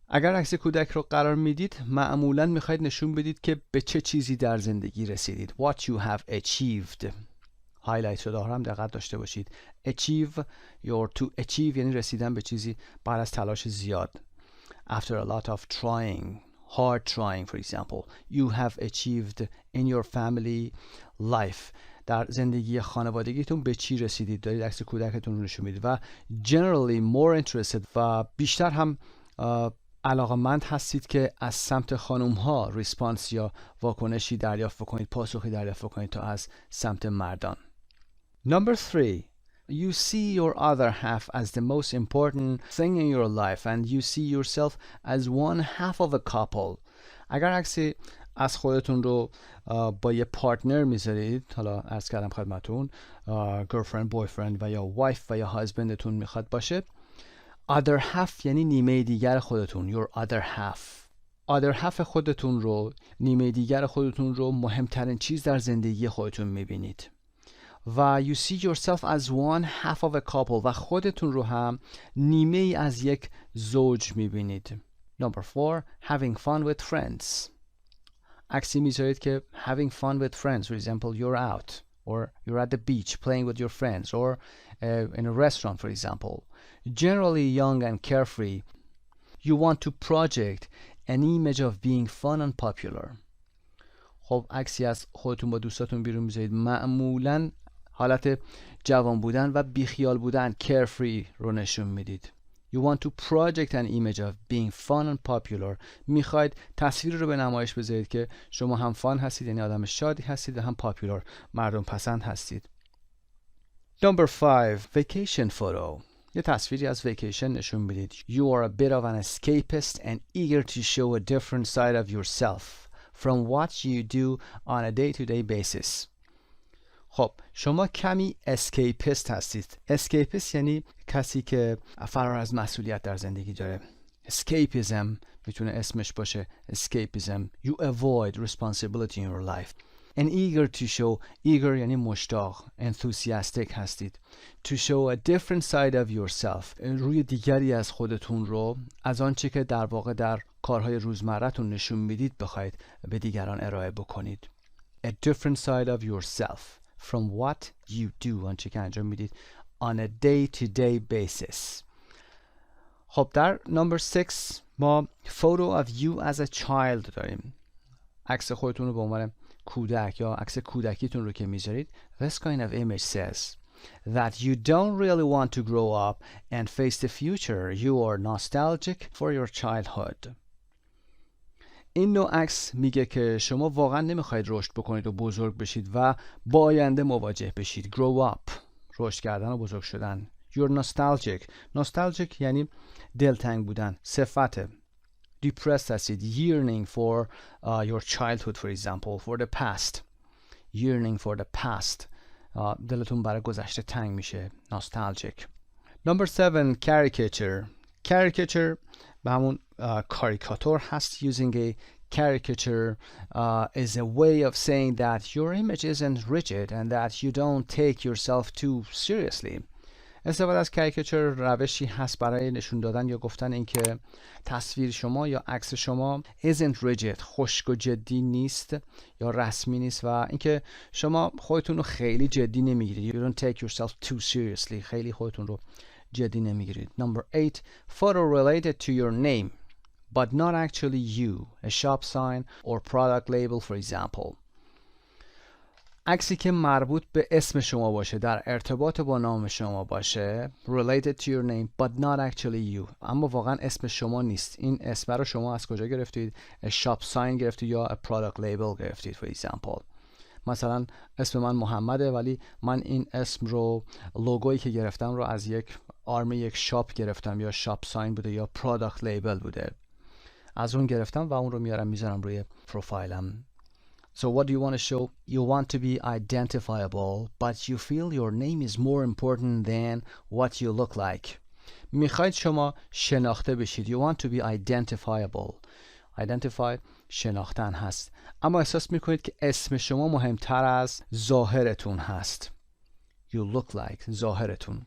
اگر عکس کودک رو قرار میدید، معمولاً میخواید نشون بدید که به چه چیزی در زندگی رسیدید. What you have achieved. هایلایت شده ها هم دقت داشته باشید. Achieve or to achieve یعنی رسیدن به چیزی بعد از تلاش زیاد. After a lot of trying, hard trying, for example, you have achieved in your family life. در زندگی خانوادگیتون به چی رسیدید؟ دارید عکس کودکتون رو نشون میدید و generally more interested و بیشتر هم علاقمند هستید که از سمت خانم ها ریسپانس یا واکنشی دریافت کنید، پاسخی دریافت کنید تا از سمت مردان. Number 3, you see your other half as the most important thing in your life and you see yourself as one half of a couple. اگر عکسی از خودتون رو با یه پارتنر میذارید، حالا عرض کردم خدمتون girlfriend, boyfriend و یا wife و یا husbandتون میخواد باشه، other half یعنی نیمه دیگر خودتون، your other half. other half خودتون رو، نیمه دیگر خودتون رو مهمترین چیز در زندگی خودتون میبینید و you see yourself as one half of a couple و خودتون رو هم نیمه ای از یک زوج میبینید. Number 4, having fun with friends. عکسی میذارید که having fun with friends, for example you're out or you're at the beach playing with your friends or in a restaurant for example. Generally young and carefree. You want to project an image of being fun and popular. خب عکسی از خودتون با دوستاتون بیرون میذارید، معمولاً حالت جوان بودن و بیخیال بودن، carefree رو نشون میدید. You want to project an image of being fun and popular. میخواید تصویر رو به نمایش بذارید که شما هم فان هستید، یعنی آدم شادی هستید و هم popular، مردم پسند هستید. Number 5, vacation photo. یه تصویری از ویکیشن نشون میدید. You are a bit of an escapist and eager to show a different side of yourself from what you do on a day-to-day basis. خب شما کمی اسکیپیست هستید. اسکیپیست یعنی کسی که فرار از مسئولیت در زندگی داره. اسکیپیزم میتونه اسمش باشه. اسکیپیزم. You avoid responsibility in your life. And eager to show. Eager یعنی مشتاق. Enthusiastic هستید. To show a different side of yourself. روی دیگری از خودتون رو از آنچه که در واقع در کارهای روزمره‌تون نشون میدید بخواید به دیگران ارائه بکنید. A different side of yourself from what you do. آنچه که انجام میدید on a day-to-day basis. خب در number 6 ما photo of you as a child داریم. عکس خودتون رو به عنوان کودک یا عکس کودکیتون رو که میذارید. This kind of image says that you don't really want to grow up and face the future. You are nostalgic for your childhood. این نوع عکس میگه که شما واقعا نمیخواید رشد بکنید و بزرگ بشید و با آینده مواجه بشید. Grow up. رشد کردن و بزرگ شدن. You're nostalgic. Nostalgic یعنی دلتنگ بودن. صفته. Depressed هستید. Yearning for your childhood for example. For the past. Yearning for the past. دلتون برای گذشته تنگ میشه. Nostalgic. Number 7. Caricature. Caricature به همون کاریکاتور هست. Using a caricature is a way of saying that your image isn't rigid and that you don't take yourself too seriously. استفاده از کاریکاتور روشی هست برای نشون دادن یا گفتن اینکه تصویر شما یا عکس شما isn't rigid، خشک و جدی نیست یا رسمی نیست و اینکه شما خودتون رو خیلی جدی نمیگیرید. You don't take yourself too seriously. خیلی خودتون رو جدی نمیگیرید. Number 8. Photo related to your name but not actually you. A shop sign or product label for example. عکسی که مربوط به اسم شما باشه، در ارتباط با نام شما باشه. Related to your name but not actually you. اما واقعا اسم شما نیست. این اسم رو شما از کجا گرفتید؟ A shop sign گرفتید یا a product label گرفتید for example. مثلا اسم من محمده ولی من این اسم رو لوگویی که گرفتم رو از یک آرم یک شاپ گرفتم یا شاپ ساین بوده یا پروداکت لیبل بوده. از اون گرفتم و اون رو میارم میذارم روی پروفایلم. So what do you want to show? You want to be identifiable but you feel your name is more important than what you look like. میخواید شما شناخته بشید. You want to be identifiable. Identify شناختن هست. اما احساس میکنید که اسم شما مهمتر از ظاهرتون هست. You look like ظاهرتون.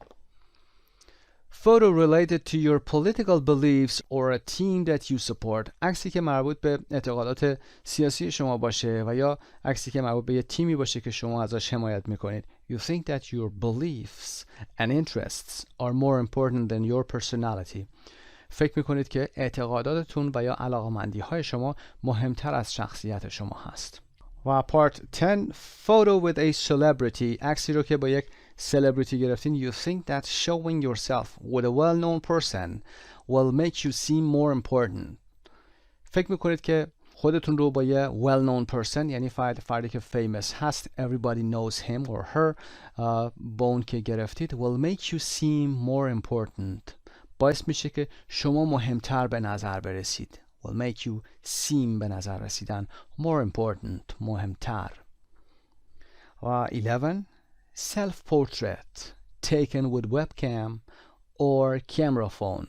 Photo related to your political beliefs or a team that you support. عکسی که مربوط به اعتقادات سیاسی شما باشه و یا عکسی که مربوط به یه تیمی باشه که شما ازش حمایت میکنید. You think that your beliefs and interests are more important than your personality. فکر میکنید که اعتقاداتتون و یا علاقمندی‌های شما مهمتر از شخصیت شما هست. و part 10. Photo with a celebrity. عکسی رو که با یک celebrity گرفتین. You think that showing yourself with a well-known person will make you seem more important. فکر میکنید که خودتون رو با یه well-known person یعنی فردی که famous هست everybody knows him or her با اون که گرفتید will make you seem more important. باعث میشه که شما مهمتر به نظر برسید. will make you seem به نظر رسیدن more important مهمتر. و 11. Self-portrait taken with webcam or camera phone.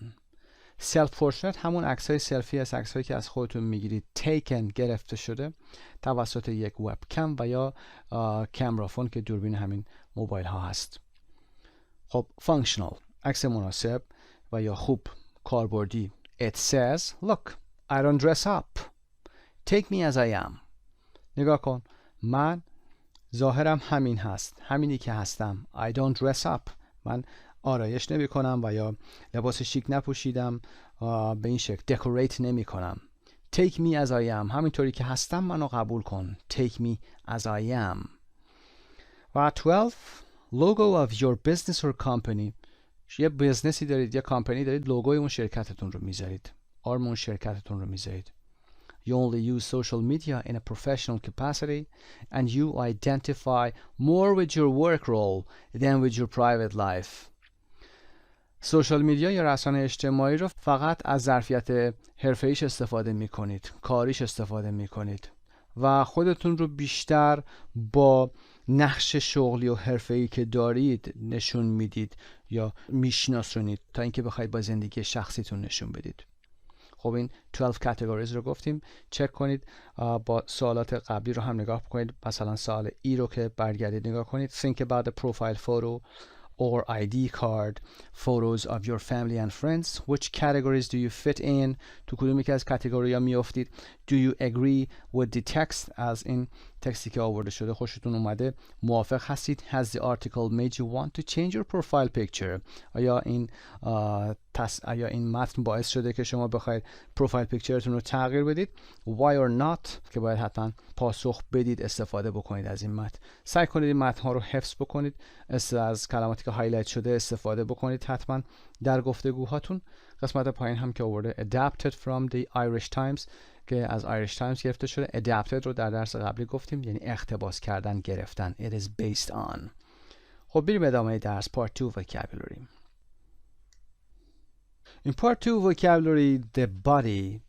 Self-portrait همون عکسای سلفی است. عکسایی که از خودتون میگیرید. taken گرفته شده توسط یک وبکم و یا کامera phone که دوربین همین موبایل ها هست. خب functional عکس مناسب و یا خوب کاربردی. It says look I don't dress up. Take me as I am. نگاه کن من ظاهرم همین هست. همینی که هستم. I don't dress up. من آرایش نمی کنم و یا لباس شیک نپوشیدم به این شکل. Decorate نمی کنم. Take me as I am. همینطوری که هستم منو قبول کن. Take me as I am. و 12. Logo of your business or company. یه بیزنسی دارید یا کامپنی دارید لوگوی اون شرکتتون رو میذارید. آرم اون شرکتتون رو میذارید. You only use social media in a professional capacity and you identify more with your work role than with your private life. سوشال میدیا یا رسانه اجتماعی رو فقط از ظرفیت حرفه‌ایش استفاده میکنید، کاریش استفاده میکنید و خودتون رو بیشتر با نقش شغلی و حرفه‌ای که دارید نشون میدید یا میشناسونید تا اینکه بخواید با زندگی شخصیتون نشون بدید. خب این 12 categories رو گفتیم، چک کنید. با سوالات قبلی رو هم نگاه کنید. مثلا سوال ای رو که برگردید نگاه کنید. Think about the profile photo or ID card, photos of your family and friends. Which categories do you fit in? تو کدوم یکی از کاتگوری ها میافتید؟ Do you agree with the text? از این تکستی که آورده شده خوشتون اومده؟ موافق هستید؟ Has the article made you want to change your profile picture? آیا این متن باعث شده که شما بخواید پروفایل پیکچرتون رو تغییر بدید؟ Why or not که باید حتما پاسخ بدید، استفاده بکنید از این متن. سعی کنید این متن ها رو حفظ بکنید، از کلماتی که هایلایت شده استفاده بکنید حتما در گفتگوهاتون. قسمت پایین هم که آورده adapted from the Irish Times که از Irish Times گرفته شده. adapted رو در درس قبلی گفتیم، یعنی اقتباس کردن، گرفتن. It is based on. خب بریم ادامه درس. Part 2 vocabulary. In part 2 vocabulary, the body.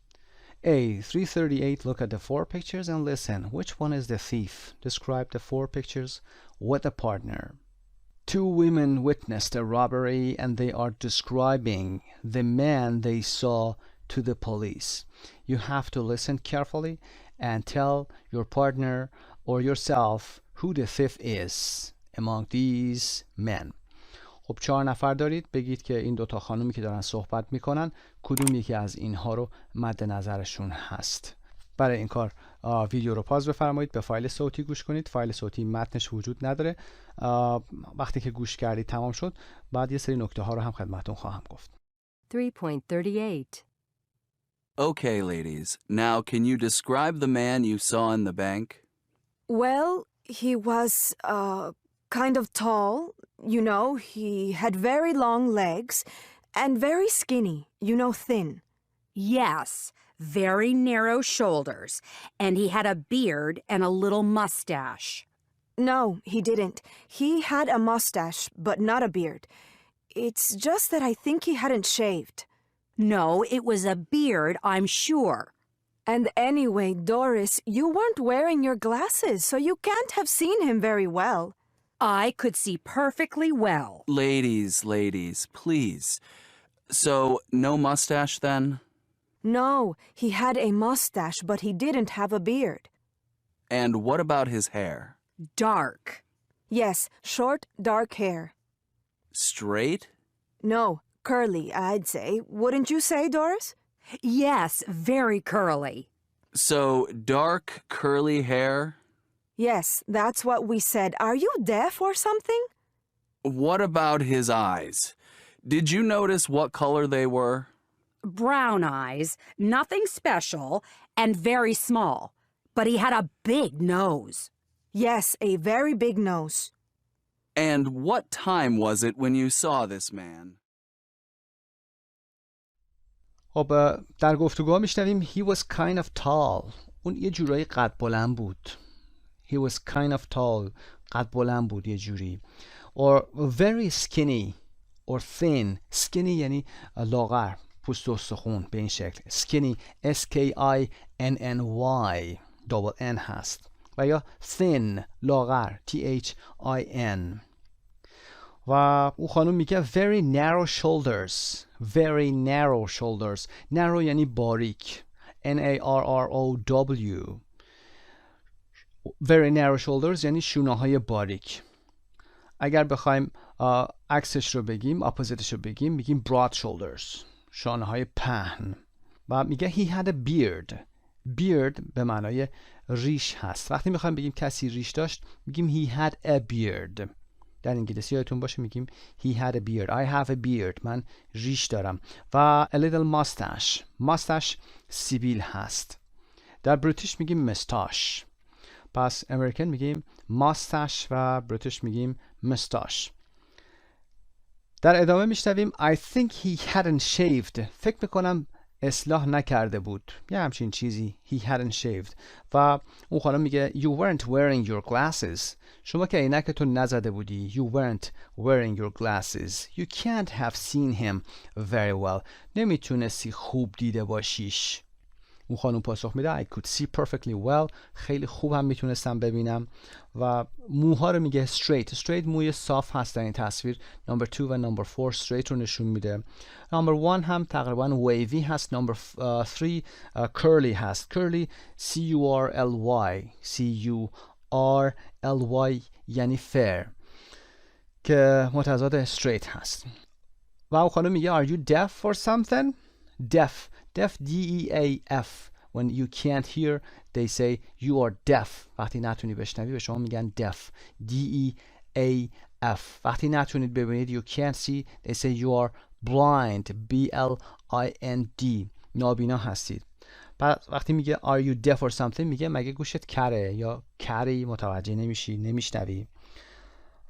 A. 338. Look at the 4 pictures and listen. Which one is the thief? Describe the 4 pictures with a partner. 2 women witnessed a robbery and they are describing the man they saw to the police. You have to listen carefully and tell your partner or yourself who the thief is among these men. خب 4 نفر دارید، بگید که این 2 خانومی که دارن صحبت میکنن کدوم یکی از اینها رو مد نظرشون هست. برای این کار ویدیو رو پاز بفرمایید، به فایل صوتی گوش کنید. فایل صوتی متنش وجود نداره. وقتی که گوش کردید تمام شد، بعد یه سری نکته ها رو هم خدمتتون خواهم گفت. 3.38 Okay, ladies. Now, can you describe the man you saw in the bank? Well, he was, kind of tall. You know, he had very long legs and very skinny, thin. Yes, very narrow shoulders, and he had a beard and a little mustache. No, he didn't. He had a mustache, but not a beard. It's just that I think he hadn't shaved. No, it was a beard, I'm sure. And anyway, Doris, you weren't wearing your glasses, so you can't have seen him very well. I could see perfectly well. Ladies, please. So, no mustache then? No, he had a mustache, but he didn't have a beard. And what about his hair? Dark. Yes, short, dark hair. Straight? No, curly, I'd say. Wouldn't you say, Doris? Yes, very curly. So, dark, curly hair? Yes, that's what we said. Are you deaf or something? What about his eyes? Did you notice what color they were? Brown eyes, nothing special, and very small. But he had a big nose. Yes, a very big nose. And what time was it when you saw this man? خب در گفتگوها میشنویم he was kind of tall. اون یه جورایی قد بلند بود. He was kind of tall. قد بلند بود یه جوری. Or very skinny or thin. Skinny یعنی لاغر، پوست و استخون به این شکل. Skinny S-K-I-N-N-Y double N هست. و یا thin لاغر T-H-I-N. و او خانم میگه very narrow shoulders. Very narrow shoulders. Narrow یعنی باریک. N-A-R-R-O-W. Very narrow shoulders یعنی شونه های باریک. اگر بخوایم عکسش رو بگیم، اپوزیتش رو بگیم، میگیم broad shoulders، شانه های پهن. و میگه he had a beard. beard به معنای ریش هست. وقتی میخوایم بگیم کسی ریش داشت، میگیم he had a beard. در انگلیسی یادتون باشه میگیم he had a beard. I have a beard. من ریش دارم. و a little mustache. mustache سیبیل هست. در بریتیش میگیم mustache. پس امریکن میگیم mustache و بریتیش میگیم mustache. در ادامه میشنویم I think he hadn't shaved. فکر میکنم اصلاح نکرده بود، یه همچین چیزی. He hadn't shaved. و اون خانم میگه You weren't wearing your glasses. شما که عینکتون نزده بودی. You weren't wearing your glasses. You can't have seen him very well. نمیتونستی خوب دیده باشیش. اون خانم پاسخ میده I could see perfectly well. خیلی خوب هم میتونستم ببینم. و موها رو میگه straight موی صاف هست در این تصویر. number 2 و number 4 straight رو نشون میده. number 1 هم تقریبا wavy هست. number 3 curly هست. curly C-U-R-L-Y یعنی fair که متضاد straight هست. و اون خانم میگه Are you deaf or something? deaf D-E-A-F. When you can't hear they say you are deaf. وقتی نتونی بشنوی به شما میگن deaf D-E-A-F. وقتی نتونید ببینید you can't see they say you are blind B-L-I-N-D. نابینا هستید. وقتی میگه are you deaf or something میگه مگه گوشت کره یا کری، متوجه نمیشی، نمیشنوی.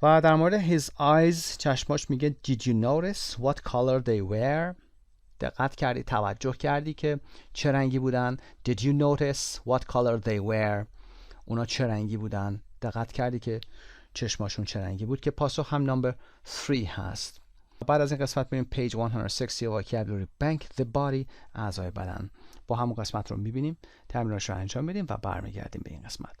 و در مورد his eyes چشماش میگه did you notice what color they were؟ دقت کردی، توجه کردی که چه رنگی بودن؟ Did you notice what color they were؟ اونا چه رنگی بودن؟ دقت کردی که چشماشون چه رنگی بود؟ که پاسخ هم نمبر 3 هست. بعد از این قسمت بریم page 160 vocabulary bank the body اعضای بدن. با همون قسمت رو میبینیم، تمریناش رو انجام میدیم و برمیگردیم به این قسمت.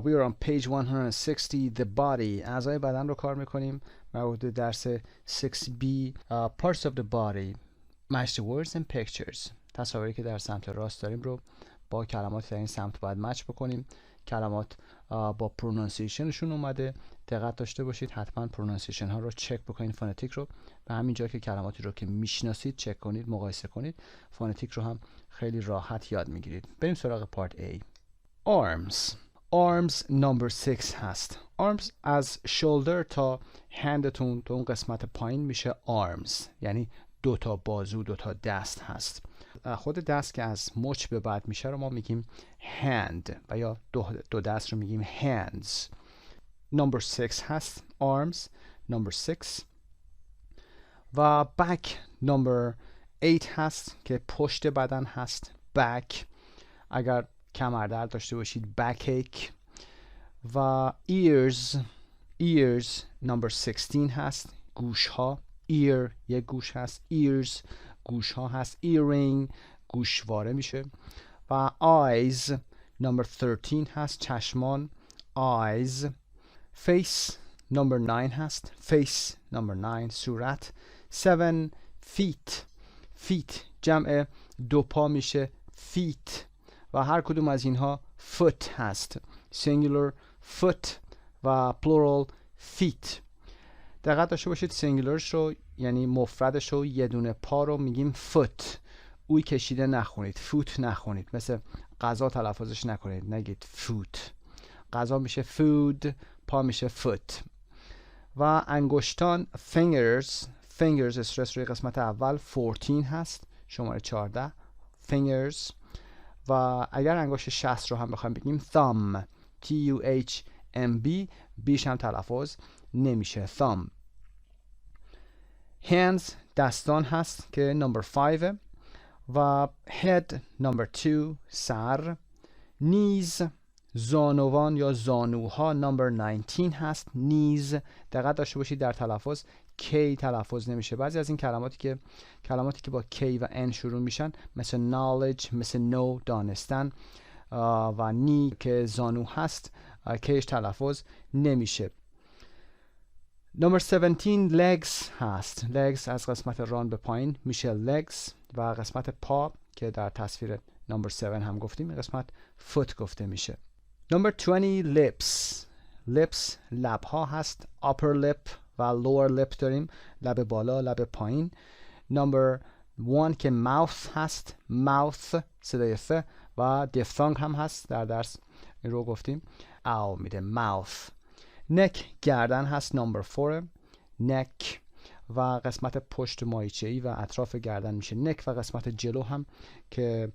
We are on page 160 the body. اعضای بدن رو کار میکنیم. مربوط درس 6b parts of the body. match the words and pictures. تصاویری که در سمت راست داریم رو با کلمات در این سمت باید مچ بکنیم. کلمات با پرونانسیشنشون اومده. دقت داشته باشید، حتما پرونانسیشن ها رو چک بکنید، فونتیک رو. به همین جا که کلماتی رو که میشناسید چک کنید، مقایسه کنید. فونتیک رو هم خیلی راحت یاد میگیرید. بریم سراغ پارت A. arms number 6 هست. arms از shoulder تا هندتون تا اون قسمت پایین میشه arms، یعنی 2 تا بازو، 2 تا دست هست. خود دست که از مچ به بعد میشه رو ما میگیم hand و یا دو دست رو میگیم hands. number 6 هست arms number 6 و back number 8 هست که پشت بدن هست back. اگر کمردرد داشته باشید backache. و ears number 16 هست، گوش ها. ear یک گوش هست، ears گوش ها هست، earring گوشواره میشه. و eyes number 13 هست، چشمان eyes. face number 9 هست، face number 9 صورت. 7 feet جمع دو پا میشه feet و هر کدوم از اینها foot هست، singular foot و plural feet. دقت داشته باشید singularش رو یعنی مفردش رو یه دونه پا رو میگیم foot. اوی کشیده نخونید، foot نخونید، مثل غذا تلفظش نکنید، نگید food. غذا میشه food، پا میشه foot. و انگشتان fingers استرس روی قسمت اول 14 هست، شماره 14 fingers. و اگر انگشت شست رو هم بخوایم بگیم thumb T-U-H-M-B، بیش هم تلفظ نمیشه thumb. hands دستان هست که number 5 و head number 2 سر. knees زانوان یا زانوها number 19 هست knees. دقت داشته باشید در تلفظ K تلفظ نمیشه. بعضی از این کلماتی که با K و N شروع میشن مثل knowledge، مثل know دانستن و knee که زانو هست Kش تلفظ نمیشه. number 17 legs هست. legs از قسمت ران به پایین میشه legs و قسمت پا که در تصویر number 7 هم گفتیم قسمت foot گفته میشه. number 20 lips لبها هست، upper lip و lower lip داریم، لب بالا لب پایین. number 1 که mouth هست، mouth صدای ف و diphthong هم هست، در درس این رو گفتیم او میده mouth. neck گردن هست number 4 neck و قسمت پشت ماهیچه‌ای و اطراف گردن میشه neck و قسمت جلو هم که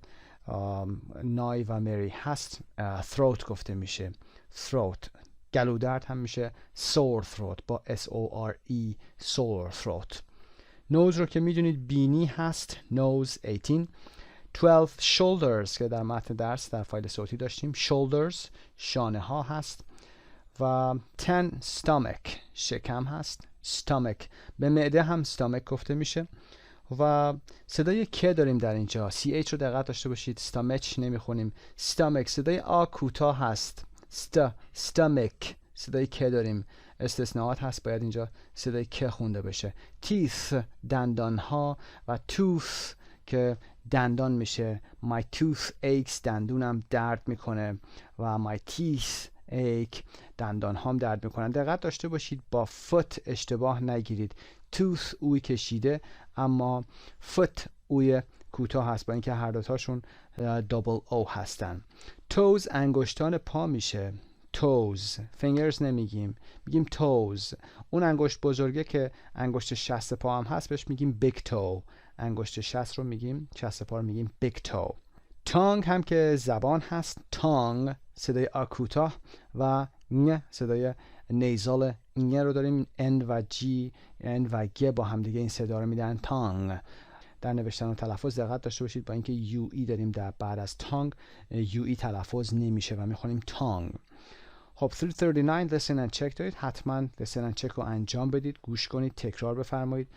نای و مری هست throat گفته میشه throat. گلودرد هم میشه sore throat با S-O-R-E sore throat. nose رو که میدونید بینی هست nose 18. 12 shoulders که در متن درس در فایل صوتی داشتیم shoulders شانه ها هست و 10 stomach شکم هست stomach به معده هم stomach گفته میشه و صدای که داریم در اینجا CH رو دقت داشته باشید stomach نمیخونیم stomach صدای آ کوتاه هست stomach صدای که داریم استثناءات هست باید اینجا صدای که خونده بشه teeth دندان ها و tooth که دندان میشه my tooth aches دندونم درد میکنه و my teeth ache دندان هام درد میکنن. دقت داشته باشید با foot اشتباه نگیرید tooth اوی کشیده اما foot اوی کوتاه هست با اینکه هر دوتاشون double O هستن. toes انگشتان پا میشه toes fingers نمیگیم میگیم toes. اون انگشت بزرگه که انگشت شست پا هم هست بهش میگیم big toe انگشت شست رو میگیم شست پا رو میگیم big toe. tongue هم که زبان هست tongue صدای آ کوتاه و نه صدای نیزال نه رو داریم n و g n و g با هم دیگه این صدا رو میدن tongue. در نوشتن و تلفظ دقت داشته باشید با اینکه UE داریم در بعد از tongue UE تلفظ نمیشه و میخونیم tongue. خب 339 listen and check دارید حتما listen and check رو انجام بدید گوش کنید تکرار بفرمایید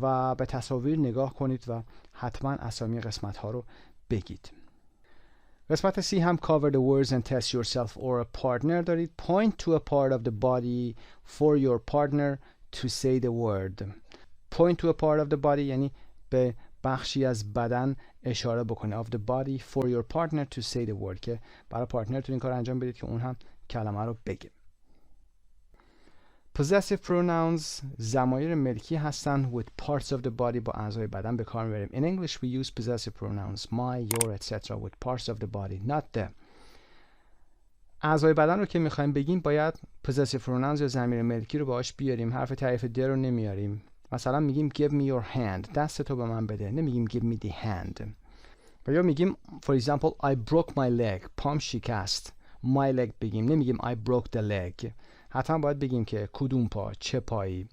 و به تصاویر نگاه کنید و حتما اسامی قسمت ها رو بگید. قسمت C هم cover the words and test yourself or a partner دارید point to a part of the body for your partner to say the word. point to a part of the body یعنی به بخشی از بدن اشاره بکنه of the body for your partner to say the word که برای پارتنرتون این کار انجام بدید که اون هم کلمه رو بگه. possessive pronouns ضمایر ملکی هستن with parts of the body با اعضای بدن به کار میبریم. in English we use possessive pronouns my, your, etc. with parts of the body not the. اعضای بدن رو که میخوایم بگیم باید possessive pronouns یا ضمیر ملکی رو باهاش بیاریم. حرف تعریف د رو نمیاریم. مثلا میگیم give me your hand دست تو به من بده نمیگیم give me the hand. و یا میگیم for example I broke my leg پام شکست my leg بگیم نمیگیم I broke the leg. حتما باید بگیم که کدوم پا چه پایی.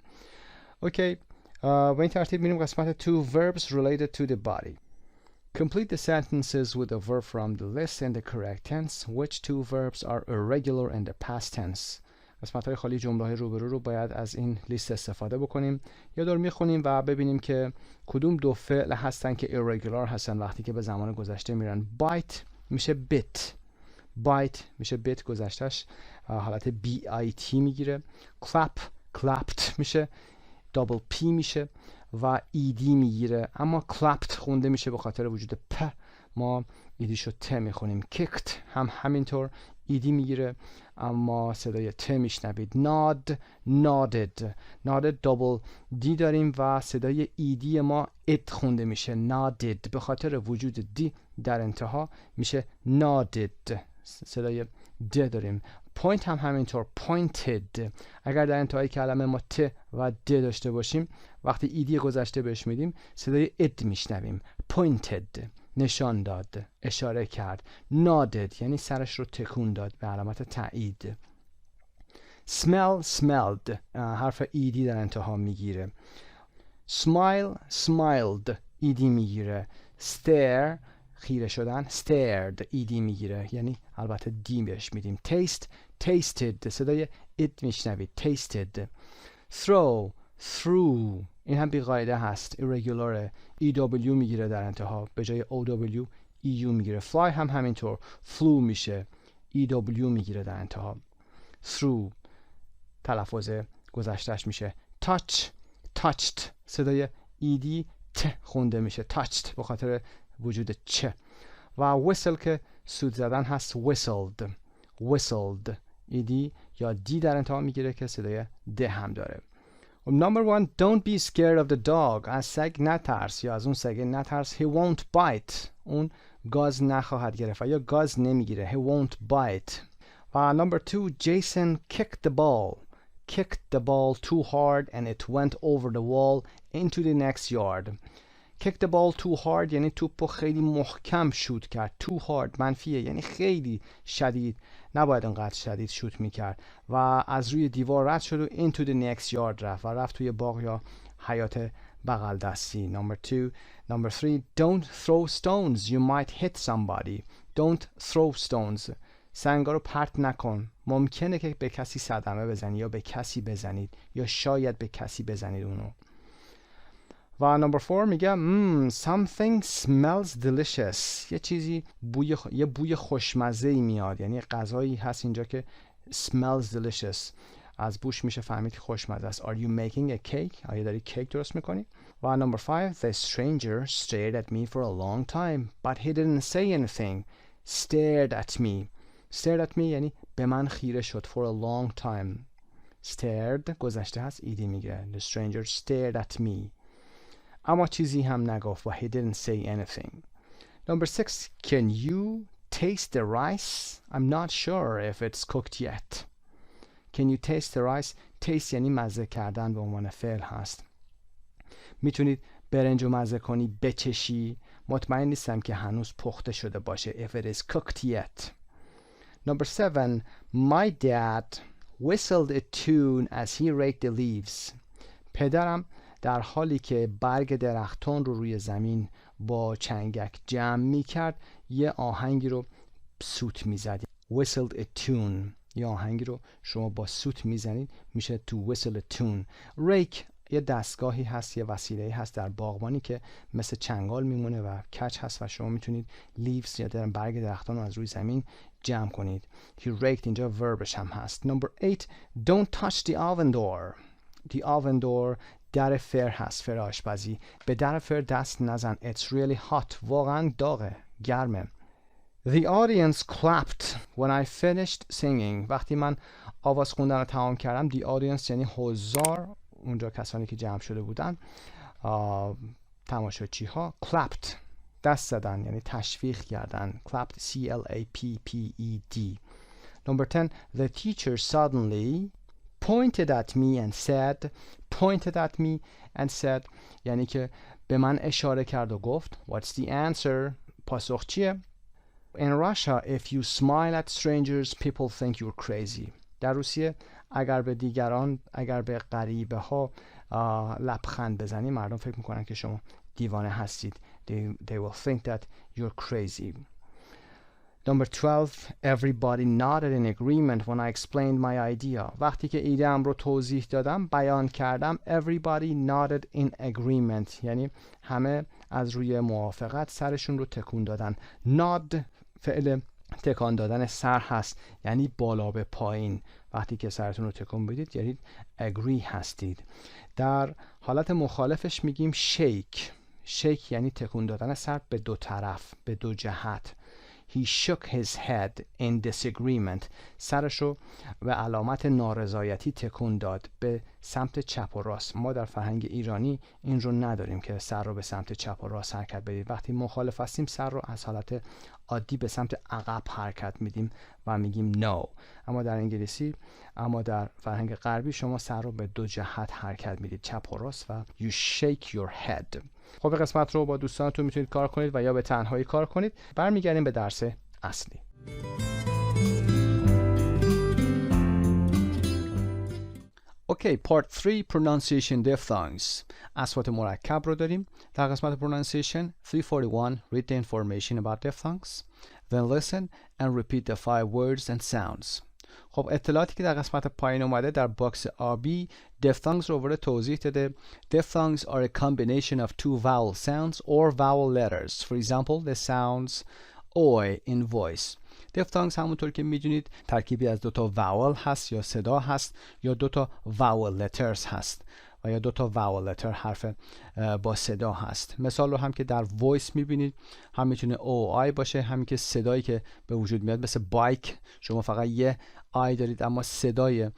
اوکی با این ترتیب میریم قسمت 2 verbs related to the body. complete the sentences with a verb from the list in the correct tense. which two verbs are irregular in the past tense. قسمت های خالی جمله های روبرو رو باید از این لیست استفاده بکنیم. یه دور میخونیم و ببینیم که کدوم دو فعل هستن که irregular هستن وقتی که به زمان گذشته میرن. bite میشه bit bite میشه bit گذشتش حالت bit میگیره. clapped میشه double p میشه و ed میگیره اما clapped خونده میشه به خاطر وجود پ ما ایدیشو ت میخونیم. kicked هم همینطور ایدی میگیره اما صدای ت میشنوید. nodded double دی داریم و صدای ایدی ما ات خونده میشه nodded به خاطر وجود دی در انتها میشه nodded صدای د داریم. point هم همینطور pointed اگر در انتهای کلمه ما ت و د داشته باشیم وقتی ایدی گذشته بهش میدیم صدای اد میشنویم. pointed نشان داد اشاره کرد. nodded یعنی سرش رو تکون داد به علامت تایید. smelled حرف ایدی در انتها میگیره. smiled ایدی میگیره. stare خیره شدن stared ایدی میگیره یعنی البته دی بهش میدیم. tasted صدای اد میشنوید tasted. through این هم بیقاعده هست irregular EW میگیره در انتها به جای OW EU میگیره. fly هم همینطور flew میشه EW میگیره در انتها. through تلفظ گذشتهش میشه. touched صدای ED ت خونده میشه touched به خاطر وجود چه. و whistle که سود زدن هست whistled ED یا دی در انتها میگیره که صدای د هم داره. Number 1 don't be scared of the dog از سگ نترس یا از اون سگ نترس. he won't bite اون گاز نخواهد گرفت یا گاز نمیگیره he won't bite. و number 2 Jason kicked the ball too hard and it went over the wall into the next yard. kick the ball too hard یعنی توپو خیلی محکم شوت کرد. too hard منفیه یعنی خیلی شدید نباید انقدر شدید شوت میکرد و از روی دیوار رد شد و into the next yard رفت و رفت توی باغ یا حیات بغل دستی. Number 3 don't throw stones, you might hit somebody. Don't throw stones. سنگا رو پرت نکن. ممکنه که به کسی صدمه بزنی یا به کسی بزنید یا شاید به کسی بزنید اونو. و نمبر 4 میگه something smells delicious. یه بوی خوشمزه‌ای میاد، یعنی غذایی هست اینجا که smells delicious، از بوش میشه فهمید که خوشمزه است. Are you making a cake؟ آیا داری کیک درست میکنی؟ و نمبر 5 the stranger stared at me for a long time but he didn't say anything. stared at me یعنی به من خیره شد. for a long time. stared گذشته هست، ایدی میگه. the stranger stared at me اما چیزی هم نگفت و he didn't say anything. Number 6 can you taste the rice? I'm not sure if it's cooked yet. Can you taste the rice? taste یعنی مزه کردن، به عنوان فعل هست. میتونید برنج رو مزه کنی، بچشی. مطمئن نیستم که هنوز پخته شده باشه. if it is cooked yet. Number 7 my dad whistled a tune as he raked the leaves. پدرم در حالی که برگ درختان رو روی زمین با چنگک جمع می کرد یه آهنگی رو سوت می زد. whistled a tune. یه آهنگی رو شما با سوت می زنید میشه to whistle a tune. rake یه دستگاهی هست، یه وسیله‌ای هست در باغبانی که مثل چنگال میمونه و کج هست و شما میتونید leaves یا برگ درختان رو از روی زمین جمع کنید. he raked اینجا verbش هم هست. Number 8 don't touch the oven door. the oven door در فر هست، فر آشپزی. به در فر دست نزن. it's really hot. واقعا داغه، گرمه. The audience clapped when I finished singing. وقتی من آواز خوندن رو تمام کردم the audience یعنی حضار، اونجا کسانی که جمع شده بودن، تماشاچی ها، clapped دست زدن یعنی تشویق کردن. clapped C-L-A-P-P-E-D. Number 10 the teacher suddenly pointed at me and said یعنی که به من اشاره کرد و گفت what's the answer؟ پاسخ چیه؟ In Russia if you smile at strangers people think you're crazy. در روسیه اگر به غریبه ها لبخند بزنی مردم فکر میکنن که شما دیوانه هستید. They will think that you're crazy. Number 12 everybody nodded in agreement when I explained my idea. وقتی که ایده‌ام رو توضیح دادم، بیان کردم، everybody nodded in agreement یعنی همه از روی موافقت سرشون رو تکون دادن. nod فعل تکان دادن سر هست یعنی بالا به پایین. وقتی که سرتون رو تکون بدید یعنی agree هستید. در حالت مخالفش میگیم shake یعنی تکون دادن سر به دو طرف، به دو جهت. He shook his head in disagreement. سرشو به علامت نارضایتی تکون داد به سمت چپ و راست. ما در فرهنگ ایرانی این رو نداریم که سر رو به سمت چپ و راست حرکت بدید. وقتی مخالف هستیم سر رو از حالت عادی به سمت عقب حرکت میدیم و میگیم no. اما در فرهنگ غربی شما سر رو به دو جهت حرکت میدید، چپ و راست، و you shake your head. خب قسمت رو با دوستانتون میتونید کار کنید و یا به تنهایی کار کنید. برمیگردیم به درس اصلی. اوکی، part 3 pronunciation diphthongs. اصوات مرکب رو داریم. در قسمت pronunciation 341 read the information about diphthongs, then listen and repeat the 5 words and sounds. خب اطلاعاتی که در قسمت پایین اومده در باکس آبی diphthongs رو وارد توضیح داده. Diphthongs are a combination of two vowel sounds or vowel letters. For example, the sounds oi in voice. diphthongs همونطور که میدونید ترکیبی از دوتا vowel هست یا صدا هست یا دوتا vowel letters هست و یا دوتا vowel letter حرف با صدا هست. مثال رو هم که در voice میبینید هم میتونه او آی باشه، همین که صدایی که به وجود میاد مثل بایک شما فقط یه آی دارید اما صدای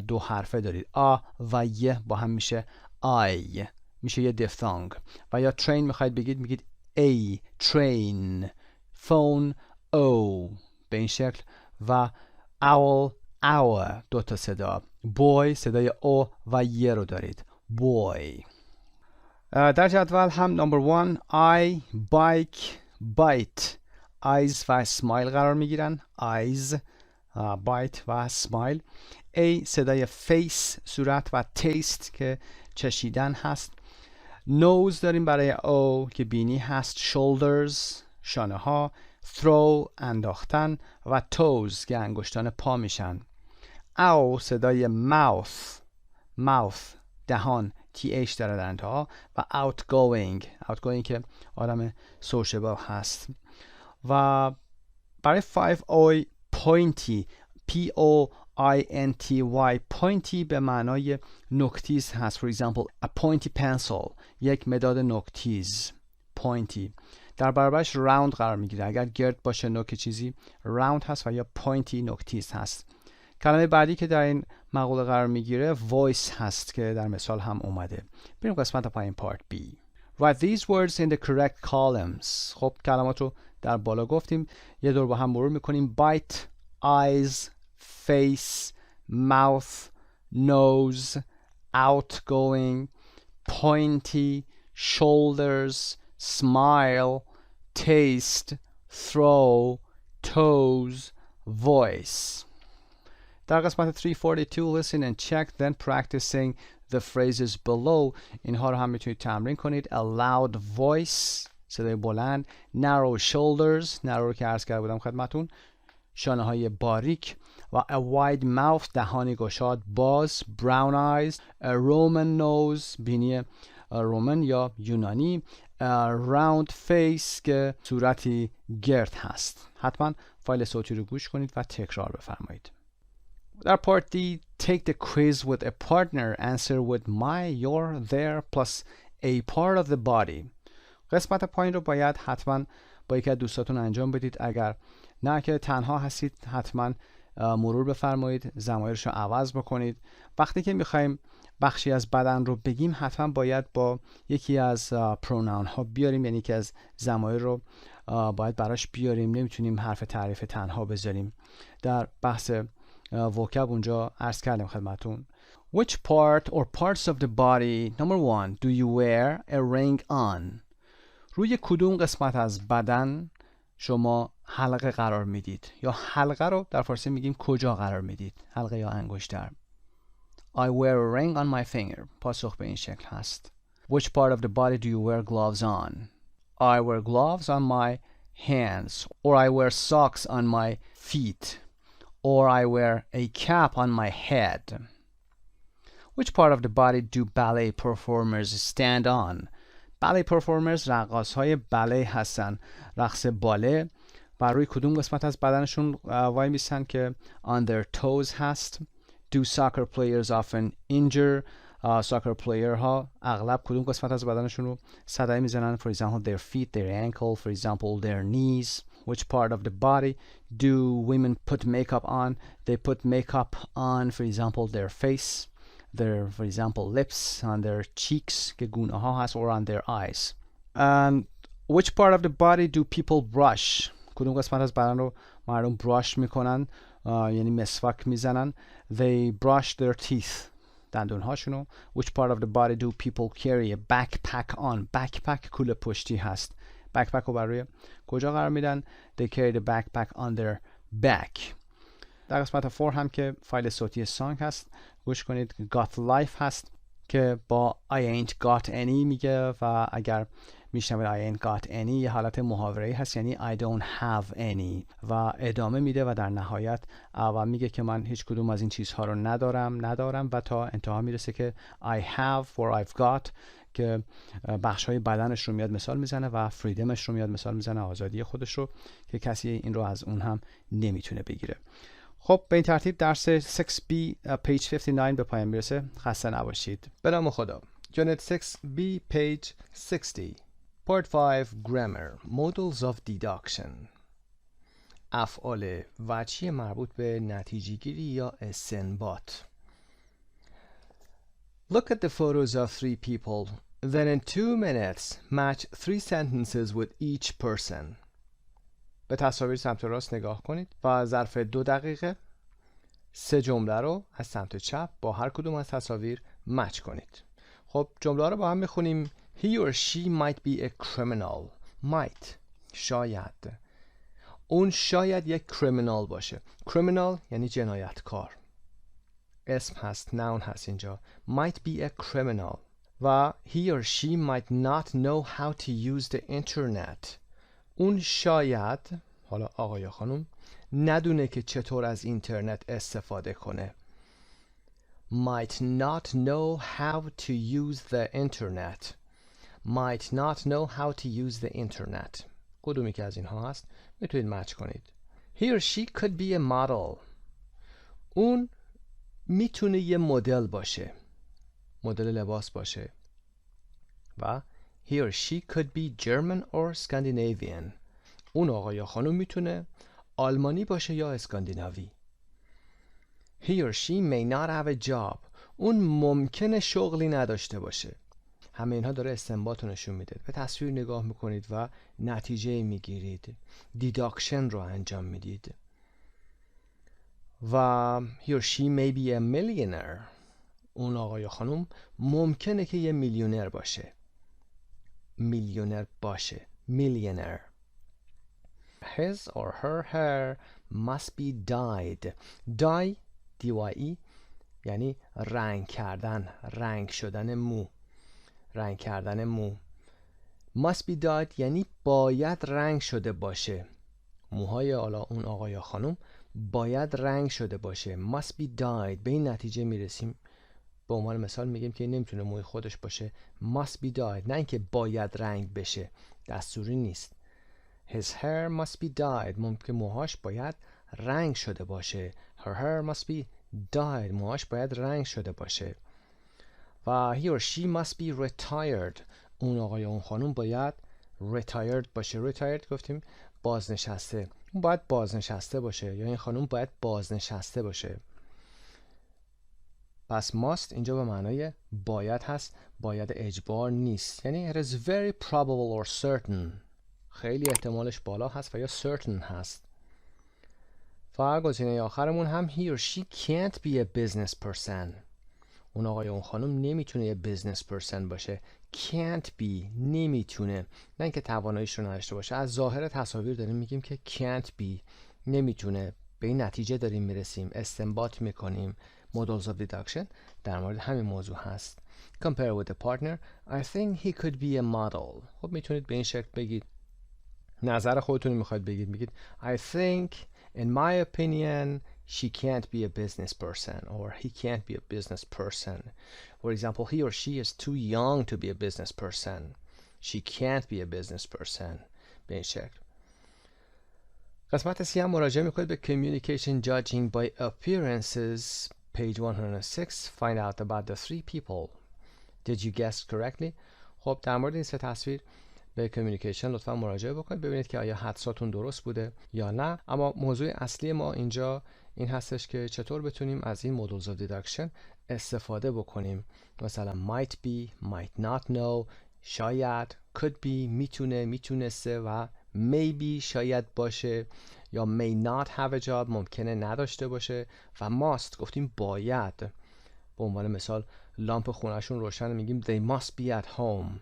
دو حرفه دارید. آ و یه با هم میشه آی، میشه یه diphthong. و یا train میخواید بگید میگید ای train. phone او به این شکل. و owl our دوتا صدا. boy صدای او و یه رو دارید boy. در جدول هم number 1 eye bike bite eyes و smile قرار میگیرن. eyes bite و smile. A صدای face صورت و taste که چشیدن هست. nose داریم برای O که بینی هست. shoulders شانه ها. throw انداختن و toes که انگشتان پا میشن. او صدای mouth دهان th داره در انتها و outgoing که آدم sociable هست. و برای 5 pointy pointy pointy به معنای نوکتیز هست. for example a pointy pencil یک مداد نوکتیز pointy. در برابرش round قرار میگیره. اگر گرد باشه نوک چیزی round هست و یا pointy نوکتیز هست. کلمه بعدی که در این مقوله قرار میگیره voice هست که در مثال هم اومده. بریم قسمت پایین part B. Write these words in the correct columns. خب کلمات رو در بالا گفتیم. یه دور با هم مرور میکنیم. bite eyes face mouth nose outgoing pointy shoulders smile taste throw toes voice. در قسمت 342 listen and check then practicing the phrases below. اینها رو هم میتونید تمرین کنید. a loud voice صدای بلند. narrow shoulders narrow که عرض کرده بودم خدمتون شانه های باریک و a wide mouth دهانی گشاد باز. brown eyes a Roman nose بینی رومن یا یونانی. round face که صورتی گرد هست. حتما فایل صوتی رو گوش کنید و تکرار بفرمایید. در part D take the quiz with a partner answer with my your their plus a part of the body. قسمت پایین رو باید حتما با یکی از دوستاتون انجام بدید. اگر نه که تنها هستید حتما مرور بفرمایید ضمایرش رو عوض بکنید. وقتی که میخوایم بخشی از بدن رو بگیم حتما باید با یکی از پروناون ها بیاریم، یعنی که از ضمایر رو باید براش بیاریم. نمیتونیم حرف تعریف تنها بذاریم. در بحث وکب اونجا عرض کردیم خدمتون. Which part or parts of the body number 1 do you wear a ring on؟ روی کدوم قسمت از بدن شما حلقه قرار میدید؟ یا حلقه رو در فارسی میگیم کجا قرار میدید؟ حلقه یا انگشتر. I wear a ring on my finger. پاسخ به این شکل هست. Which part of the body do you wear gloves on؟ I wear gloves on my hands. Or I wear socks on my feet. Or I wear a cap on my head. Which part of the body do ballet performers stand on؟ ballet performers رقاص های بالت هستن. رقص باله بر روی کدوم قسمت از بدنشون وای میسن که on their toes هست. Do soccer players often injure؟ soccer player ها اغلب کدوم قسمت از بدنشون رو صدمه میزنن؟ for example their feet, their ankle, for example their knees. Which part of the body do women put makeup on؟ they put makeup on for example their face, their for example lips, on their cheeks که گونه ها هست or on their eyes. And which part of the body do people brush؟ کدوم قسمت از بدن رو مردم brush میکنن یعنی مسواک میزنن؟ they brush their teeth دندون هاشونو. Which part of the body do people carry a backpack on؟ backpack کوله پشتی هست. backpack رو بر روی کجا قرار میدن؟ they carry the backpack on their back. در قسمت 4 هم که فایل صوتی سانگ هست گوش کنید. got life هست که با I ain't got any میگه و اگر میشنوید I ain't got any یه حالت محاوره‌ای هست یعنی I don't have any و ادامه میده و در نهایت اول میگه که من هیچ کدوم از این چیزها رو ندارم و تا انتها میرسه که I have or I've got که بخش های بدنش رو میاد مثال میزنه و فریدمش رو میاد مثال میزنه، آزادی خودش رو که کسی این رو از اون هم نمیتونه بگیره. خب به این ترتیب درس 6B page 59 به پایان میرسه. خسته نباشید. به نام خدا. Unit 6B page 60 Part 5 Grammar Models of Deduction. افعال وجهی مربوط به نتیجه گیری یا استنباط. Look at the photos of 3 people. Then in 2 minutes match 3 sentences with each person. به تصاویر سمت راست نگاه کنید و ظرف 2 دقیقه 3 جمله رو از سمت چپ با هر کدوم از تصاویر مچ کنید. خب جمله رو با هم میخونیم. He or she might be a criminal. Might شاید. اون شاید یک کریمینال باشه. کریمینال یعنی جنایتکار. اسم هست، noun هست اینجا. might be a criminal. و he or she might not know how to use the internet. اون شاید، حالا آقا یا خانم، ندونه که چطور از اینترنت استفاده کنه. might not know how to use the internet. might not know how to use the internet. کدومی که از اینها هست میتونید مچ کنید. he or she could be a model. اون میتونه یه مدل باشه، مدل لباس باشه. و he or she could be German or Scandinavian. اون آقا یا خانم میتونه آلمانی باشه یا اسکاندیناوی. he or she may not have a job. اون ممکنه شغلی نداشته باشه. همه اینها داره استنباط رو نشون میده. به تصویر نگاه میکنید و نتیجه میگیرید. دیداکشن رو انجام میدید. و he or she may be a millionaire. اون آقا یا خانم ممکنه که یه میلیونر باشه. میلیونر باشه. millionaire. his or her hair must be dyed. dye D-Y-E یعنی رنگ کردن، رنگ شدن مو، رنگ کردن مو. must be dyed یعنی باید رنگ شده باشه. موهای اون آقا یا خانم باید رنگ شده باشه. must be dyed. به این نتیجه میرسیم، به عنوان مثال میگیم که نمیتونه موی خودش باشه. must be dyed، نه اینکه باید رنگ بشه، دستوری نیست. his hair must be dyed، ممکن موهاش باید رنگ شده باشه. her hair must be dyed، موهاش باید رنگ شده باشه. و he or she must be retired، اون آقا یا اون خانم باید retired باشه. retired گفتیم بازنشسته، اون باید بازنشسته باشه یا این خانم باید بازنشسته باشه. پس must اینجا به معنای باید هست، باید اجبار نیست. یعنی it is very probable or certain، خیلی احتمالش بالا هست و یا certain هست. و گزینه آخرمون هم he or she can't be a business person. اون آقا یا اون خانم نمیتونه یه business person باشه. can't be نمیتونه، نه اینکه تواناییش رو نداشته باشه. از ظاهر تصاویر داریم میگیم که can't be نمیتونه. به این نتیجه داریم میرسیم، استنباط میکنیم. models of deduction در مورد همین موضوع هست. compare with the partner. I think he could be a model. خب میتونید به این شکل بگید، نظر خودتون میخواید بگید، میگید I think in my opinion she can't be a business person or he can't be a business person. For example, he or she is too young to be a business person. She can't be a business person. به این شکل. قسمت 3 هم مراجعه میکنید به communication judging by appearances. Page 106. Find out about the 3 people. Did you guess correctly? خب در مورد این 3 تصویر به کمیونیکیشن لطفا مراجعه بکنید، ببینید که آیا حدساتون درست بوده یا نه. اما موضوع اصلی ما اینجا این هستش که چطور بتونیم از این models of deduction استفاده بکنیم. مثلا might be، might not know، شاید، could be میتونه، میتونسته و maybe شاید باشه، یا may not have a job ممکنه نداشته باشه، و must گفتیم باید. به عنوان مثال لامپ خونهشون روشن، میگیم they must be at home.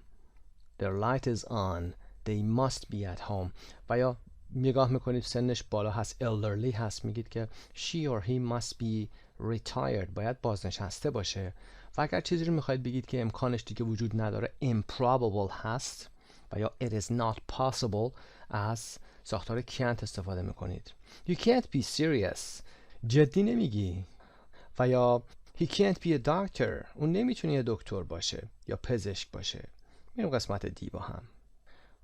Their light is on. They must be at home. و یا نگاه میکنید سنش بالا هست، elderly هست، میگید که she or he must be retired. باید بازنشسته باشه. و اگر چیزی رو میخواید بگید که امکانش دیگه وجود نداره، improbable هست. و یا it is not possible، از ساختار can't استفاده میکنید. You can't be serious. جدی نمیگی. و یا he can't be a doctor. اون نمیتونه یه دکتر باشه یا پزشک باشه. میریم قسمت دی با هم.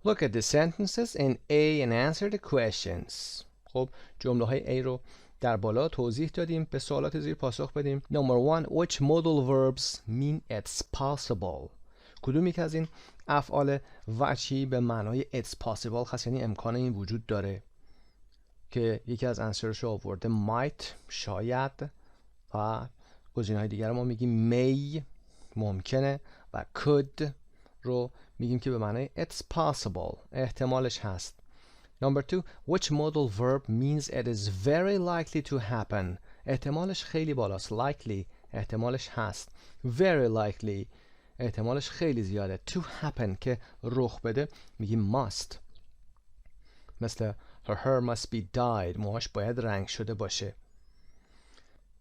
Look at the sentences in A and answer the questions. خب جمله های A رو در بالا توضیح دادیم، به سوالات زیر پاسخ بدیم. Number 1. Which modal verbs mean it's possible؟ کدومی که از این افعال وجهی به معنای it's possible هست، یعنی امکان این وجود داره، که یکی از انسرش رو آورده might شاید، و گزینه‌های دیگر ما میگیم may ممکنه، و could رو میگیم که به معنای it's possible احتمالش هست. Number 2. Which modal verb means it is very likely to happen؟ احتمالش خیلی بالاست. likely احتمالش هست. very likely احتمالش خیلی زیاده. to happen که رخ بده میگیم must. مثل Her hair must be dyed. موهاش باید رنگ شده باشه.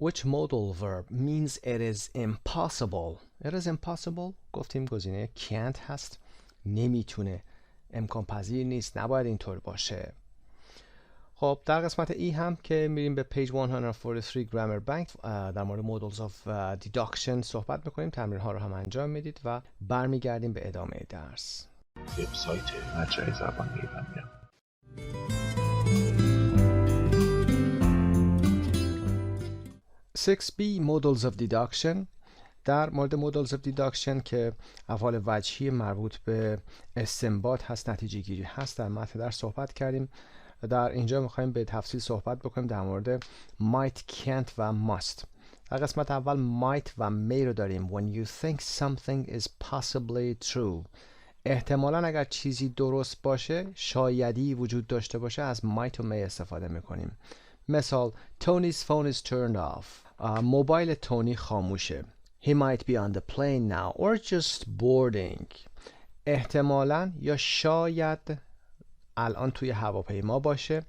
Which modal verb means it is impossible. It is impossible. گفتیم گزینه can't هست. نمیتونه. امکان پذیر نیست. نباید اینطور باشه. خب در قسمت ای هم که میریم به page 143 grammar bank در مورد modals of deduction صحبت میکنیم. تمرین ها رو هم انجام میدید و برمیگردیم به ادامه درس. وبسایت مجموعه زبان ایرانی. 6b modals of deduction. در مورد modals of deduction که افعال وجهی مربوط به استنباط هست، نتیجه گیری هست، در متن درس صحبت کردیم. در اینجا میخوایم به تفصیل صحبت بکنیم در مورد might, can't و must. در قسمت اول might و may رو داریم. When you think something is possibly true. احتمالاً اگر چیزی درست باشه، شایدی وجود داشته باشه، از might و may استفاده میکنیم. مثال Tony's phone is turned off. موبایل تونی خاموشه. He might be on the plane now or just boarding. احتمالاً یا شاید الان توی هواپیما باشه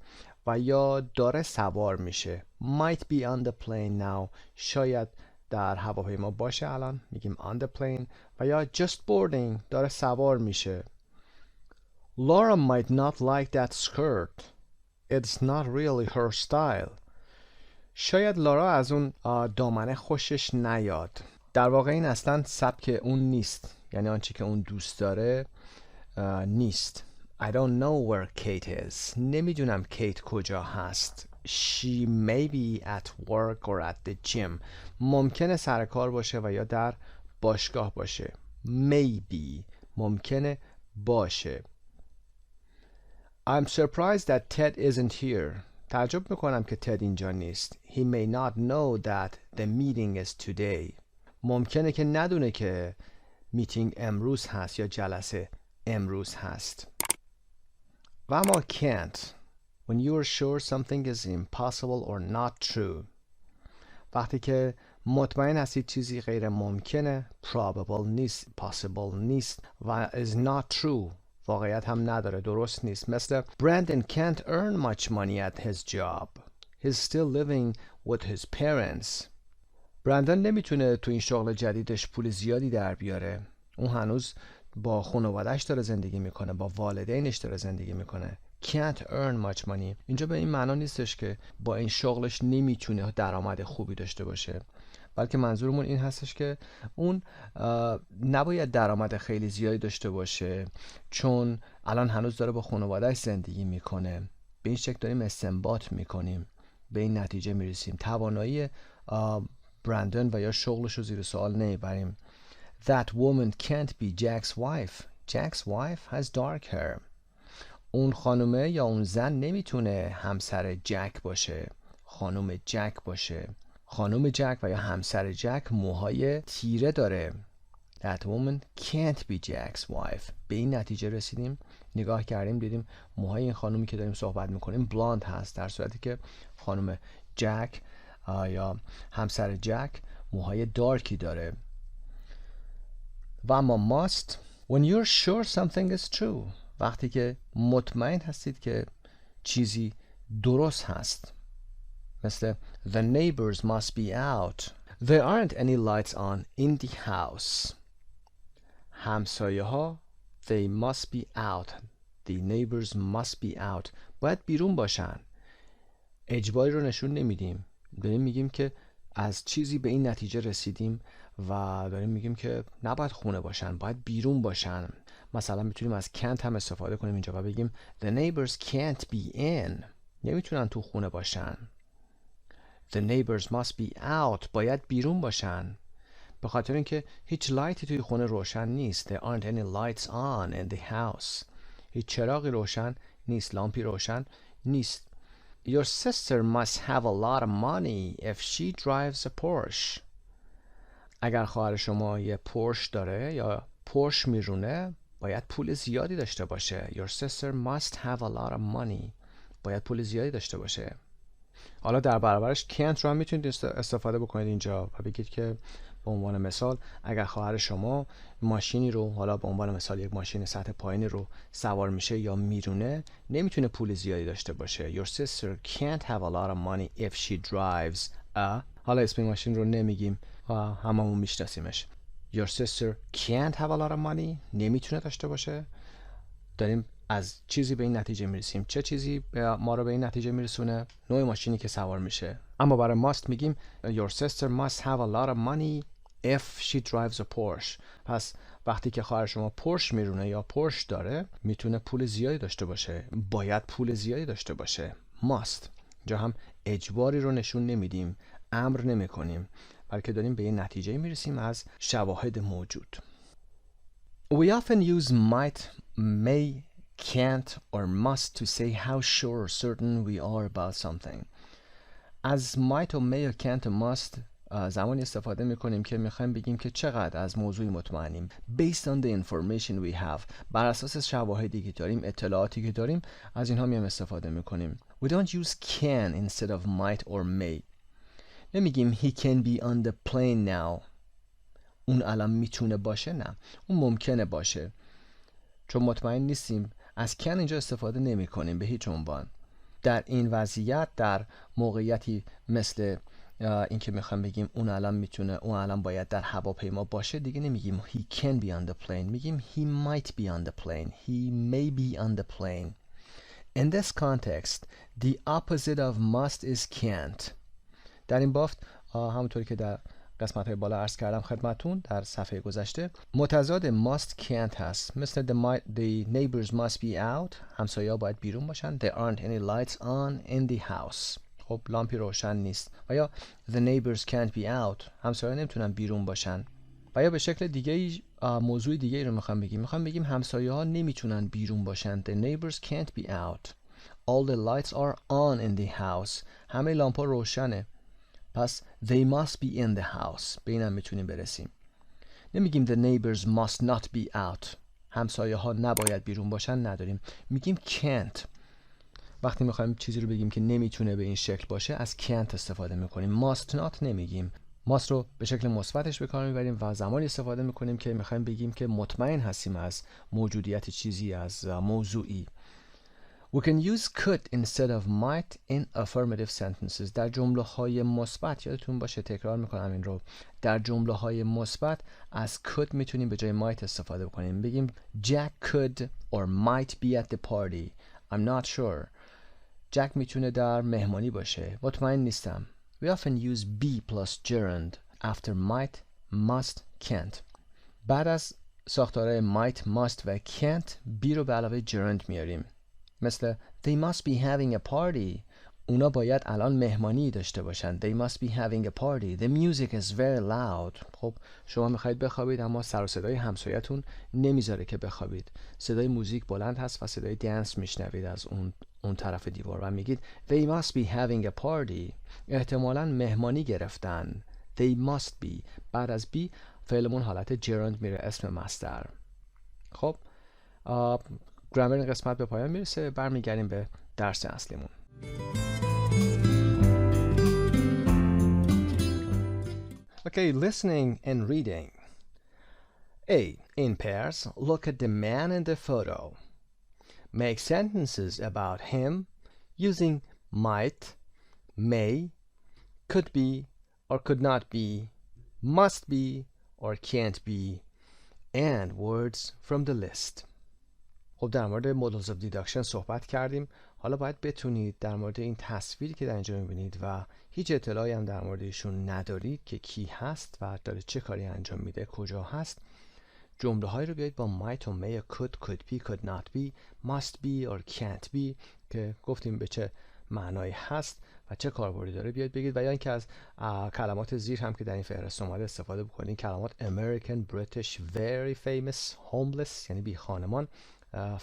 و یا داره سوار میشه. Might be on the plane now. شاید در هواپیما باشه الان، میگیم on the plane، و یا just boarding، داره سوار میشه. Laura might not like that skirt. It's not really her style. شاید لارا از اون دامنه خوشش نیاد. در واقع این اصلا سبک اون نیست، یعنی آنچه که اون دوست داره نیست. I don't know where Kate is. نمیدونم کیت کجا هست. She may be at work or at the gym. ممکنه سر کار باشه و یا در باشگاه باشه. Maybe. ممکنه باشه. I'm surprised that Ted isn't here. تعجب میکنم که تد اینجا نیست. He may not know that the meeting is today. ممکنه که ندونه که میتینگ امروز هست یا جلسه امروز هست. و اما can't. When you are sure something is impossible or not true. وقتی که مطمئن هستید چیزی غیر ممکنه، probable نیست، possible نیست و is not true. واقعیت هم نداره، درست نیست. مثل Brandon can't earn much money at his job. He's still living with his parents. برندن نمیتونه تو این شغل جدیدش پول زیادی در بیاره. اون هنوز با خانواده‌اش داره زندگی میکنه، با والدینش داره زندگی میکنه. Can't earn much money. اینجا به این معنا نیستش که با این شغلش نمیتونه درآمد خوبی داشته باشه، بلکه منظورمون این هستش که اون نباید درآمد خیلی زیادی داشته باشه چون الان هنوز داره با خانواده‌اش زندگی میکنه. به این شکل داریم استنباط میکنیم، به این نتیجه میرسیم. توانایی برندن و یا شغلش رو زیر سوال نمیبریم. That woman can't be Jack's wife. Jack's wife has dark hair. اون خانومه یا اون زن نمیتونه همسر جک باشه، خانوم جک باشه. خانوم جک و یا همسر جک موهای تیره داره. That woman can't be Jack's wife. به این نتیجه رسیدیم، نگاه کردیم دیدیم موهای این خانومی که داریم صحبت میکنیم بلاند هست، در صورتی که خانوم جک یا همسر جک موهای دارکی داره. و اما must. When you're sure something is true. وقتی که مطمئن هستید که چیزی درست هست. مثل The neighbors must be out. There aren't any lights on in the house. همسایه ها They must be out. The neighbors must be out. باید بیرون باشن. اجباری رو نشون نمیدیم. داریم میگیم که از چیزی به این نتیجه رسیدیم و داریم میگیم که نباید خونه باشن، باید بیرون باشن. مثلا میتونیم از can't هم استفاده کنیم اینجا و بگیم The neighbors can't be in. نمیتونن تو خونه باشن. The neighbors must be out. باید بیرون باشن. به خاطر اینکه هیچ لایتی توی خونه روشن نیست. There aren't any lights on in the house. هیچ چراغی روشن نیست، لامپی روشن نیست. Your sister must have a lot of money if she drives a Porsche. اگر خواهر شما یه پورش داره یا پورش میرونه باید پول زیادی داشته باشه. Your sister must have a lot of money. باید پول زیادی داشته باشه. حالا در برابرش can't رو هم میتونید استفاده بکنید اینجا و بگید که به عنوان مثال اگر خواهر شما ماشینی رو، حالا به عنوان مثال یک ماشین سطح پایینی رو سوار میشه یا میرونه، نمیتونه پول زیادی داشته باشه. Your sister can't have a lot of money if she drives a. حالا اسم ماشین رو نمیگیم و هممون میشناسیمش. Your sister can't have a lot of money. نمیتونه داشته باشه. داریم از چیزی به این نتیجه میرسیم. چه چیزی ما رو به این نتیجه میرسونه؟ نوع ماشینی که سوار میشه. اما برای must میگیم Your sister must have a lot of money if she drives a Porsche. پس وقتی که خواهر شما پورش میرونه یا پورش داره، میتونه پول زیادی داشته باشه، باید پول زیادی داشته باشه. must. اینجا هم اجباری رو نشون نمیدیم، امر نمی کنیم، بلکه داریم به این نتیجه میرسیم از شواهد موجود. We often use might, may, can't or must to say how sure or certain we are about something. از might و may و can't و must زمانی استفاده میکنیم که میخوایم بگیم که چقدر از موضوعی مطمئنیم. Based on the information we have. بر اساس شواهدی که داریم، اطلاعاتی که داریم، از اینها میام استفاده میکنیم. We don't use can instead of might or may. نمیگیم he can be on the plane now. اون الان میتونه باشه، نه، اون ممکنه باشه. چون مطمئن نیستیم از can اینجا استفاده نمی کنیم به هیچ عنوان. در این وضعیت، در موقعیتی مثل این که میخوام بگیم اون الان میتونه، اون الان باید در هواپیما باشه، دیگه نمیگیم he can be on the plane، میگیم he might be on the plane, he may be on the plane. In this context, the opposite of must is can't. در این بافت همونطوری که در قسمت های بالا عرض کردم خدمتون در صفحه گذشته، متضاد must can't هست. مثل the neighbors must be out، همسایه‌ها باید بیرون باشن. There aren't any lights on in the house. خب لامپی روشن نیست. و یا the neighbors can't be out، همسایه‌ها نمیتونن بیرون باشن. و یا به شکل دیگه موضوع دیگه رو میخوام بگیم همسایه‌ها نمیتونن بیرون باشن. The neighbors can't be out. All the lights are on in the house. همه لامپ‌ها روشنه. پس they must be in the house. به اینم میتونیم برسیم. نمیگیم the neighbors must not be out. همسایه ها نباید بیرون باشن، نداریم. میگیم can't. وقتی میخوایم چیزی رو بگیم که نمیتونه به این شکل باشه، از can't استفاده میکنیم. must not نمیگیم. must رو به شکل مثبتش به کار میبریم و زمانی استفاده میکنیم که میخوایم بگیم که مطمئن هستیم از موجودیت چیزی، از موضوعی. We can use could instead of might in affirmative sentences. در جمله های مثبت، یادتون باشه تکرار میکنم این رو، در جمله های مثبت از could میتونیم به جای might استفاده بکنیم. بگیم Jack could or might be at the party. I'm not sure. Jack میتونه در مهمانی باشه. مطمئن نیستم. We often use be plus gerund after might, must, can't. بعد از ساختارهای might, must و can't be رو به علاوه gerund میاریم. مثل they must be having a party. اونا باید الان مهمانی داشته باشن. They must be having a party. The music is very loud. خب شما میخواید بخوابید اما سر و صدای همسایتون نمیذاره که بخوابید. صدای موزیک بلند هست و صدای دنس میشنوید از اون طرف دیوار و میگید they must be having a party. احتمالاً مهمانی گرفتن. They must be. بعد از be فعلمون حالت gerund میره، اسم مصدر. خب گرامر این قسمت به پایان میرسه. برمیگردیم به درس اصلیمون. Okay, listening and reading. A. In pairs, look at the man in the photo. Make sentences about him using might, may, could be or could not be, must be or can't be, and words from the list. خب در مورد models of deduction صحبت کردیم. حالا باید بتونید در مورد این تصویری که در اینجا میبینید و هیچ اطلاعی هم در مورد ایشون ندارید که کی هست و داره چه کاری انجام میده، کجا هست، جمله هایی رو بیایید با might و may، could be, could not be, must be or can't be که گفتیم به چه معنایی هست و چه کاربردی داره بیاید بگید. و یا اینکه از کلمات زیر هم که در این فهرست اومده استفاده بکنید. کلمات American, British, very famous, homeless یعنی بی خانمان،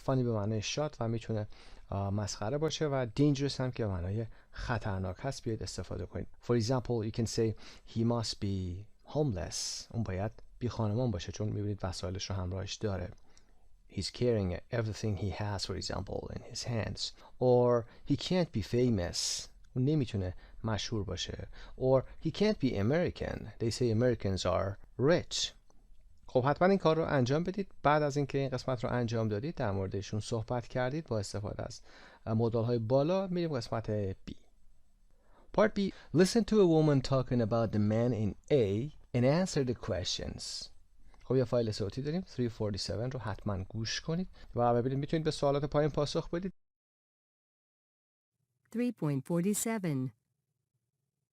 funny به معنای شاد و میتونه مسخره باشه و dangerous هم که به معنای خطرناک هست بیاید استفاده کنید. For example, you can say he must be homeless. اون باید بی خانمان باشه چون میبینید وسایلش رو همراهش داره. He's carrying everything he has, for example, in his hands. Or he can't be famous. اون نمیتونه مشهور باشه. Or he can't be American. They say Americans are rich. خب حتما این کار رو انجام بدید. بعد از اینکه این قسمت رو انجام دادید، در موردشون صحبت کردید با استفاده از مدل‌های بالا، میریم قسمت B. Part B. Listen to a woman talking about the man in A and answer the questions. خب یه فایل صوتی داریم 347 رو حتما گوش کنید و ببینید میتونید به سوالات پایین پاسخ بدید. 3.47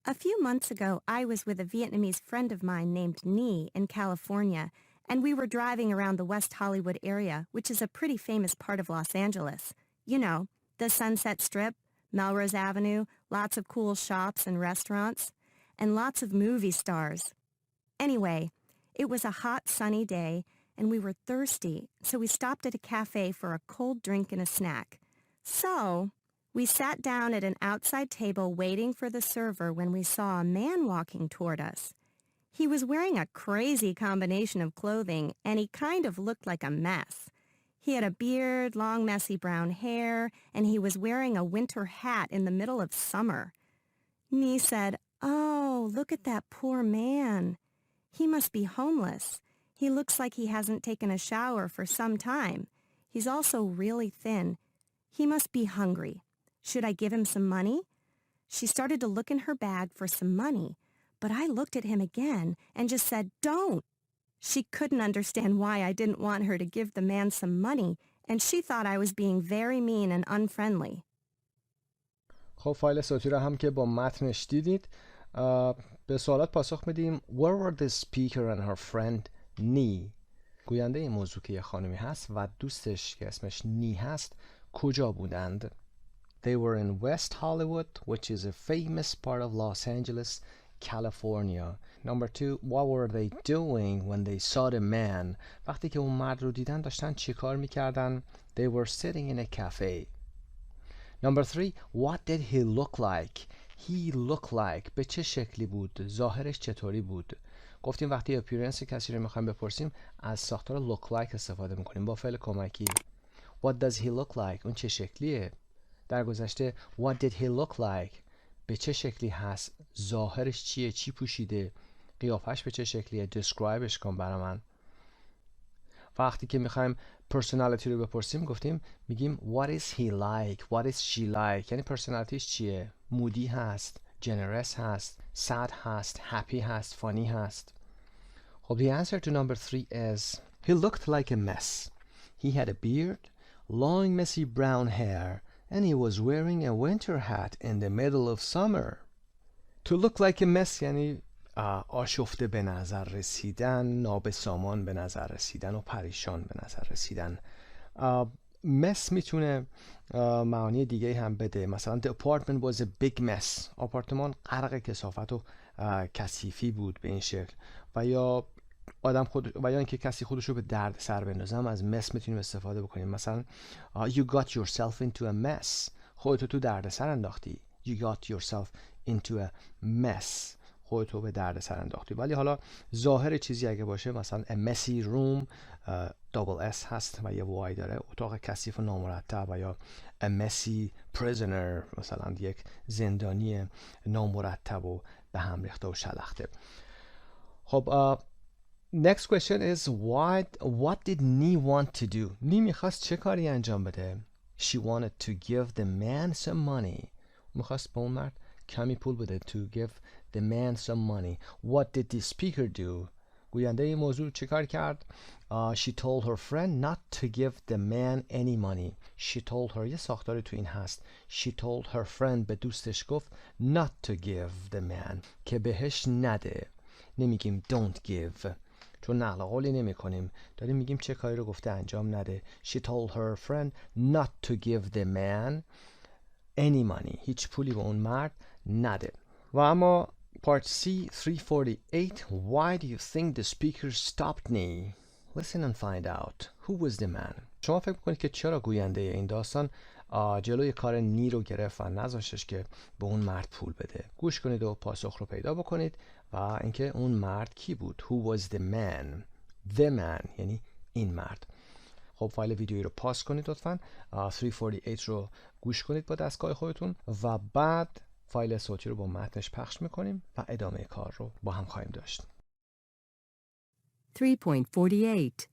A few months ago, I was with a Vietnamese friend of mine named Nhi in California, and we were driving around the West Hollywood area, which is a pretty famous part of Los Angeles. You know, the Sunset Strip, Melrose Avenue, lots of cool shops and restaurants, and lots of movie stars. Anyway, it was a hot, sunny day, and we were thirsty, so we stopped at a cafe for a cold drink and a snack. So we sat down at an outside table waiting for the server when we saw a man walking toward us. He was wearing a crazy combination of clothing, and he kind of looked like a mess. He had a beard, long messy brown hair, and he was wearing a winter hat in the middle of summer. Nhi said, "Oh, look at that poor man. He must be homeless. He looks like he hasn't taken a shower for some time. He's also really thin. He must be hungry. Should I give him some money?" She started to look in her bag for some money, but I looked at him again and just said, "Don't." She couldn't understand why I didn't want her to give the man some money, and she thought I was being very mean and unfriendly. خب فایل صوتی رو هم که با متنش دیدید، به سوالات پاسخ میدیم. Where were the speaker and her friend Nhi؟ گوینده این موضوع که یه خانمی هست و دوستش که اسمش نی هست کجا بودند؟ They were in West Hollywood, which is a famous part of Los Angeles, California. Number 2, what were they doing when they saw the man? وقتی که اون مرد رو دیدن داشتن چی کار میکردن؟ They were sitting in a cafe. Number 3, what did he look like? He looked like به چه شکلی بود؟ ظاهرش چطوری بود؟ گفتیم وقتی appearance کسی رو میخوایم بپرسیم از ساختار look like استفاده میکنیم با فعل کمکی. What does he look like؟ اون چه شکلیه؟ در گذشته what did he look like؟ به چه شکلی هست؟ ظاهرش چیه؟ چی پوشیده؟ قیافش به چه شکلیه؟ describeش کن برای من. وقتی که میخوایم personality رو بپرسیم گفتیم میگیم what is he like؟ what is she like؟ یعنی personalityش چیه؟ moody هست، generous هست، sad هست، happy هست، funny هست. خب the answer to number 3 is he looked like a mess. He had a beard, long messy brown hair, and he was wearing a winter hat in the middle of summer. To look like a mess یعنی آشفته به نظر رسیدن، نابسامان به نظر رسیدن و پریشان به نظر رسیدن. mess میتونه معانی دیگه هم بده. مثلا the apartment was a big mess. آپارتمان غرق کثافت و کثیفی بود به این شکل. و یا اینکه کسی خودش رو به درد سر بندازه هم از mess میتونیم استفاده بکنیم. مثلا you got yourself into a mess. خودتو تو درد سر انداختی. You got yourself into a mess. خودتو به درد سر انداختی. ولی حالا ظاهر چیزی اگه باشه مثلا a messy room double S هست و یه y داره، اتاق کثیف و نامرتب، و یا a messy prisoner مثلا یک زندانی نامرتب و به هم ریخته و شلخته. خب next question is what did Nhi want to do؟ نی میخواست چه کاری انجام بده؟ She wanted to give the man some money. میخواست به اون مرد کمی پول بده. To give the man some money. What did the speaker do؟ گوینده این موضوع چه کار کرد؟ She told her friend not to give the man any money. She told her یه ساختاری تو این هست. She told her friend به دوستش گفت not to give the man که بهش نده. نمیگیم don't give چون نقل قولی نمی کنیم، داریم میگیم چه کاری رو گفته انجام نده. She told her friend not to give the man any money. هیچ پولی به اون مرد نده. و اما part C 348 why do you think the speaker stopped Nhi؟ Listen and find out who was the man. شما فکر میکنید که چرا گوینده این داستان جلوی کار نی رو گرفت و نذاشتش که به اون مرد پول بده؟ گوش کنید و پاسخ رو پیدا بکنید و اینکه اون مرد کی بود. Who was the man؟ The man یعنی این مرد. خب فایل ویدیویی رو پاس کنید لطفاً. 348 رو گوش کنید با دستگاه خودتون و بعد فایل صوتی رو با متنش پخش میکنیم و ادامه کار رو با هم خواهیم داشت. 3.48.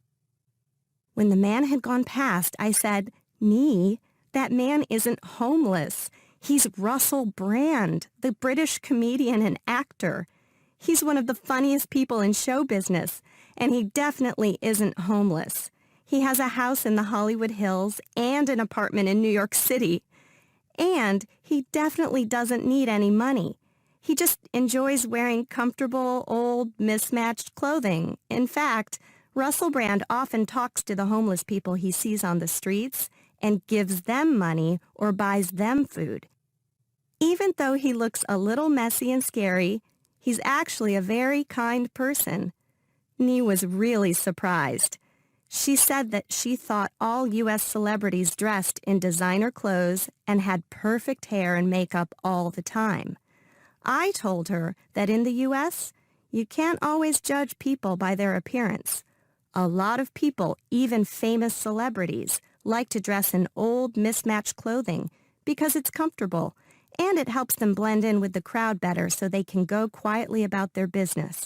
When the man had gone past, I said, Nee, that man isn't homeless. He's Russell Brand, the British comedian and actor. He's one of the funniest people in show business, and he definitely isn't homeless. He has a house in the Hollywood Hills and an apartment in New York City. And he definitely doesn't need any money. He just enjoys wearing comfortable, old, mismatched clothing. In fact, Russell Brand often talks to the homeless people he sees on the streets and gives them money or buys them food. Even though he looks a little messy and scary, he's actually a very kind person. Nee was really surprised. She said that she thought all U.S. celebrities dressed in designer clothes and had perfect hair and makeup all the time. I told her that in the U.S., you can't always judge people by their appearance. A lot of people, even famous celebrities, like to dress in old, mismatched clothing because it's comfortable and it helps them blend in with the crowd better so they can go quietly about their business.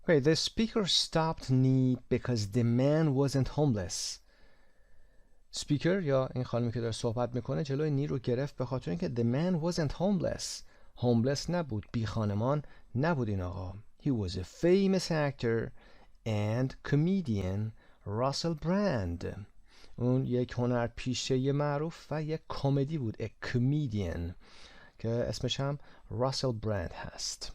Okay, the speaker stopped Nee because the man wasn't homeless. speaker یا این خانمی که داره صحبت میکنه جلوی نی رو گرفت به خاطر اینکه the man wasn't homeless. homeless نبود، بی خانمان نبود این آقا. He was a famous actor and comedian Russell Brand. اون یک هنرپیشه معروف و یک کمدی بود، a comedian که اسمش هم راسل برند هست.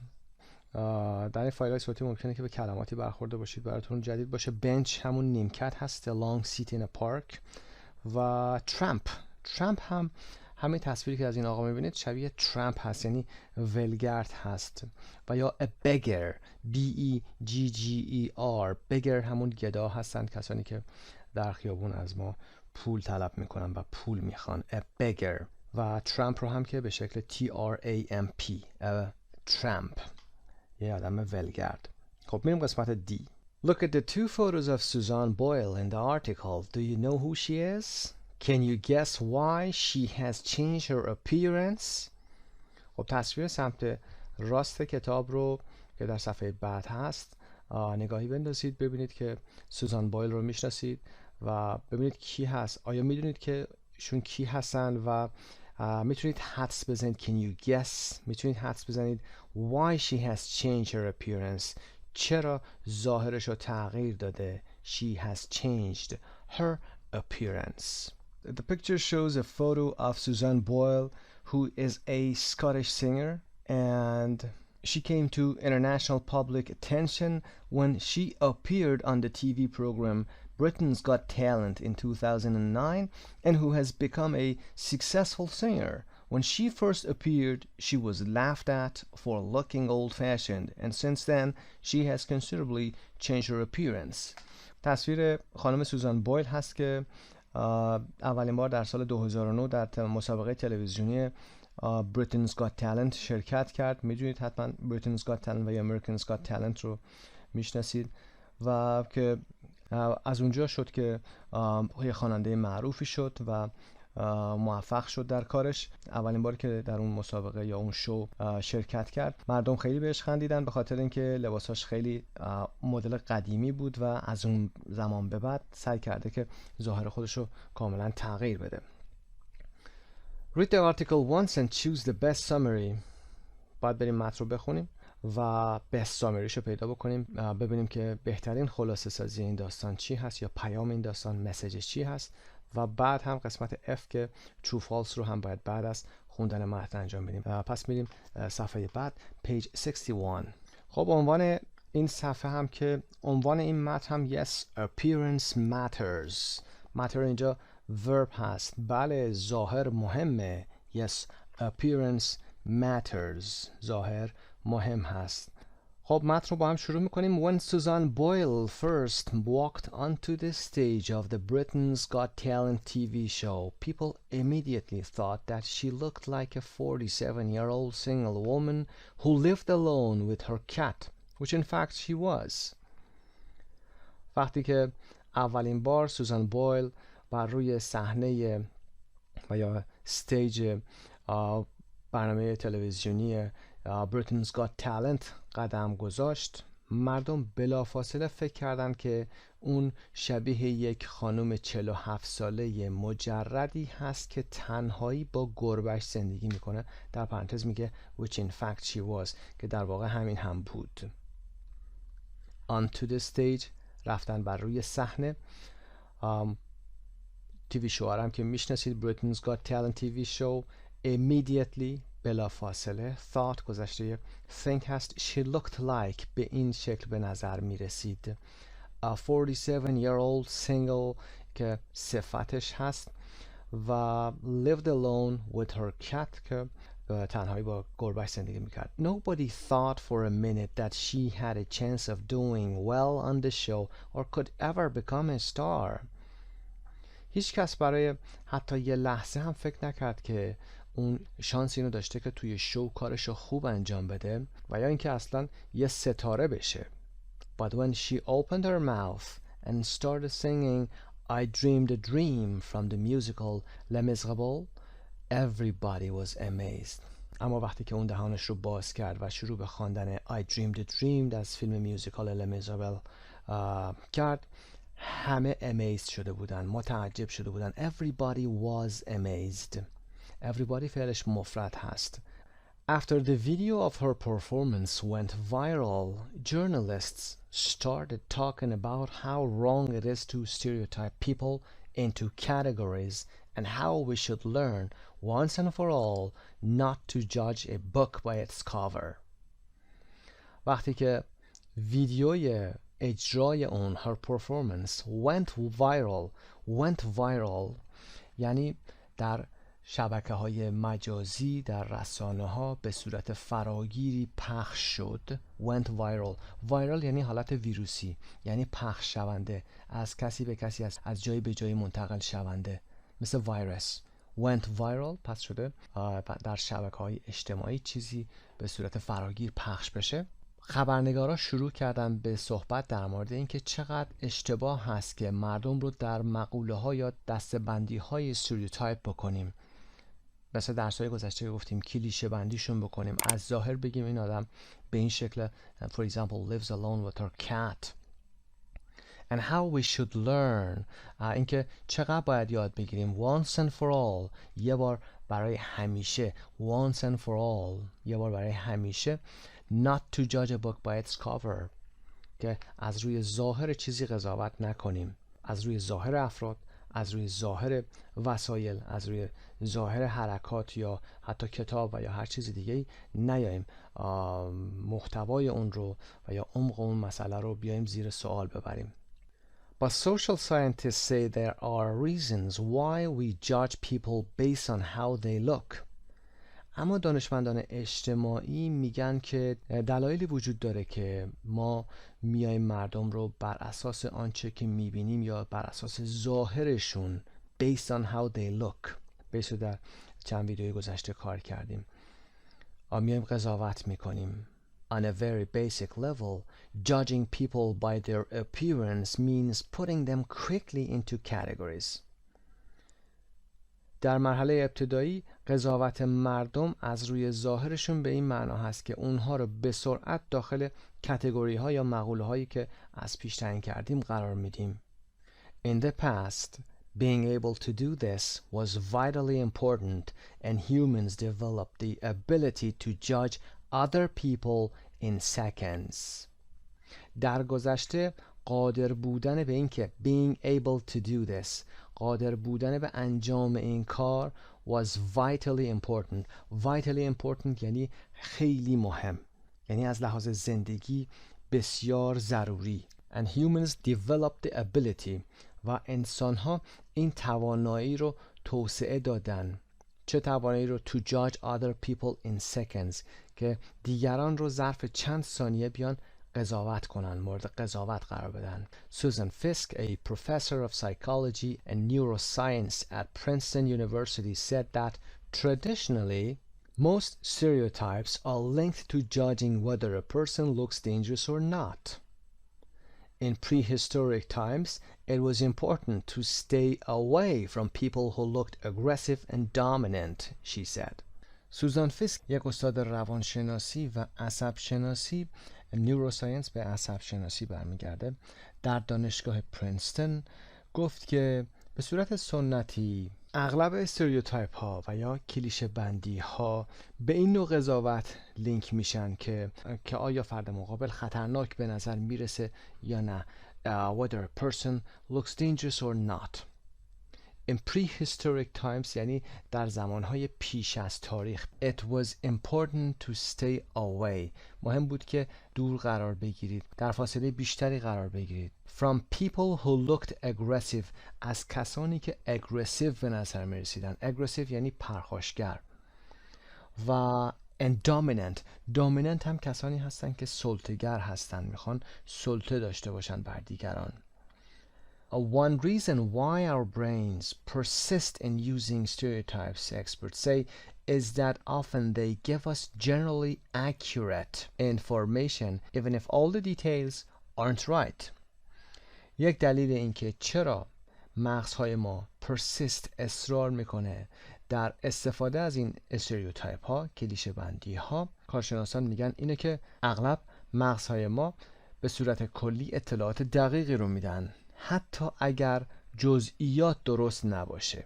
در این فایل های صوتی ممکنه که به کلماتی برخورده باشید براتون جدید باشه. بنچ همون نیمکت هست، a long seat in a park. و ترامپ هم همین تصویری که از این آقا میبینید شبیه ترامپ هست، یعنی ولگرد هست. و یا a beggar beggar beggar همون گدا هستن، کسانی که در خیابون از ما پول طلب میکنن و پول میخوان، a beggar. و ترامپ رو هم که به شکل TRAMP a tramp، یه آدم ولگرد. خب میریم قسمت D. Look at the two photos of Susan Boyle in the article. Do you know who she is? Can you guess why she has changed her appearance? خب تصویر سمت راست کتاب رو که در صفحه بعد هست نگاهی بندازید، ببینید که سوزان بویل رو میشناسید و ببینید کی هست. آیا میدونید که شون کی هستن و میتونید حدس بزنید. Can you guess؟ میتونید حدس بزنید why she has changed her appearance. چرا ظاهرش رو تغییر داده. She has changed her appearance. The picture shows a photo of Susan Boyle, who is a Scottish singer, and she came to international public attention when she appeared on the TV program Britain's Got Talent in 2009, and who has become a successful singer. When she first appeared, she was laughed at for looking old-fashioned, and since then, she has considerably changed her appearance. تصویر خانم سوزان بویل هست که اولین بار در سال 2009 در مسابقه تلویزیونی Britain's Got Talent شرکت کرد. میدونید حتما Britain's Got Talent و یا American's Got Talent رو میشناسید و که از اونجا شد که یه خواننده معروفی شد و موفق شد در کارش. اولین بار که در اون مسابقه یا اون شو شرکت کرد مردم خیلی بهش خندیدن به خاطر اینکه لباساش خیلی مدل قدیمی بود و از اون زمان به بعد سعی کرده که ظاهر خودش رو کاملا تغییر بده. Read the article once and choose the best summary. باید بریم متن رو بخونیم و best summary رو پیدا بکنیم، ببینیم که بهترین خلاصه سازی این داستان چی هست یا پیام این داستان مسیجش چی هست و بعد هم قسمت F که true false رو هم باید بعد از خوندن متن انجام بدیم. پس میریم صفحه بعد page 61. خب عنوان این صفحه هم که عنوان این متن هم yes appearance matters. matter اینجا verb هست. بله ظاهر مهمه. yes appearance matters. ظاهر مهم هست. خب متن رو با هم شروع میکنیم. When Susan Boyle first walked onto the stage of the Britain's Got Talent TV show, people immediately thought that she looked like a 47-year-old single woman who lived alone with her cat, which in fact she was. وقتی که اولین بار سوزان بویل بر روی صحنه و یا استیج برنامه تلویزیونی Britain's Got Talent قدم گذاشت، مردم بلافاصله فکر کردند که اون شبیه یک خانم 47 ساله مجردی هست که تنهایی با گربه‌اش زندگی میکنه. در پرانتز میگه which in fact she was، که در واقع همین هم بود. onto the stage، رفتن بر روی صحنه. تیوی شو هم که میشناسید، Britain's Got Talent تیوی شو. immediately، بلافاصله. thought گذشته think هست. she looked like، به این شکل به نظر میرسید. a 47-year-old single که صفتش هست و lived alone with her cat که تنهایی با گربه‌اش زندگی میکرد. nobody thought for a minute that she had a chance of doing well on the show or could ever become a star. هیچ کس برای حتی یه لحظه هم فکر نکرد که اون شانس اینو داشته که توی شو کارشو خوب انجام بده و یا اینکه اصلا یه ستاره بشه. But when she opened her mouth and started singing I Dreamed a Dream from the musical Les Miserables, everybody was amazed. اما وقتی که اون دهانش رو باز کرد و شروع به خواندن I Dreamed a Dream از فیلم میوزیکال Les Miserables کرد، همه amazed شده بودن، متعجب شده بودن. Everybody was amazed. Everybody فعلش مفرد هست. After the video of her performance went viral, journalists started talking about how wrong it is to stereotype people into categories and how we should learn once and for all not to judge a book by its cover. وقتی که ویدیوی اجرای اون her performance went viral یعنی در شبکه‌های مجازی، در رسانه‌ها به صورت فراگیری پخش شد. went viral یعنی حالت ویروسی، یعنی پخش شونده، از کسی به کسی، از جایی به جایی منتقل شونده، مثل ویروس. went viral پس شده در شبکه‌های اجتماعی چیزی به صورت فراگیر پخش بشه. خبرنگارا شروع کردن به صحبت در مورد اینکه چقدر اشتباه هست که مردم رو در مقوله‌ها یا دسته‌بندی‌های استریوتایپ بکنیم. مثل درس‌های گذشته گفتیم کلیشه بندیشون بکنیم، از ظاهر بگیم این آدم به این شکل for example lives alone with her cat. and how we should learn، اینکه چقدر باید یاد بگیریم once and for all، یه بار برای همیشه، once and for all، یه بار برای همیشه. not to judge a book by its cover، که از روی ظاهر چیزی قضاوت نکنیم، از روی ظاهر افراد، از روی ظاهر وسایل، از روی ظاهر حرکات یا حتی کتاب و یا هر چیز دیگه نیاییم محتوای اون رو و یا عمق اون مسئله رو بیایم زیر سوال ببریم. But social scientists say there are reasons why we judge people based on how they look. اما دانشمندان اجتماعی میگن که دلایلی وجود داره که ما میایم مردم رو بر اساس آنچه که میبینیم یا بر اساس ظاهرشون based on how they look، بیشتر در چند ویدیوی گذشته کار کردیم، میایم قضاوت میکنیم. On a very basic level, judging people by their appearance means putting them quickly into categories. در مرحله ابتدایی قضاوت مردم از روی ظاهرشون به این معنا هست که اونها رو به سرعت داخل کاتگوری ها یا مقوله هایی که از پیش تعیین کردیم قرار میدیم. In the past, being able to do this was vitally important and humans developed the ability to judge other people in seconds. در گذشته قادر بودن به این که being able to do this، قادر بودن به انجام این کار was vitally important. vitally important یعنی خیلی مهم، یعنی از لحاظ زندگی بسیار ضروری. and humans developed the ability، و انسان ها این توانایی رو توسعه دادن. چه توانایی رو؟ to judge other people in seconds، که دیگران رو ظرف چند ثانیه بیان قضاوت کنن، مورد قضاوت قرار بدن. Susan Fiske, a professor of psychology and neuroscience at Princeton University, said that traditionally most stereotypes are linked to judging whether a person looks dangerous or not. In prehistoric times, it was important to stay away from people who looked aggressive and dominant, she said. سوزان فیسک یک استاد روانشناسی و عصب شناسی، نیوروساینس به عصب شناسی برمیگرده، در دانشگاه پرینستون گفت که به صورت سنتی اغلب استریوتایپ ها و یا کلیشه بندی ها به این نوع قضاوت لینک میشن که آیا فرد مقابل خطرناک به نظر میرسه یا نه. whether a person looks dangerous or not. In prehistoric times یعنی در زمانهای پیش از تاریخ it was important to stay away. مهم بود که دور قرار بگیرید، در فاصله بیشتری قرار بگیرید. From people who looked aggressive. از کسانی که aggressive به نظر می رسیدن. aggressive یعنی پرخاشگر. و and dominant. dominant هم کسانی هستن که سلطه‌گر هستن، میخوان سلطه داشته باشن بر دیگران. One reason why our brains persist in using stereotypes, experts say, is that often they give us generally accurate information, even if all the details aren't right. یک دلیل این که چرا مغزهای ما persist اصرار میکنه در استفاده از این استریوتایپ ها، کلیشه بندی ها، کارشناسان میگن اینه که اغلب مغزهای ما به صورت کلی اطلاعات دقیقی رو میدن، حتی اگر جزئیات درست نباشه.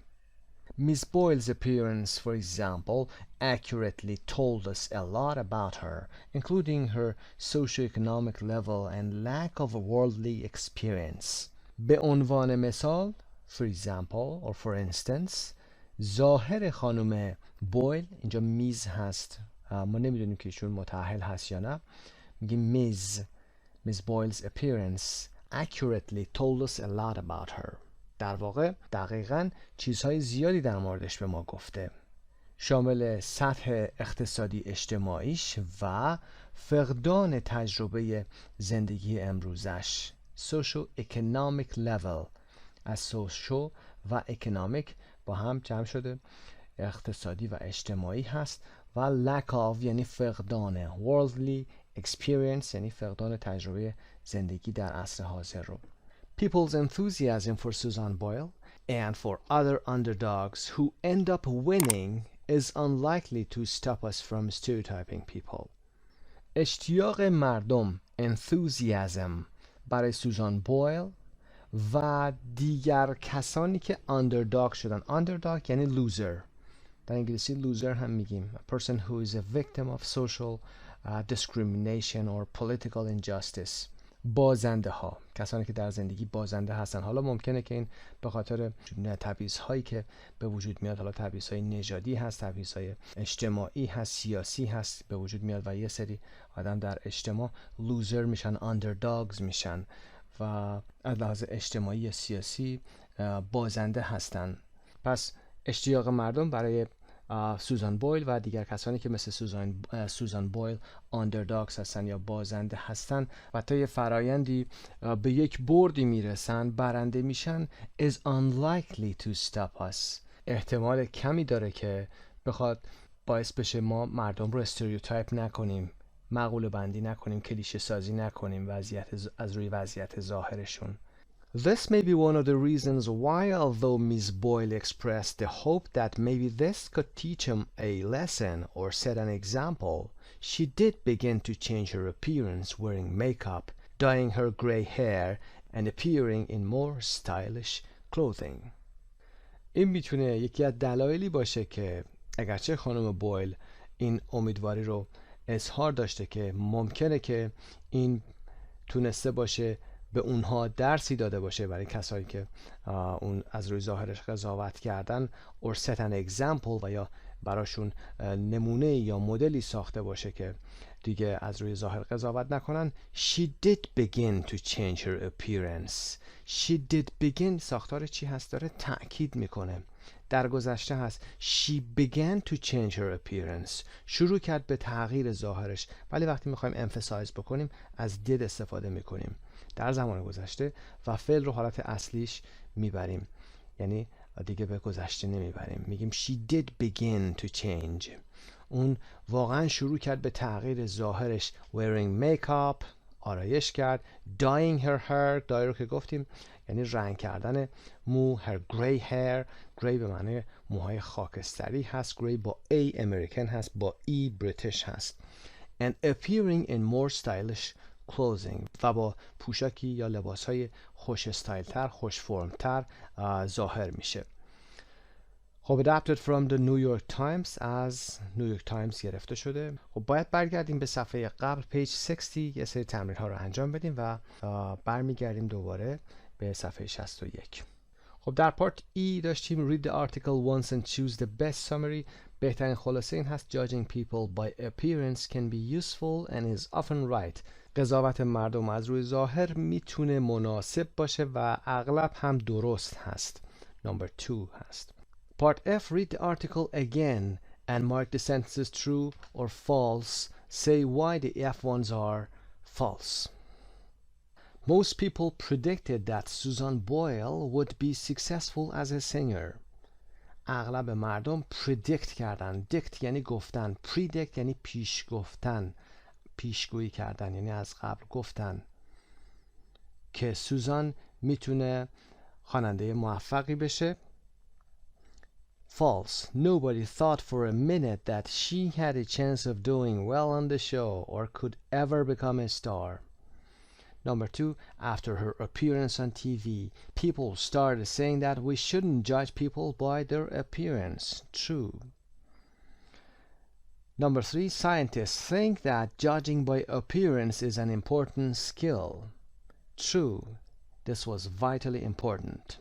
Miss Boyle's appearance, for example, accurately told us a lot about her, including her socioeconomic level and lack of worldly experience. به عنوان مثال, for example, or for instance, ظاهر خانم بویل، اینجا میز هست، ما نمیدونیم که ایشون متأهل هست یا نه، میگیم Miss Boyle's appearance accurately told us a lot about her. در واقع دقیقاً چیزهای زیادی در موردش به ما گفته، شامل سطح اقتصادی اجتماعیش و فقدان تجربه زندگی امروزش. socio-economic level، از سوشو و اکونومیک با هم جمع شده اقتصادی و اجتماعی هست، و lack of یعنی فقدان، worldly experience یعنی فقدان تجربه زندگی در عصر حاضر رو. People's enthusiasm for Susan Boyle and for other underdogs who end up winning is unlikely to stop us from stereotyping people. اشتیاق مردم، enthusiasm، برای سوزان بویل و دیگر کسانی که underdog شدن. underdog یعنی loser. در انگلیسی loser هم میگیم. A person who is a victim of social discrimination or political injustice. بازنده ها، کسانی که در زندگی بازنده هستن. حالا ممکنه که این به خاطر تبعیض هایی که به وجود میاد، حالا تبعیض های نژادی هست، تبعیض های اجتماعی هست، سیاسی هست به وجود میاد و یه سری آدم در اجتماع لوزر میشن، آندرداگز میشن و از لحاظ اجتماعی یا سیاسی بازنده هستن. پس اشتیاق مردم برای سوزان بویل و دیگر کسانی که مثل سوزان بویل آندرداگز هستن یا بازنده هستن و تا یه فرایندی به یک بردی میرسن، برنده میشن، is unlikely to stop us. احتمال کمی داره که بخواد باعث بشه ما مردم رو استریوتایپ نکنیم، مقوله بندی نکنیم، کلیشه سازی نکنیم از روی وضعیت ظاهرشون. This may be one of the reasons why, although Miss Boyle expressed the hope that maybe this could teach him a lesson or set an example, she did begin to change her appearance, wearing makeup, dyeing her gray hair, and appearing in more stylish clothing. این میتونه یکی از دلایلی باشه که اگرچه خانم بویل این امیدواری رو اظهار داشته که ممکنه که این تونسته باشه به اونها درسی داده باشه، برای کسایی که اون از روی ظاهرش قضاوت کردن، or set an example و یا براشون نمونه یا مدلی ساخته باشه که دیگه از روی ظاهر قضاوت نکنن. She did begin to change her appearance. She did begin ساختار چی هست؟ داره تأکید میکنه، در گذشته هست. She began to change her appearance. شروع کرد به تغییر ظاهرش، ولی وقتی میخوایم emphasize بکنیم از did استفاده میکنیم در زمان گذشته و فعل رو حالت اصلیش میبریم، یعنی دیگه به گذشته نمیبریم، میگیم she did begin to change. اون واقعا شروع کرد به تغییر ظاهرش. wearing makeup آرایش کرد. dyeing her hair، dye رو که گفتیم یعنی رنگ کردن مو. her gray hair، gray به معنی موهای خاکستری هست. gray با A امریکن هست، با E بریتیش هست. and appearing in more stylish clothing، و با پوشاکی یا لباسهای خوش استایل تر، خوش فرم تر ظاهر میشه. خب adapted from the New York Times، از نیویورک تایمز گرفته شده. خب باید برگردیم به صفحه قبل پیج 60، یه سری تمرین ها رو انجام بدیم و برمیگردیم دوباره به صفحه 61. خب در پارت E داشتیم read the article once and choose the best summary. بهترین خلاصه این هست judging people by appearance can be useful and is often right. قضاوت مردم از روی ظاهر میتونه مناسب باشه و اغلب هم درست هست. number 2 هست. Part F, read the article again and mark the sentences true or false. Say why the F ones are false. Most people predicted that Susan Boyle would be successful as a singer. اغلب مردم predict کردن. dict یعنی گفتن. predict یعنی پیش گفتن. پیشگویی کردن یعنی از قبل گفتن که سوزان میتونه خواننده موفقی بشه. False. Nobody thought for a minute that she had a chance of doing well on the show or could ever become a star. Number 2, after her appearance on TV, people started saying that we shouldn't judge people by their appearance. True. Number 3, scientists think that judging by appearance is an important skill. True. This was vitally important.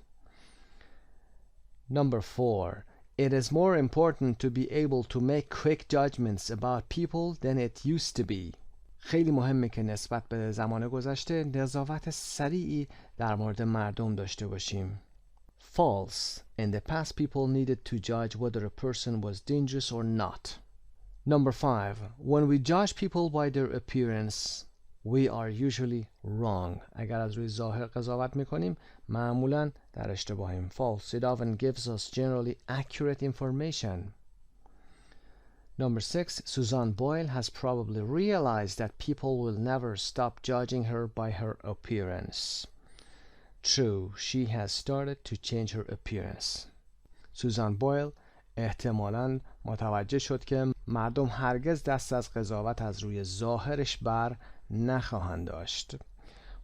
Number 4, it is more important to be able to make quick judgments about people than it used to be. خیلی مهمه که نسبت به زمان گذشته قضاوت سریعی در مورد مردم داشته باشیم. False. In the past people needed to judge whether a person was dangerous or not. Number 5. When we judge people by their appearance, we are usually wrong. اگر از روی ظاهر قضاوت میکنیم معمولا در اشتباهیم. False. It often gives us generally accurate information. Number 6. Susan Boyle has probably realized that people will never stop judging her by her appearance. True. She has started to change her appearance. Susan Boyle احتمالاً متوجه شد که مردم هرگز دست از قضاوت از روی ظاهرش بر نخواهند داشت.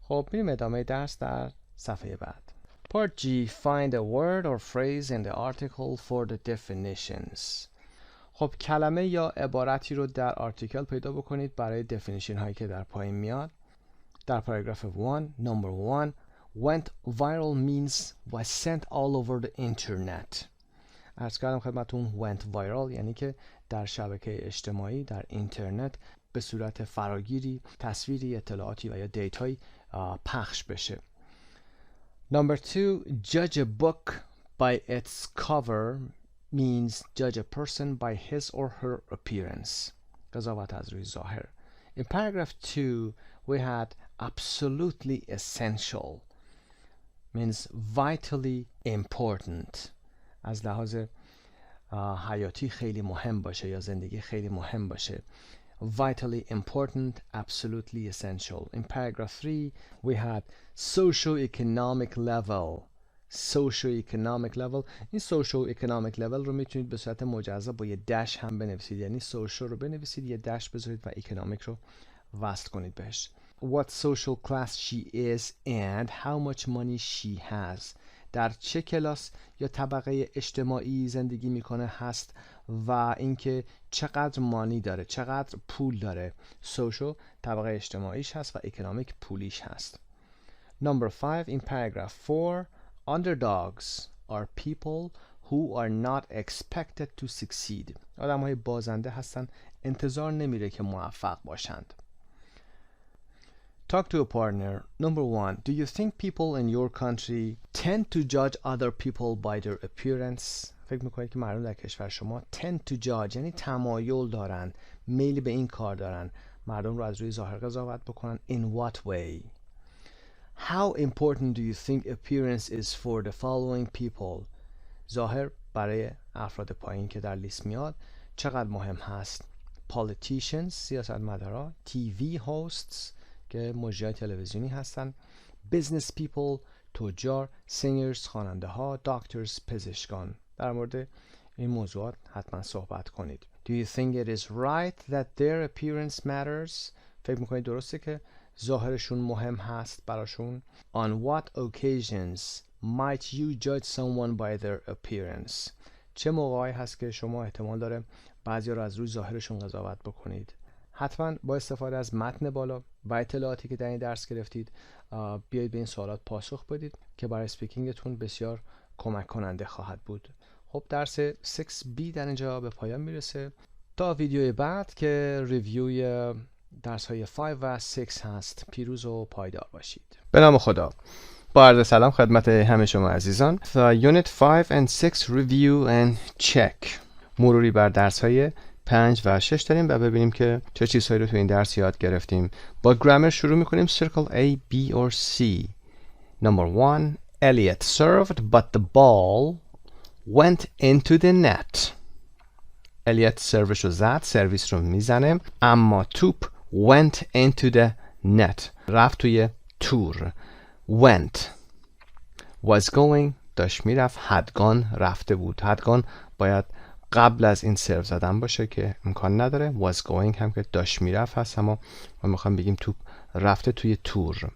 خب میریم ادامه درس در صفحه بعد. Part G. Find a word or phrase in the article for the definitions. خب کلمه یا عبارتی رو در آرتیکل پیدا بکنید برای definition هایی که در پایین میاد. در پاراگراف 1 number 1 went viral means was sent all over the internet. عرض کردم خدمتون went viral یعنی که در شبکه اجتماعی در اینترنت به صورت فراگیری تصویری اطلاعاتی و یا دیتایی پخش بشه. Number 2, judge a book by its cover means judge a person by his or her appearance. قضاوت از روی ظاهر. In paragraph 2 we had absolutely essential means vitally important. از لحاظ حیاتی خیلی مهم باشه یا زندگی خیلی مهم باشه. Vitally important, absolutely essential. In paragraph 3 we had socio-economic level. Socio-economic level. این socio-economic level رو میتونید به صورت مجزا با یه دش هم بنویسید. یعنی social رو بنویسید یه دش بذارید و economic رو وصل کنید بهش. What social class she is and how much money she has. در چه کلاس یا طبقه اجتماعی زندگی میکنه هست و اینکه چقدر مانی داره، چقدر پول داره. سوشو طبقه اجتماعیش هست و اکونومیک پولیش هست. Number 5 in paragraph 4 underdogs are people who are not expected to succeed. آدم‌های بازنده هستن انتظار نمیره که موفق باشند. Talk to a partner. Number 1. Do you think people in your country tend to judge other people by their appearance? فکر میکنید که مردم در کشور شما tend to judge یعنی تمایل دارن، میل به این کار دارن، مردم رو از روی ظاهر قضاوت بکنن. In what way? How important do you think appearance is for the following people? ظاهر برای افراد پایین که در لیست میاد چقدر مهم هست؟ Politicians سیاستمدارا، TV hosts که مجری تلویزیونی هستن. business people تجار، singers خواننده ها، doctors پزشکان. در مورد این موضوعات حتما صحبت کنید. Do you think it is right that their appearance matters؟ فکر میکنید درسته که ظاهرشون مهم هست براشون؟ On what occasions might you judge someone by their appearance؟ چه موقعی هست که شما احتمال داره بعضی رو از روی ظاهرشون قضاوت بکنید؟ حتما با استفاده از متن بالا و اطلاعاتی که در این درس گرفتید بیایید به این سوالات پاسخ بدید که برای اسپیکینگتون بسیار کمک کننده خواهد بود. خب درس 6B در اینجا به پایان میرسه. تا ویدیوی بعد که ریویوی درس های 5 و 6 هست، پیروز و پایدار باشید. به نام خدا. با عرض سلام خدمت همه شما عزیزان. Unit 5 and 6 review and check. مروری بر درس های 5 و 6 داریم و ببینیم که چه چیزهایی رو تو این درس یاد گرفتیم. با گرامر شروع میکنیم. Circle A, B or C. Number 1. Elliot served but the ball went into the net. الیوت سرویس رو زد، سرویس رو میزنه، اما توپ went into the net رفت توی تور. went was going داشت میرفت، had gone رفته بود. had gone باید قبل از این سرو زدن باشه که امکان نداره. was going هم که داشت میرفت هست، اما ما میخوایم بگیم توپ رفته توی تور.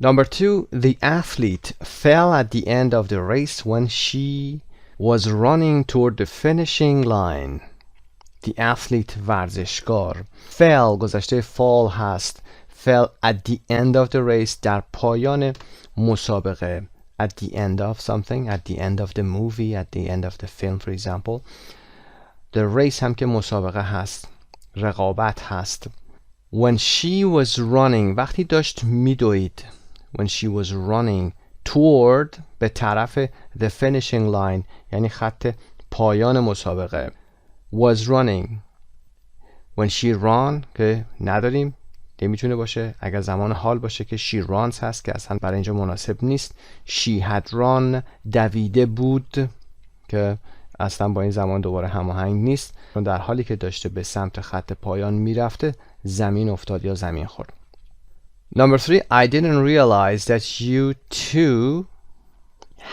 Number 2. The athlete fell at the end of the race when she was running toward the finishing line. The athlete ورزشکار. fell گذشته fall هست. fell at the end of the race در پایان مسابقه. at the end of something, at the end of the movie, at the end of the film for example. the race هم که مسابقه هست، رقابت هست. when she was running وقتی داشت میدوید. when she was running toward به طرف the finishing line یعنی خط پایان مسابقه. was running when she ran که نداریم، نمیتونه باشه. اگر زمان حال باشه که she runs هست که اصلا برای اینجا مناسب نیست. she had run دویده بود که اصلا با این زمان دوباره هماهنگ نیست، چون در حالی که داشته به سمت خط پایان میرفته زمین افتاد یا زمین خورد. Number 3. I didn't realize that you two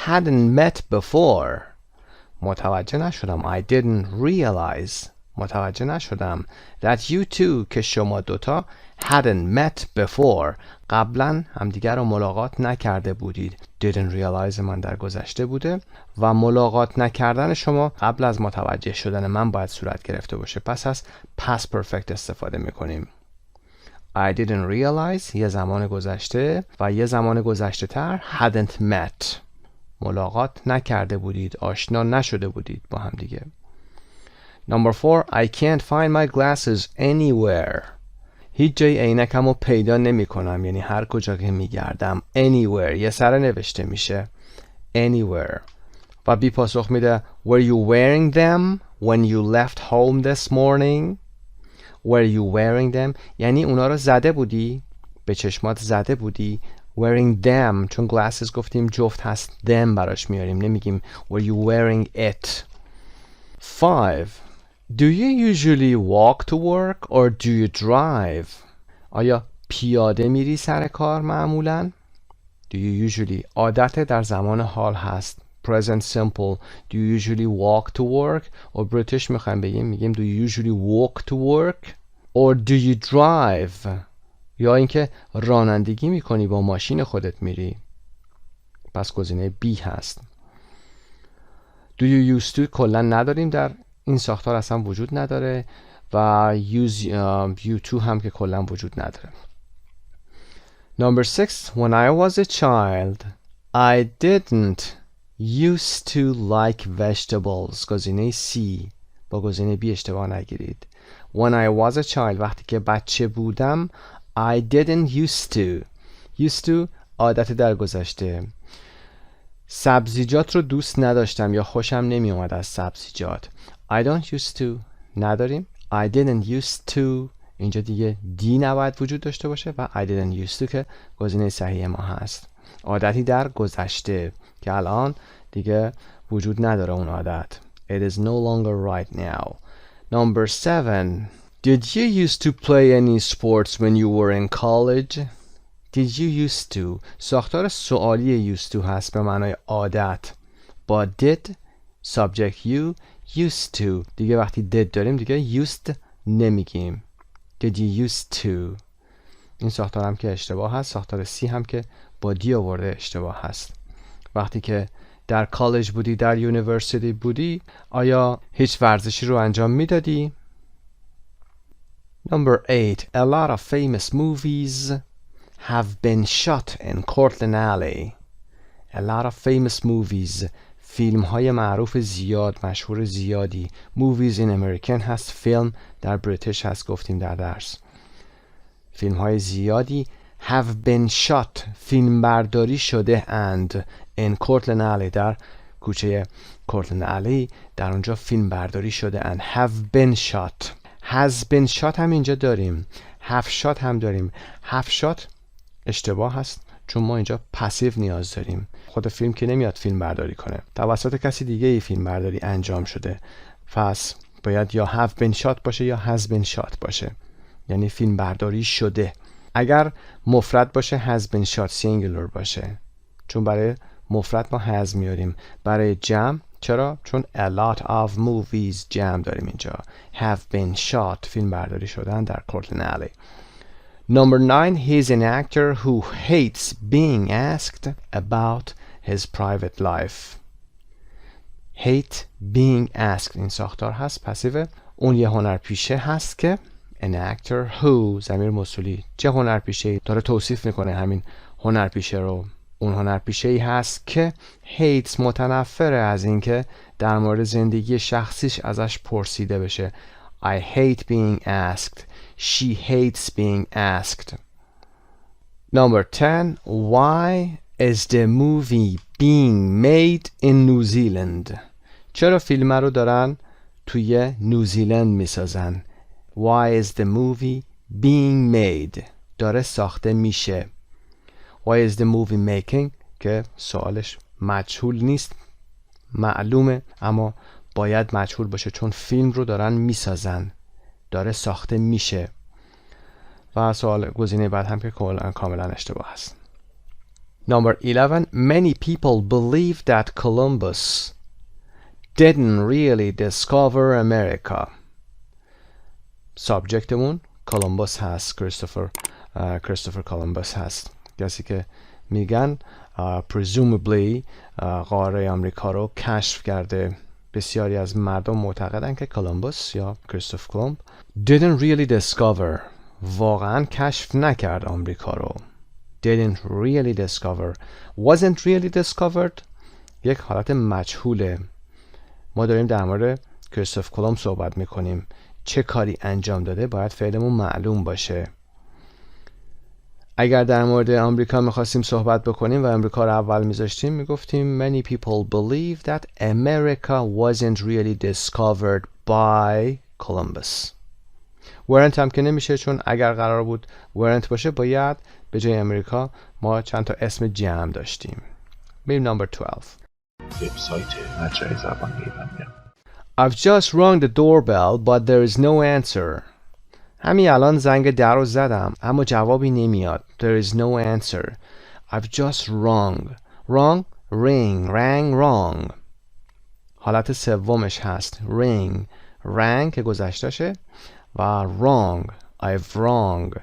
hadn't met before. متوجه نشدم. I didn't realize متوجه نشدم that you two که شما دوتا hadn't met before قبلا همدیگر رو ملاقات نکرده بودید. didn't realize من در گذشته بوده و ملاقات نکردن شما قبل از متوجه شدن من باید صورت گرفته باشه. پس از past perfect استفاده میکنیم. I didn't realize یه زمان گذشته و یه زمان گذشته تر hadn't met ملاقات نکرده بودید، آشنا نشده بودید با هم دیگه. Number 4. I can't find my glasses anywhere. هیچ جای عینکمو پیدا نمی کنم، یعنی هر کجا که میگردم. anywhere یه سر نوشته میشه anywhere. و بی پاسخ میده Were you wearing them when you left home this morning? Were you wearing them یعنی اونا رو زده بودی، به چشمات زده بودی. wearing them چون glasses گفتیم جفت هست، them براش میاریم، نمیگیم were you wearing it. 5. Do you usually walk to work or do you drive? آیا پیاده میری سر کار معمولاً؟ Do you usually عادت در زمان حال هست، present simple. Do you usually walk to work or British میخوایم بگیم میگیم do you usually walk to work or do you drive یا اینکه رانندگی میکنی با ماشین خودت میری. پس گزینه B هست. Do you used to کلا نداریم، در این ساختار اصلا وجود نداره و you to هم که کلا وجود نداره. Number 6. When I was a child I didn't used to like vegetables. گزینه C. با گزینه B اشتباه نگیرید. When I was a child وقتی که بچه بودم I didn't used to. used to عادت در گذشته. سبزیجات رو دوست نداشتم یا خوشم نمی اومد از سبزیجات. I don't used to نداریم. I didn't used to اینجا دیگه D نباید وجود داشته باشه و I didn't used to که گزینه صحیح ما هست. عادتی در گذشته که الان دیگه وجود نداره اون عادت. It is no longer right now. Number 7. Did you used to play any sports when you were in college? Did you used to ساختار سوالی used to هست به معنای عادت با did subject you used to دیگه وقتی did داریم دیگه used نمیگیم. Did you used to این ساختار هم که اشتباه هست. ساختار سی هم که با دی آورده اشتباه هست. وقتی که در کالج بودی در یونیورسیتی بودی آیا هیچ ورزشی رو انجام میدادی؟ Number 8. A lot of famous movies have been shot in Cortland Alley. A lot of famous movies فیلم های معروف زیاد مشهور زیادی. Movies in American هست. فیلم در بریتیش هست گفتیم در درس. فیلم های زیادی have been shot فیلم برداری شده and in Cortland Alley در کوچه Cortland Alley در اونجا فیلم برداری شده and have been shot. has been shot هم اینجا داریم. have shot هم داریم. have shot اشتباه هست چون ما اینجا پسیو نیاز داریم. خود فیلم که نمیاد فیلم برداری کنه. توسط کسی دیگه ای فیلم برداری انجام شده. پس باید یا have been shot باشه یا has been shot باشه. یعنی فیلم برداری شده. اگر مفرد باشه has been shot singular باشه. چون برای مفرد ما has میاریم. برای جمع چرا؟ چون a lot of movies جمع داریم اینجا. have been shot فیلم برداری شدن در Cortland Alley. Number 9. He's an actor who hates being asked about his private life. Hate being asked این ساختار هست پسیو. اون یه هنرپیشه هست که an actor who ضمیر موصولی چه هنرپیشه‌ای داره توصیف میکنه همین هنرپیشه رو. اون هنرپیشه‌ای هست که hates متنفره از اینکه در مورد زندگی شخصیش ازش پرسیده بشه. I hate being asked. She hates being asked. Number 10. Why is the movie being made in New Zealand? چرا فیلم رو دارن توی نیوزیلند میسازن؟ Why is the movie being made? داره ساخته میشه. Why is the movie making? که سوالش مجهول نیست معلومه اما باید مجهول باشه چون فیلم رو دارن میسازن داره ساخته میشه. و سوال گزینه بعد هم که کاملا اشتباه است. Number 11. Many people believe that Columbus didn't really discover America. سابجکتمون کولومبوس هست. کریستوفر کولومبوس هست. کسی که میگن presumably قاره آمریکا رو کشف کرده. بسیاری از مردم معتقدن که کولومبوس یا کریستوفر کولومب didn't really discover واقعا کشف نکرد آمریکا رو. didn't really discover. wasn't really discovered یک حالت مجهوله. ما داریم در مورد کریستوفر کولومب صحبت میکنیم. چه کاری انجام داده باید فعلمون معلوم باشه. اگر در مورد آمریکا میخواستیم صحبت بکنیم و آمریکا رو اول میذاشتیم میگفتیم Many people believe that America wasn't really discovered by Columbus. weren't هم که نمیشه چون اگر قرار بود weren't باشه باید به جای امریکا ما چند تا اسم جمع داشتیم. بریم نمبر 12. وبسایت مجموعه زبان ایرانیان. I've just rung the doorbell but there is no answer. همین الان زنگ در رو زدم اما جوابی نمیاد. There is no answer. I've just rung. Rung ring rang wrong. حالت سومش هست ring rang که گذشتهشه و wrong I've rung.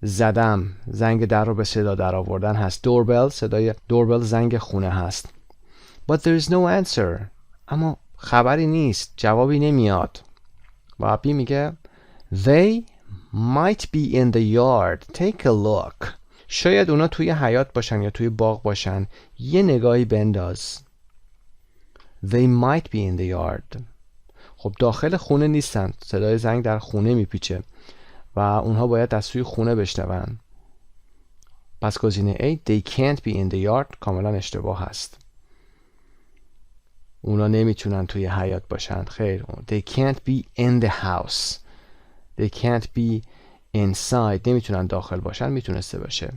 زدم زنگ در رو به صدا در آوردن هست. doorbell صدای doorbell زنگ خونه هست. But there is no answer. اما خبری نیست جوابی نمیاد. و بی میگه They might be in the yard. Take a look. شاید اونا توی حیاط باشن یا توی باغ باشن. یه نگاهی بنداز. They might be in the yard. خب داخل خونه نیستن. صدای زنگ در خونه میپیچه و اونها باید از توی خونه بشنون. پس گزینه A They can't be in the yard کاملا اشتباه هست. اونا نمیتونن توی حیاط باشن. خیر. They can't be in the house. They can't be inside. نمیتونن داخل باشن. میتونسته باشه.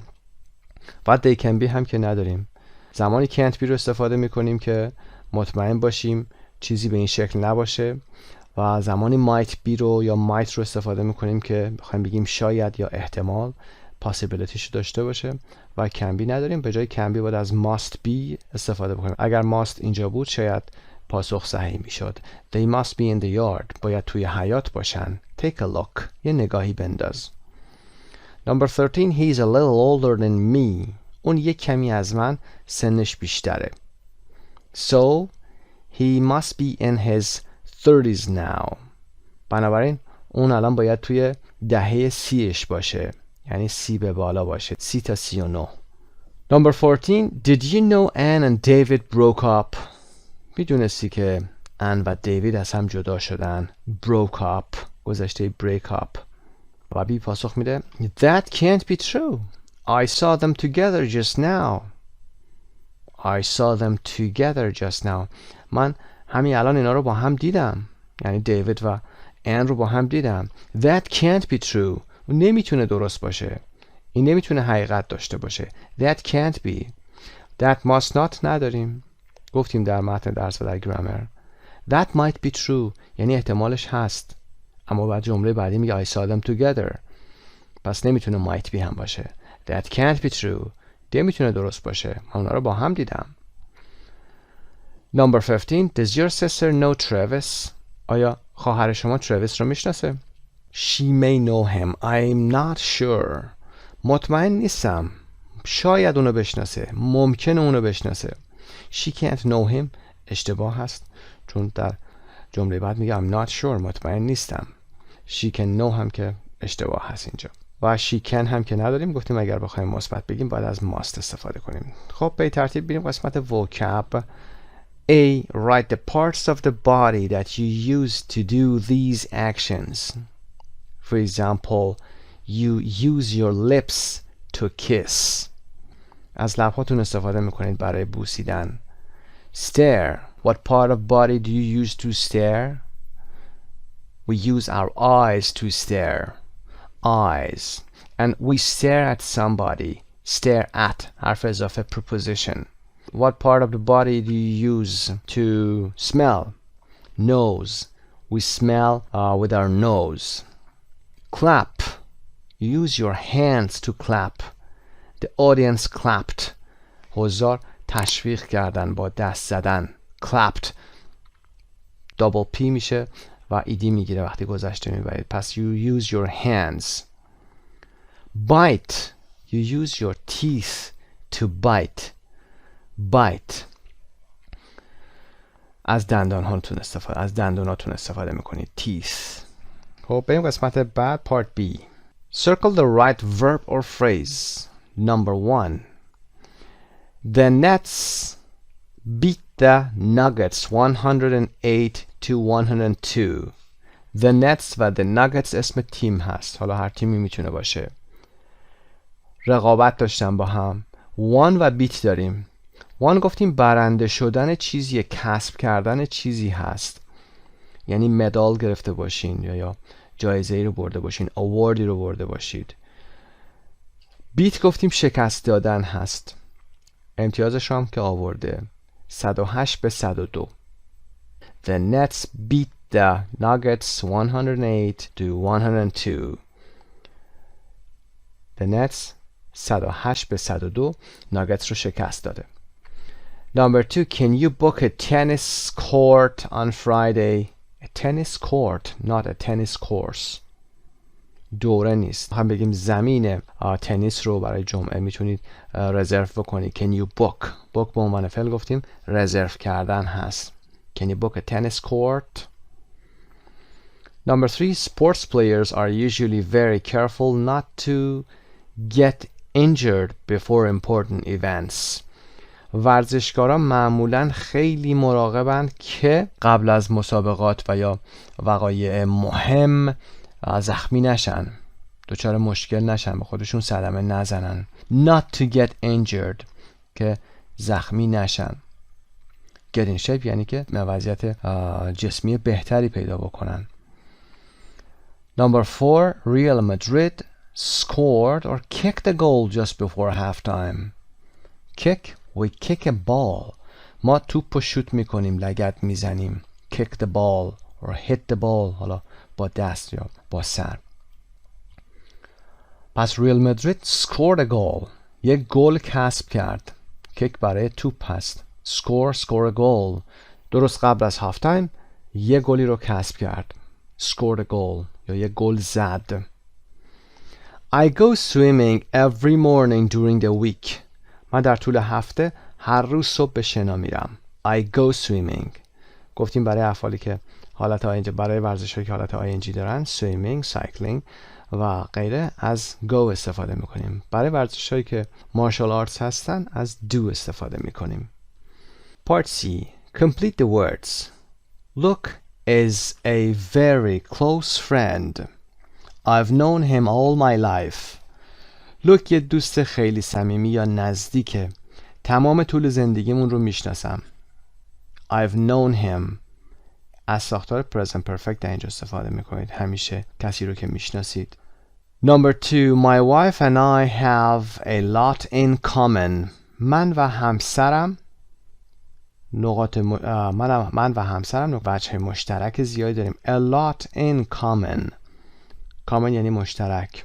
و they can be هم که نداریم. زمانی can't be رو استفاده میکنیم که مطمئن باشیم چیزی به این شکل نباشه و زمانی might be رو یا might رو استفاده میکنیم که بخوایم بگیم شاید یا احتمال possibilityش رو داشته باشه و can be نداریم. به جای can be باید از must be استفاده بکنیم. اگر must اینجا بود شاید پاسخ صحیح میشد. They must be in the yard. باید توی حیاط باشن. Take a look. یه نگاهی بنداز. Number 13. He's a little older than me. اون یک کمی از من سنش بیشتره. So he must be in his 30s now. بنابراین اون الان باید توی دهه 30ش باشه. یعنی 30 به بالا باشه. 30 تا 39. Number 14. Did you know Anne and David broke up? میدونستی که ان و دیوید از هم جدا شدن. broke up. گذشته break up. و بی پاسخ میده That can't be true. I saw them together just now. I saw them together just now. من همین الان اینا رو با هم دیدم. یعنی دیوید و ان رو با هم دیدم. That can't be true. نمیتونه درست باشه. این نمیتونه حقیقت داشته باشه. That can't be. That must not نداریم. گفتیم در متن درس و در گرامر. That might be true. یعنی احتمالش هست. اما بعد جمله بعدی میگه I saw them together. پس نمیتونه might be هم باشه. That can't be true. نمیتونه درست باشه. من اونا رو با هم دیدم. Number 15. Does your sister know Travis? آیا خواهر شما ترویس رو میشناسه؟ She may know him. I'm not sure. مطمئن نیستم. شاید اونو بشناسه. ممکنه اونو بشناسه. She can't know him. اشتباه هست. چون در جمله بعد میگه I'm not sure. مطمئن نیستم. She can know هم که اشتباه هست اینجا. و she can هم که نداریم. گفتیم اگر بخوایم مثبت بگیم باید از must استفاده کنیم. خب به ترتیب بریم قسمت vocab. A. Write the parts of the body that you use to do these actions. For example, you use your lips to kiss. از لبهاتون استفاده میکنید برای بوسیدن. Stare. What part of body do you use to stare? We use our eyes to stare. Eyes. And we stare at somebody. Stare at. حرف اضافه preposition. What part of the body do you use to smell? Nose. We smell with our nose. Clap. You use your hands to clap. The audience clapped. حضار تشویق کردن با دست زدن. Clapped. Double P میشه و ایدی میگیره وقتی گذشته میبرید. پس you use your hands. Bite. You use your teeth to bite. Bite. از دنداناتون استفاده میکنید. Teeth. خب بریم قسمت بعد. Part B. Circle the right verb or phrase. Number 1. The Nets beat the Nuggets 108 to 102. The Nets و The Nuggets اسم تیم هست. حالا هر تیمی میتونه باشه. رقابت داشتن با هم. won و beat داریم. won گفتیم برنده شدن چیزی، کسب کردن چیزی هست. یعنی مدال گرفته باشین یا جایزه ای رو برده باشین، اواردی رو برده باشید. بیت گفتیم شکست دادن هست. امتیازش هم که آورده 108 به 102. The Nets beat the Nuggets 108 to 102. The Nets 108 به 102 ناگتس رو شکست داده. Number 2. Can you book a tennis court on Friday? A tennis court, not a tennis course. دوره نیست. هم بگیم زمین تنیس رو برای جمعه میتونید رزرو بکنید. Can you book? book به عنوان فعل گفتیم رزرو کردن هست. Can you book a tennis court? Number 3. Sports players are usually very careful not to get injured before important events. ورزشکاران معمولاً خیلی مراقبند که قبل از مسابقات و یا وقایع مهم زخمی نشن، دچار مشکل نشن، به خودشون صدمه نزنن. Not to get injured که زخمی نشن. Get in shape یعنی که وضعیت جسمی بهتری پیدا بکنن. Number 4. Real Madrid scored or kicked a goal just before halftime. Kick. We kick a ball. ما توپ رو شوت میکنیم، لگد میزنیم. Kick the ball. or hit the ball حالا با دست یا با سر. پس ریال مادرید scored a goal. یک گل کسب کرد. کیک برای توپ هست. score a goal. درست قبل از هاف تایم یک گلی رو کسب کرد. scored a goal یا یک گل زد. I go swimming every morning during the week. من در طول هفته هر روز صبح به شنا میرم. I go swimming. گفتیم برای افعالی که حالت آینجی، برای ورزش‌هایی که حالت آینجی دارن، swimming، cycling و غیره، از go استفاده میکنیم. برای ورزش‌هایی که مارشال آرتس هستن از do استفاده میکنیم. Part C. Complete the words. Look is a very close friend. I've known him all my life. لوک یه دوست خیلی صمیمی یا نزدیکه. تمام طول زندگیمون رو میشناسم. I've known him. از ساختار present perfect در اینجا استفاده میکنید. همیشه کسی رو که میشناسید. Number 2. My wife and I have a lot in common. من و همسرم وجه مشترک زیادی داریم. A lot in common. common یعنی مشترک.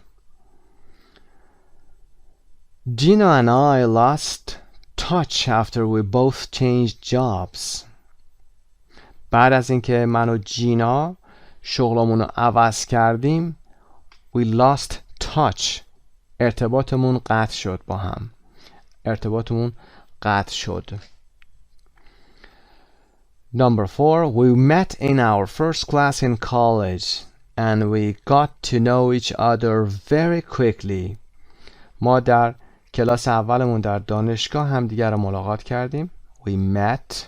Gina and I lost touch after we both changed jobs. بعد از اینکه من و جینا شغلمون رو عوض کردیم we lost touch. ارتباطمون قطع شد با هم. ارتباطمون قطع شد. Number 4. We met in our first class in college and we got to know each other very quickly. ما در کلاس اولمون در دانشگاه همدیگر رو ملاقات کردیم. We met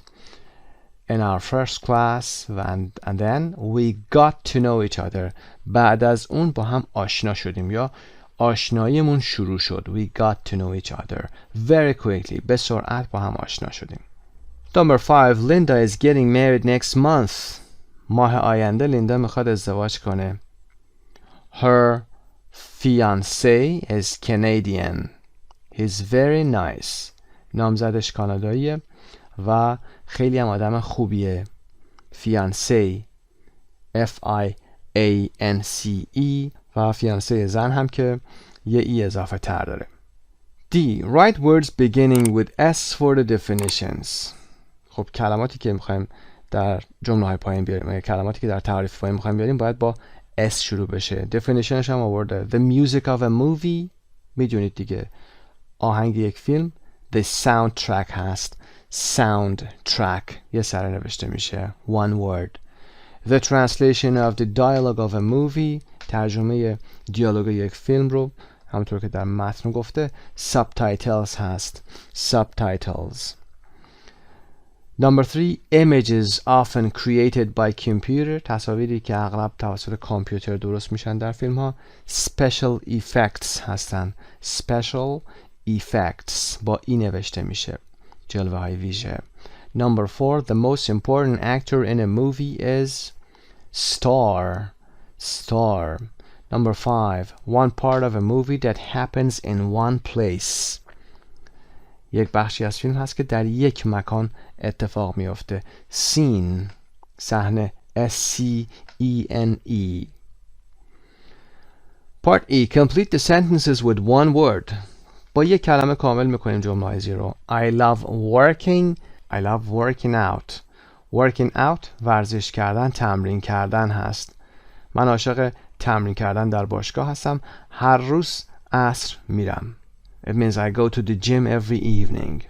in our first class and then we got to know each other. بعد از اون با هم آشنا شدیم یا آشناییمون شروع شد. We got to know each other very quickly. به سرعت با هم آشنا شدیم. Number 5. Linda is getting married next month. ماه آینده لیندا میخواد ازدواج کنه. Her fiancé is Canadian. He's very nice. نامزدش کاناداییه و خیلی هم آدم خوبیه. fiancé F-I-A-N-C-E و fiancé زن هم که یه ای اضافه تر داره. D. Write words beginning with S for the definitions. خب کلماتی که میخوایم در جمله های پایین بیاریم، کلماتی که در تعریف پایین میخوایم بیاریم باید با S شروع بشه. definitionش هم آورده. The music of a movie. میدونید دیگه آهنگ یک فیلم. The soundtrack هست. soundtrack یه سره نوشته میشه. one word. The translation of the dialogue of a movie. ترجمه دیالوگ یک فیلم رو همونطور که در متن گفته subtitles هست. subtitles. Number 3. Images often created by computer. تصاویری که اغلب توسط کامپیوتر درست میشن در فیلم ها special effects هستن. special effects با ای نوشته میشه. جلوه های ویژه. Number 4. The most important actor in a movie is star. star. Number 5. One part of a movie that happens in one place. یک بخشی از فیلم هست که در یک مکان اتفاق میفته. scene. صحنه. S-C-E-N-E. Part E. Complete the sentences with one word. با یک کلمه کامل میکنیم جمله های زیرو. I love working out. working out ورزش کردن، تمرین کردن هست. من عاشق تمرین کردن در باشگاه هستم. هر روز عصر میرم. It means I go to the gym every evening.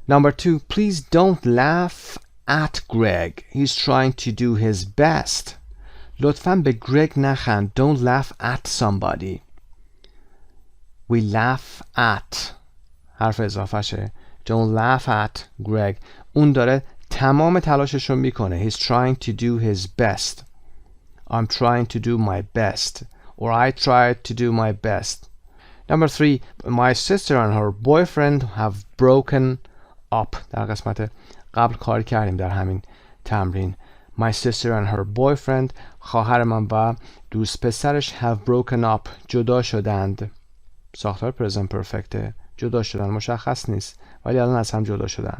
Number 2. Please don't laugh at Greg. He's trying to do his best. لطفاً به گرگ نخند. Don't laugh at somebody. We laugh at. حرف اضافه شه. Don't laugh at Greg. اون داره تمام تلاشش رو میکنه. He's trying to do his best. I'm trying to do my best. Or I tried to do my best. Number 3. My sister and her boyfriend have broken up. در قسمت قبل کار کردیم در همین تمرین. My sister and her boyfriend. خواهر من و دوست پسرش have broken up. جدا شدند. ساختار present perfect. جدا شدن مشخص نیست ولی الان از هم جدا شدن.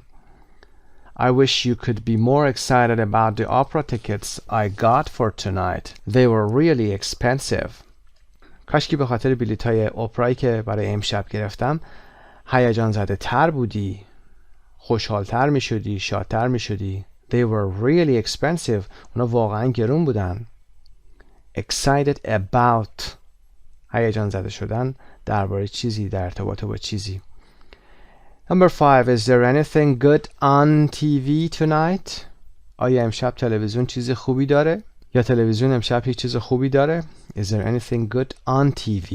I wish you could be more excited about the opera tickets I got for tonight. They were really expensive. کاشکی به خاطر بلیط‌های اپرایی که برای امشب گرفتم هیجان زده تر بودی، خوشحالتر می شدی، شادتر می شدی. They were really expensive. اونا واقعا گرون بودن. Excited about. هیجان زده شدن درباره چیزی، در ارتباط با چیزی. Number 5. Is there anything good on TV tonight? آیا امشب تلویزیون چیز خوبی داره؟ یا تلویزیون امشب هیچ چیز خوبی داره؟ Is there anything good on TV?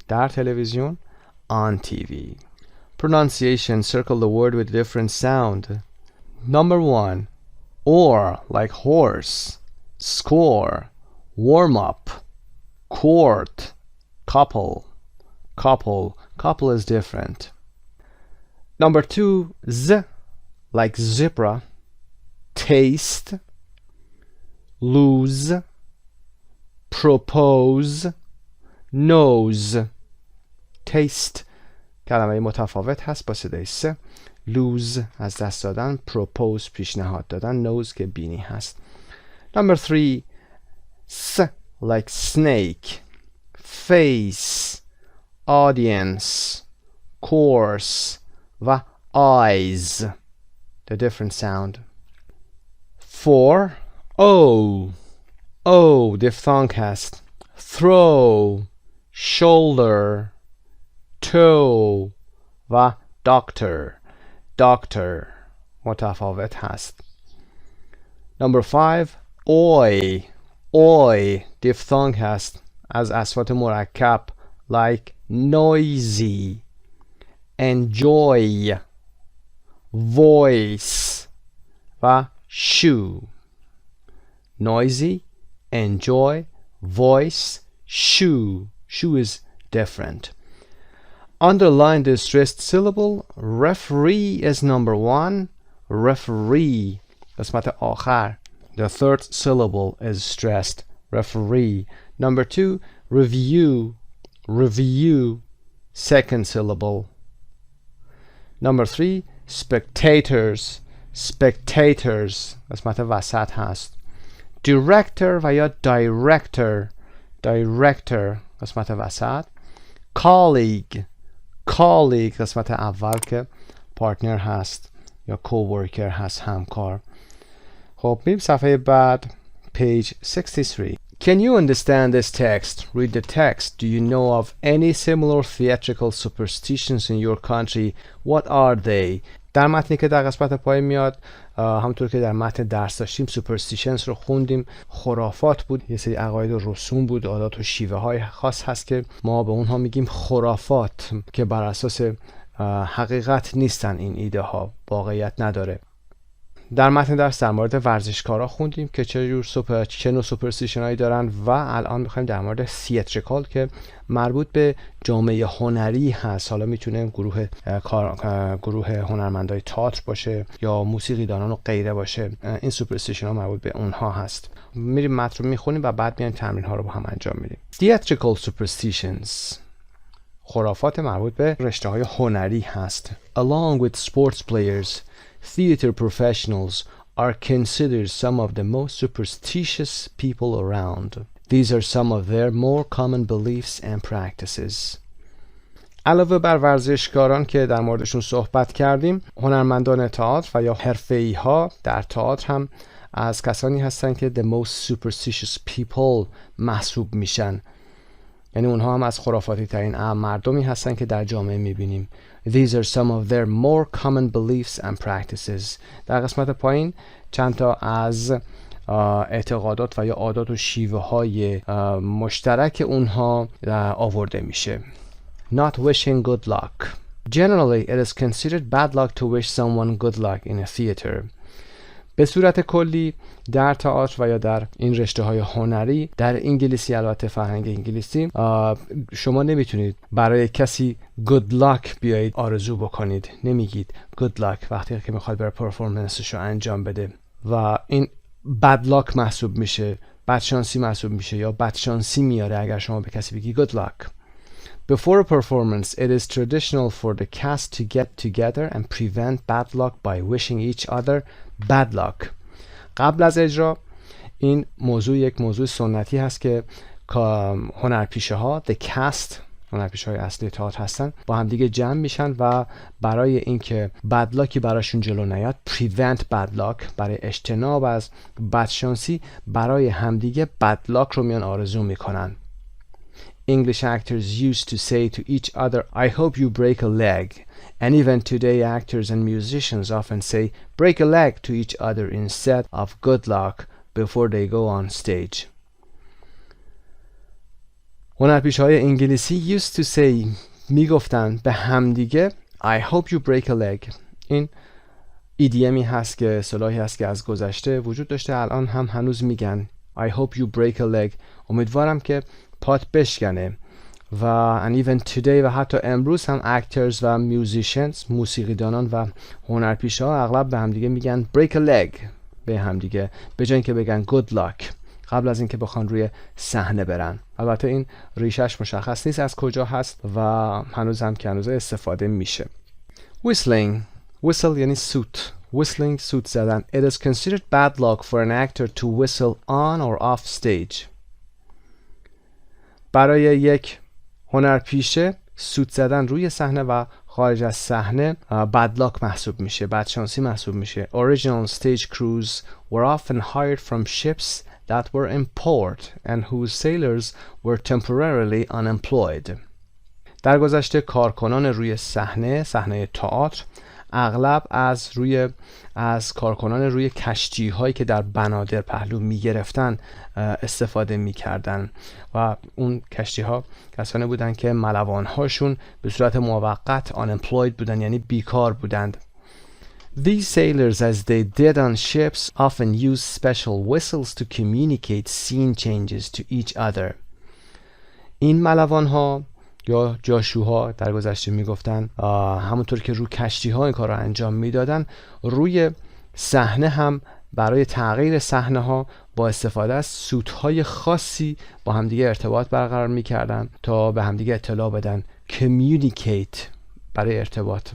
در تلویزیون. On TV. Pronunciation. Circle the word with a different sound. Number 1. Or, like horse. Score. Warm up. Court. Couple. Couple. Couple is different. Number 2. Z, like zebra. Taste. Lose. Propose. Nose. Taste کلمه متفاوت هست با صدای س. lose از دست دادن. propose پیشنهاد دادن. nose که بینی هست. Number 3. S, like snake. Face. Audience. Course و eyes. The different sound. 4. O. O diphthong هست. throw. shoulder. toe و doctor. doctor متفاوت هست. Number 5. oi. oi diphthong هست از اصوات مرکب like noisy. enjoy. voice و shoe. noisy, enjoy, voice, shoe. shoe is different. Underline the stressed syllable. Referee is number 1. Referee. قسمت آخر. The third syllable is stressed. Referee. Number 2. Review. Review. Second syllable. Number 3. Spectators. Spectators. قسمت وسط هست. Director و یا director. Director. قسمت وسط. Colleague. colleague قسمت اول که پارتنر هست یا coworker هست، همکار. خب بریم صفحه بعد. page 63. Can you understand this text? Read the text. Do you know of any similar theatrical superstitions in your country? What are they? در متنی که در قسمت پای میاد، همونطور که در متن درس داشتیم superstitions رو خوندیم. خرافات بود، یه سری عقاید و رسوم بود، عادات و شیوه های خاص هست که ما به اونها میگیم خرافات، که بر اساس حقیقت نیستن. این ایده ها واقعیت نداره. در متن درس در مورد ورزشکارا خوندیم که چه نوع سوپرستیشن هایی دارن و الان میخوایم در مورد تئاتریکال که مربوط به جامعه هنری هست. حالا میتونه گروه هنرمندای تئاتر باشه یا موسیقیدانان و غیره باشه. این سوپرستیشن ها مربوط به اونها هست. میریم متن رو میخونیم و بعد میایم تمرین ها رو با هم انجام میدیم. Theatrical superstitions. خرافات مربوط به رشته های هنری هست. Along with sports players, theater professionals are considered some of the most superstitious people around. These are some of their more common beliefs and practices. علاوه بر ورزشکاران که در موردشون صحبت کردیم، هنرمندان تئاتر و یا حرفه‌ای ها در تئاتر هم از کسانی هستن که the most superstitious people محسوب میشن. یعنی اونها هم از خرافاتی ترین مردمی هستن که در جامعه میبینیم. These are some of their more common beliefs and practices. در قسمت پایین چند تا از اعتقادات و یا عادات و شیوه های مشترک اونها آورده میشه. Not wishing good luck. Generally, it is considered bad luck to wish someone good luck in a theater. به صورت کلی در تئاتر و یا در این رشته های هنری، در انگلیسی، البته فرهنگ انگلیسی، شما نمیتونید برای کسی good luck بیایید آرزو بکنید. نمیگید good luck وقتی که میخواد برای پرفورمنسش رو انجام بده و این bad luck محسوب میشه، بدشانسی محسوب میشه یا بدشانسی میاره اگر شما به کسی بگی good luck. Before a performance, it is traditional for the cast to get together and prevent bad luck by wishing each other bad luck. قبل از اجرا این موضوع یک موضوع سنتی هست که هنرپیشه ها the cast، هنرپیشه های اصلی تئاتر هستن، با هم دیگه جمع میشن و برای اینکه بد لاکی براشون جلو نیاد prevent bad luck، برای اجتناب از بدشانسی برای همدیگه bad luck رو میان آرزو میکنن. English actors used to say to each other, I hope you break a leg. And even today actors and musicians often say break a leg to each other instead of good luck before they go on stage. هنرپیشه‌های انگلیسی used to say میگفتن به همدیگه I hope you break a leg. این ایدیمی هست که اصطلاحی هست که از گذشته وجود داشته، الان هم هنوز میگن I hope you break a leg. امیدوارم که پات بشکنه. و and even today و حتی امروز هم actors و musicians، موسیقیدانان و هنرپیشه‌ها اغلب به همدیگه میگن break a leg به همدیگه به جای اینکه بگن good luck قبل از اینکه بخوان روی صحنه برن. البته این ریشش مشخص نیست از کجا هست و هنوز هم که هنوز استفاده میشه. Whistling. Whistle یعنی سوت. Whistling سوت زدن. It is considered bad luck for an actor to whistle on or off stage. برای یک هنرپیشه سوت زدن روی صحنه و خارج از صحنه bad luck محسوب میشه، بدشانسی محسوب میشه. Original stage crews were often hired from ships that were in port and whose sailors were temporarily unemployed. در گذشته کارکنان روی صحنه تئاتر اغلب از کارکنان روی کشتی هایی که در بنادر پهلو می گرفتن استفاده می کردن و اون کشتی ها کسانی بودن که ملوان هاشون به صورت موقت unemployed بودن، یعنی بیکار بودند. These sailors, as they did on ships, often used special whistles to communicate scene changes to each other. این ملوان ها یا جاشوها در گذشته میگفتن همونطور که روی کشتی ها این کار رو انجام میدادن، روی صحنه هم برای تغییر صحنه ها با استفاده از سوت های خاصی با همدیگه ارتباط برقرار میکردن تا به همدیگه اطلاع بدن. communicate برای ارتباط.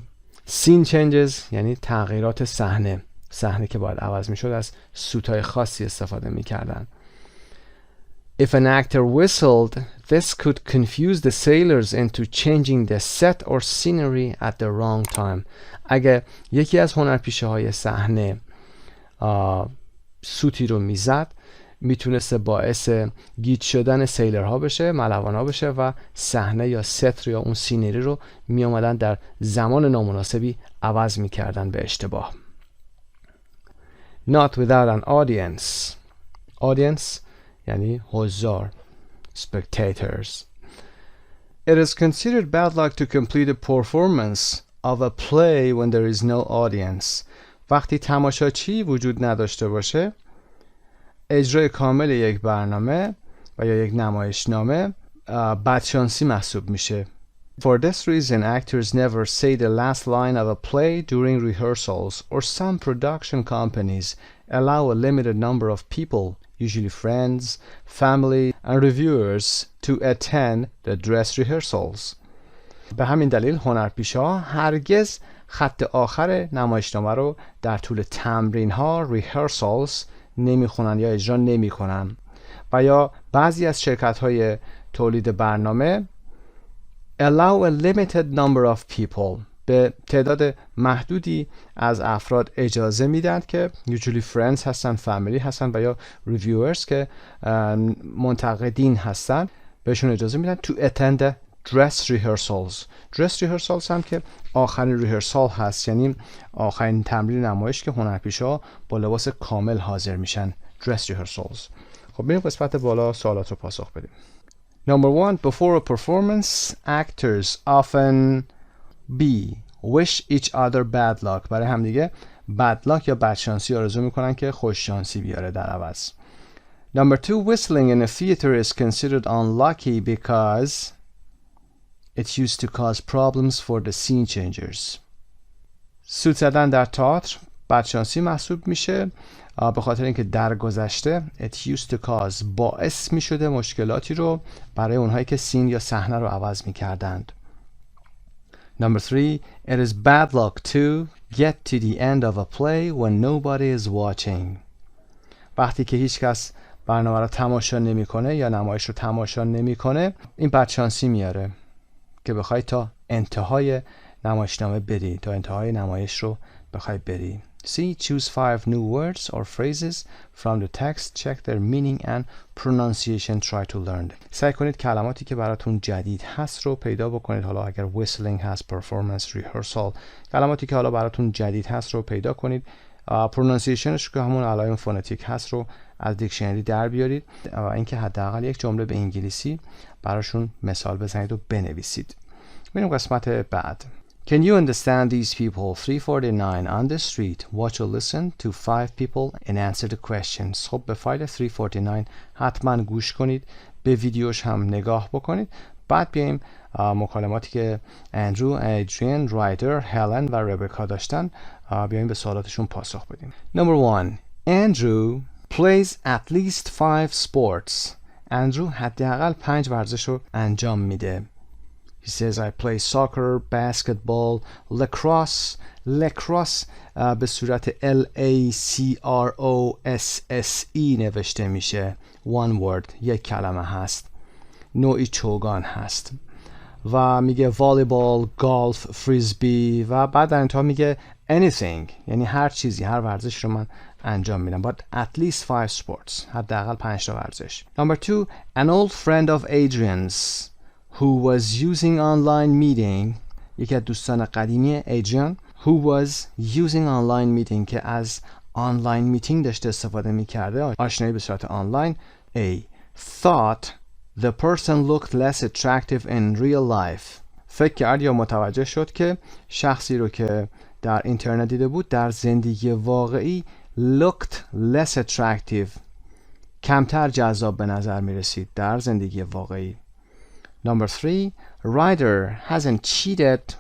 scene changes یعنی تغییرات صحنه که باید عوض میشد از سوت های خاصی استفاده میکردن. If an actor whistled, this could confuse the sailors into changing the set or scenery at the wrong time. اگه یکی از هنرپیشه های صحنه سوتی رو میزد، میتونسته باعث گیج شدن سیلرها بشه، ملوانها بشه و صحنه یا ست یا اون سینری رو میامدن در زمان نامناسبی عوض میکردن به اشتباه. Not without an audience. Audience یعنی حضار، spectators. It is considered bad luck to complete a performance of a play when there is no audience. وقتی تماشاچی وجود نداشته باشه، اجرای کامل یک برنامه و یا یک نمایشنامه بدشانسی محسوب میشه. For this reason, actors never say the last line of a play during rehearsals, or some production companies allow a limited number of people, usually friends, family, and reviewers, to attend the dress rehearsals. به همین دلیل هنرپیشه‌ها هرگز خط آخر نمایشنامه رو در طول تمرین ها rehearsals نمیخونن یا اجرا نمیکنن و یا بعضی از شرکت های تولید برنامه allow a limited number of people، به تعداد محدودی از افراد اجازه میدن که usually friends هستن، family هستن و یا reviewers که منتقدین هستن، بهشون اجازه میدن to attend the dress rehearsals. dress rehearsals هم که آخرین ریهرسال هست، یعنی آخرین تمرین نمایش که هنرپیشه‌ها با لباس کامل حاضر میشن. dress rehearsals. خب بریم قسمت بالا سوالات رو پاسخ بدیم. Number 1. Before a performance, actors often wish each other bad luck. برای همدیگه bad luck یا بدشانسی آرزو میکنن که خوش شانسی بیاره در عوض. Number 2. Whistling in a theater is considered unlucky because it used to cause problems for the scene changers. سوت زدن در تئاتر بدشانسی محسوب میشه به خاطر اینکه در گذشته it used to cause باعث می شده مشکلاتی رو برای اونهایی که سین یا صحنه رو عوض می کردند. Number 3, it is bad luck to get to the end of a play when nobody is watching. وقتی که هیچ کس برنامه رو تماشا نمیکنه یا نمایش رو تماشا نمیکنه، این بدشانسی میاره که بخوای تا انتهای نمایشنامه بری، تا انتهای نمایش رو بخوای بری. See, choose 5 new words or phrases from the text, check their meaning and pronunciation, try to learn them. سعی کنید کلماتی که براتون جدید هست رو پیدا بکنید. حالا اگر whistling هست، performance، rehearsal، کلماتی که حالا براتون جدید هست رو پیدا کنید. pronunciationش که همون علائم فونتیک هست رو از دیکشنری در بیارید و اینکه حداقل یک جمله به انگلیسی براشون مثال بزنید و بنویسید. بریم قسمت بعد. Can you understand these people 349 on the street? Watch or listen to 5 people and answer the questions. خب به فایل 349 حتما گوش کنید، به ویدیوش هم نگاه بکنید. بعد بیایم مکالماتی که اندرو، ادریان، رایدر، هلن و ربکا داشتن بیایم به سوالاتشون پاسخ بدیم. Number 1. Andrew plays at least 5 sports. اندرو حداقل 5 ورزش رو انجام میده. He says I play soccer, basketball, lacrosse. lacrosse به صورت L-A-C-R-O-S-S-E نوشته میشه. One word، یک کلمه هست. نوعی چوگان هست. و میگه والیبال، گالف، فریزبی و بعد در انتها میگه anything، یعنی هر چیزی، هر ورزش رو من انجام میدم. But at least 5 sports، حداقل 5 تا ورزش. Number 2. An old friend of Adrian's who was using online meeting. یکی از دوستان قدیمی ادریان who was using online meeting که از آنلاین میتینگ داشته استفاده میکرده، آشنایی به صورت آنلاین. A. Thought the person looked less attractive in real life. فکر کرد یا متوجه شد که شخصی رو که در اینترنت دیده بود در زندگی واقعی looked less attractive، کمتر جذاب به نظر می رسید در زندگی واقعی. Number 3. Ryder hasn't cheated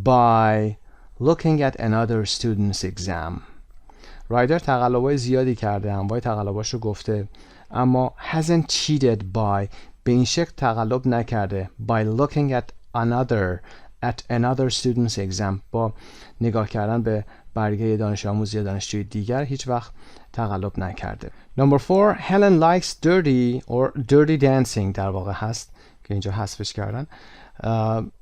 by looking at another student's exam. رایدر تقلبای زیادی کرده، انواع تقلباش رو گفته، اما hasn't cheated by به این شکل تقلب نکرده by looking at another student's exam، با نگاه کردن به برگه دانش آموز یا دانشجوی دیگر هیچ وقت تقلب نکرده. Number 4. Helen likes dirty or dirty dancing در واقع هست که اینجا حذفش کردن.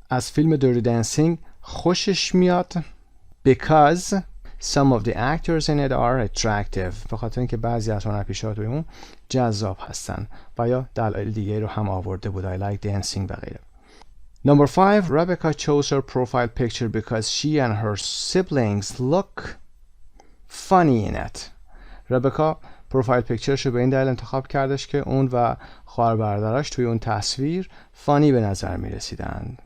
از فیلم dirty dancing خوشش میاد because some of the actors in it are attractive، به خاطر اینکه بعضی از هنرپیشه‌ها توی اون جذاب هستن و یا دلایل دیگه رو هم آورده بود I like dancing و غیره. Number 5. Rebecca chose her profile picture because she and her siblings look funny in it. ربکا پروفایل پیکچرش رو به این دلیل انتخاب کردش که اون و خواهر برادرش توی اون تصویر فانی به نظر می رسیدند.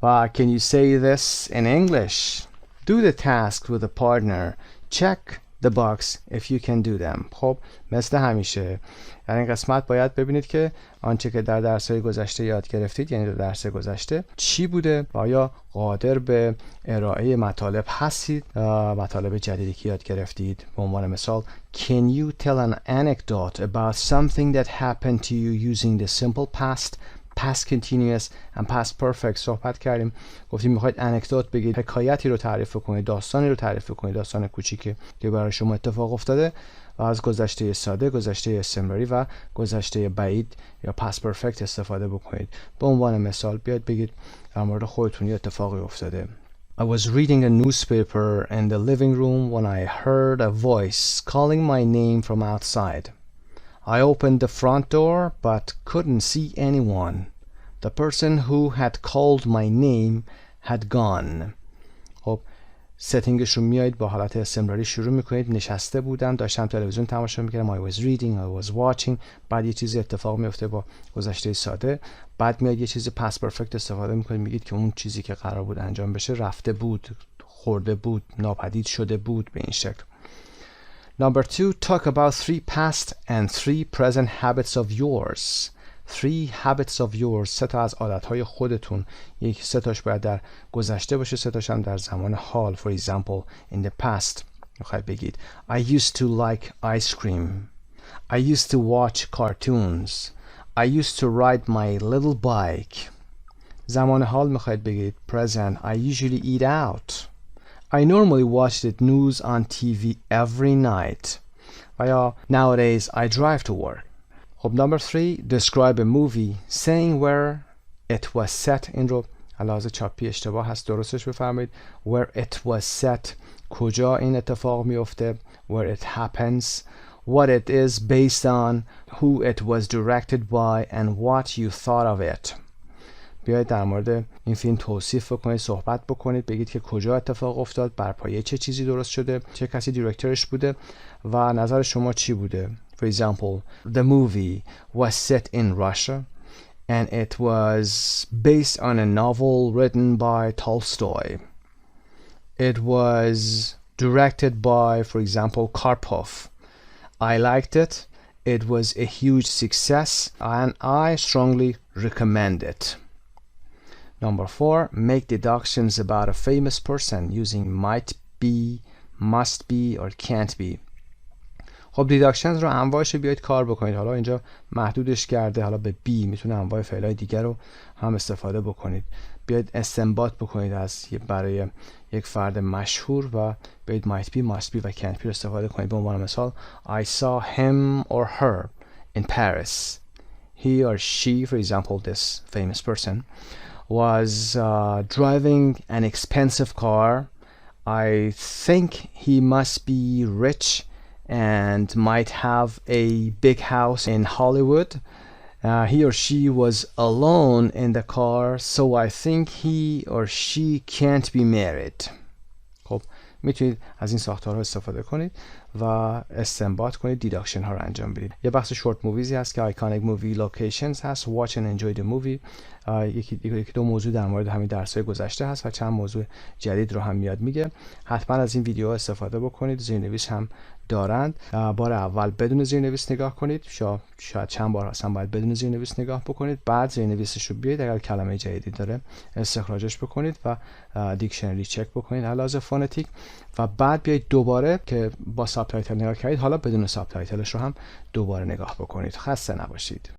و can you say this in English? Do the task with a partner. Check the box if you can do them. خب مثل همیشه در این قسمت باید ببینید که آنچه که در درس‌های گذشته یاد گرفتید، یعنی در درس گذشته چی بوده و آیا قادر به ارائه مطالب هستید، مطالب جدیدی که یاد گرفتید. به عنوان مثال Can you tell an anecdote about something that happened to you using the simple past, past continuous and past perfect؟ صحبت کردیم، گفتیم میخواید انکدوت بگید، حکایتی رو تعریف کنید، داستانی رو تعریف کنید، داستان کوچیکی که برای شما اتفاق افتاده و از گذشته ساده، گذشته استمراری و گذشته بعید یا past perfect استفاده بکنید. به عنوان مثال بیاید بگید در مورد خودتون یه اتفاقی افتاده. I was reading a newspaper in the living room when I heard a voice calling my name from outside. I opened the front door but couldn't see anyone. The person who had called my name had gone. خب ستینگش رو میایید با حالت استمراری شروع میکنید. نشسته بودم، داشتم تلویزیون تماشا میکردم. I was reading, I was watching. بعد یه چیزی اتفاق میفته با گذشته ساده. بعد میاد یه چیز past perfect استفاده میکنید، میگید که اون چیزی که قرار بود انجام بشه رفته بود، خورده بود، ناپدید شده بود. به این شکل. Number 2. Talk about 3 past and 3 present habits of yours. 3 habits of yours. 3 تا از عادتهای خودتون. 3 تاش باید در گذشته باشه، 3 تاش هم در زمان حال. For example, in the past. میخواید بگید I used to like ice cream. I used to watch cartoons. I used to ride my little bike. زمان حال میخواید بگید present. I usually eat out. I normally watch the news on TV every night. و یا nowadays I drive to work. خب number 3 describe a movie saying where it was set. این رو علاوه چاپی اشتباه هست، درستش بفرمایید. where it was set کجا این اتفاق میفته. where it happens. what it is based on. who it was directed by and what you thought of it. بیایید در مورد این فیلم توصیف بکنید، صحبت بکنید، بگید که کجا اتفاق افتاد، بر پایه چه چیزی درست شده، چه کسی دیرکتورش بوده و نظر شما چی بوده. For example, the movie was set in Russia and it was based on a novel written by Tolstoy. It was directed by, for example, Karpov. I liked it. It was a huge success and I strongly recommend it. Number 4, make deductions about a famous person using might be, must be or can't be. خب دیداکشنز رو انواعش بیاید کار بکنید. حالا اینجا محدودش کرده، حالا به بی میتونه انواع فعلای دیگر رو هم استفاده بکنید. بیاید استنباط بکنید از برای یک فرد مشهور و بیاید might be, must be و can't be رو استفاده کنید. به عنوان مثال I saw him or her in Paris. He or she, for example, this famous person was driving an expensive car. I think he must be rich and might have a big house in Hollywood. He or she was alone in the car, so I think he or she can't be married. خب میتونید از این ساختارها استفاده کنید و استنباط کنید، دیداکشن ها رو انجام بدید. یه بخش شورت موویزی هست که آیکونیک مووی لوکیشنز هست، watch and enjoy the movie. یکی دو موضوع در مورد همین درس‌های گذشته هست و چند موضوع جدید رو هم میاد میگه. حتما از این ویدیوها استفاده بکنید. زیرنویس هم دارند. بار اول بدون زیرنویس نگاه کنید، شاید چند بار اصلا باید بدون زیرنویس نگاه بکنید، بعد زیرنویسش رو بیاید اگر کلمه جدیدی داره استخراجش بکنید و دیکشنری چک بکنید علاوه فونتیک و بعد بیاید دوباره که با ساب تایتل نگاه کردید حالا بدون ساب تایتلش رو هم دوباره نگاه بکنید. خسته نباشید.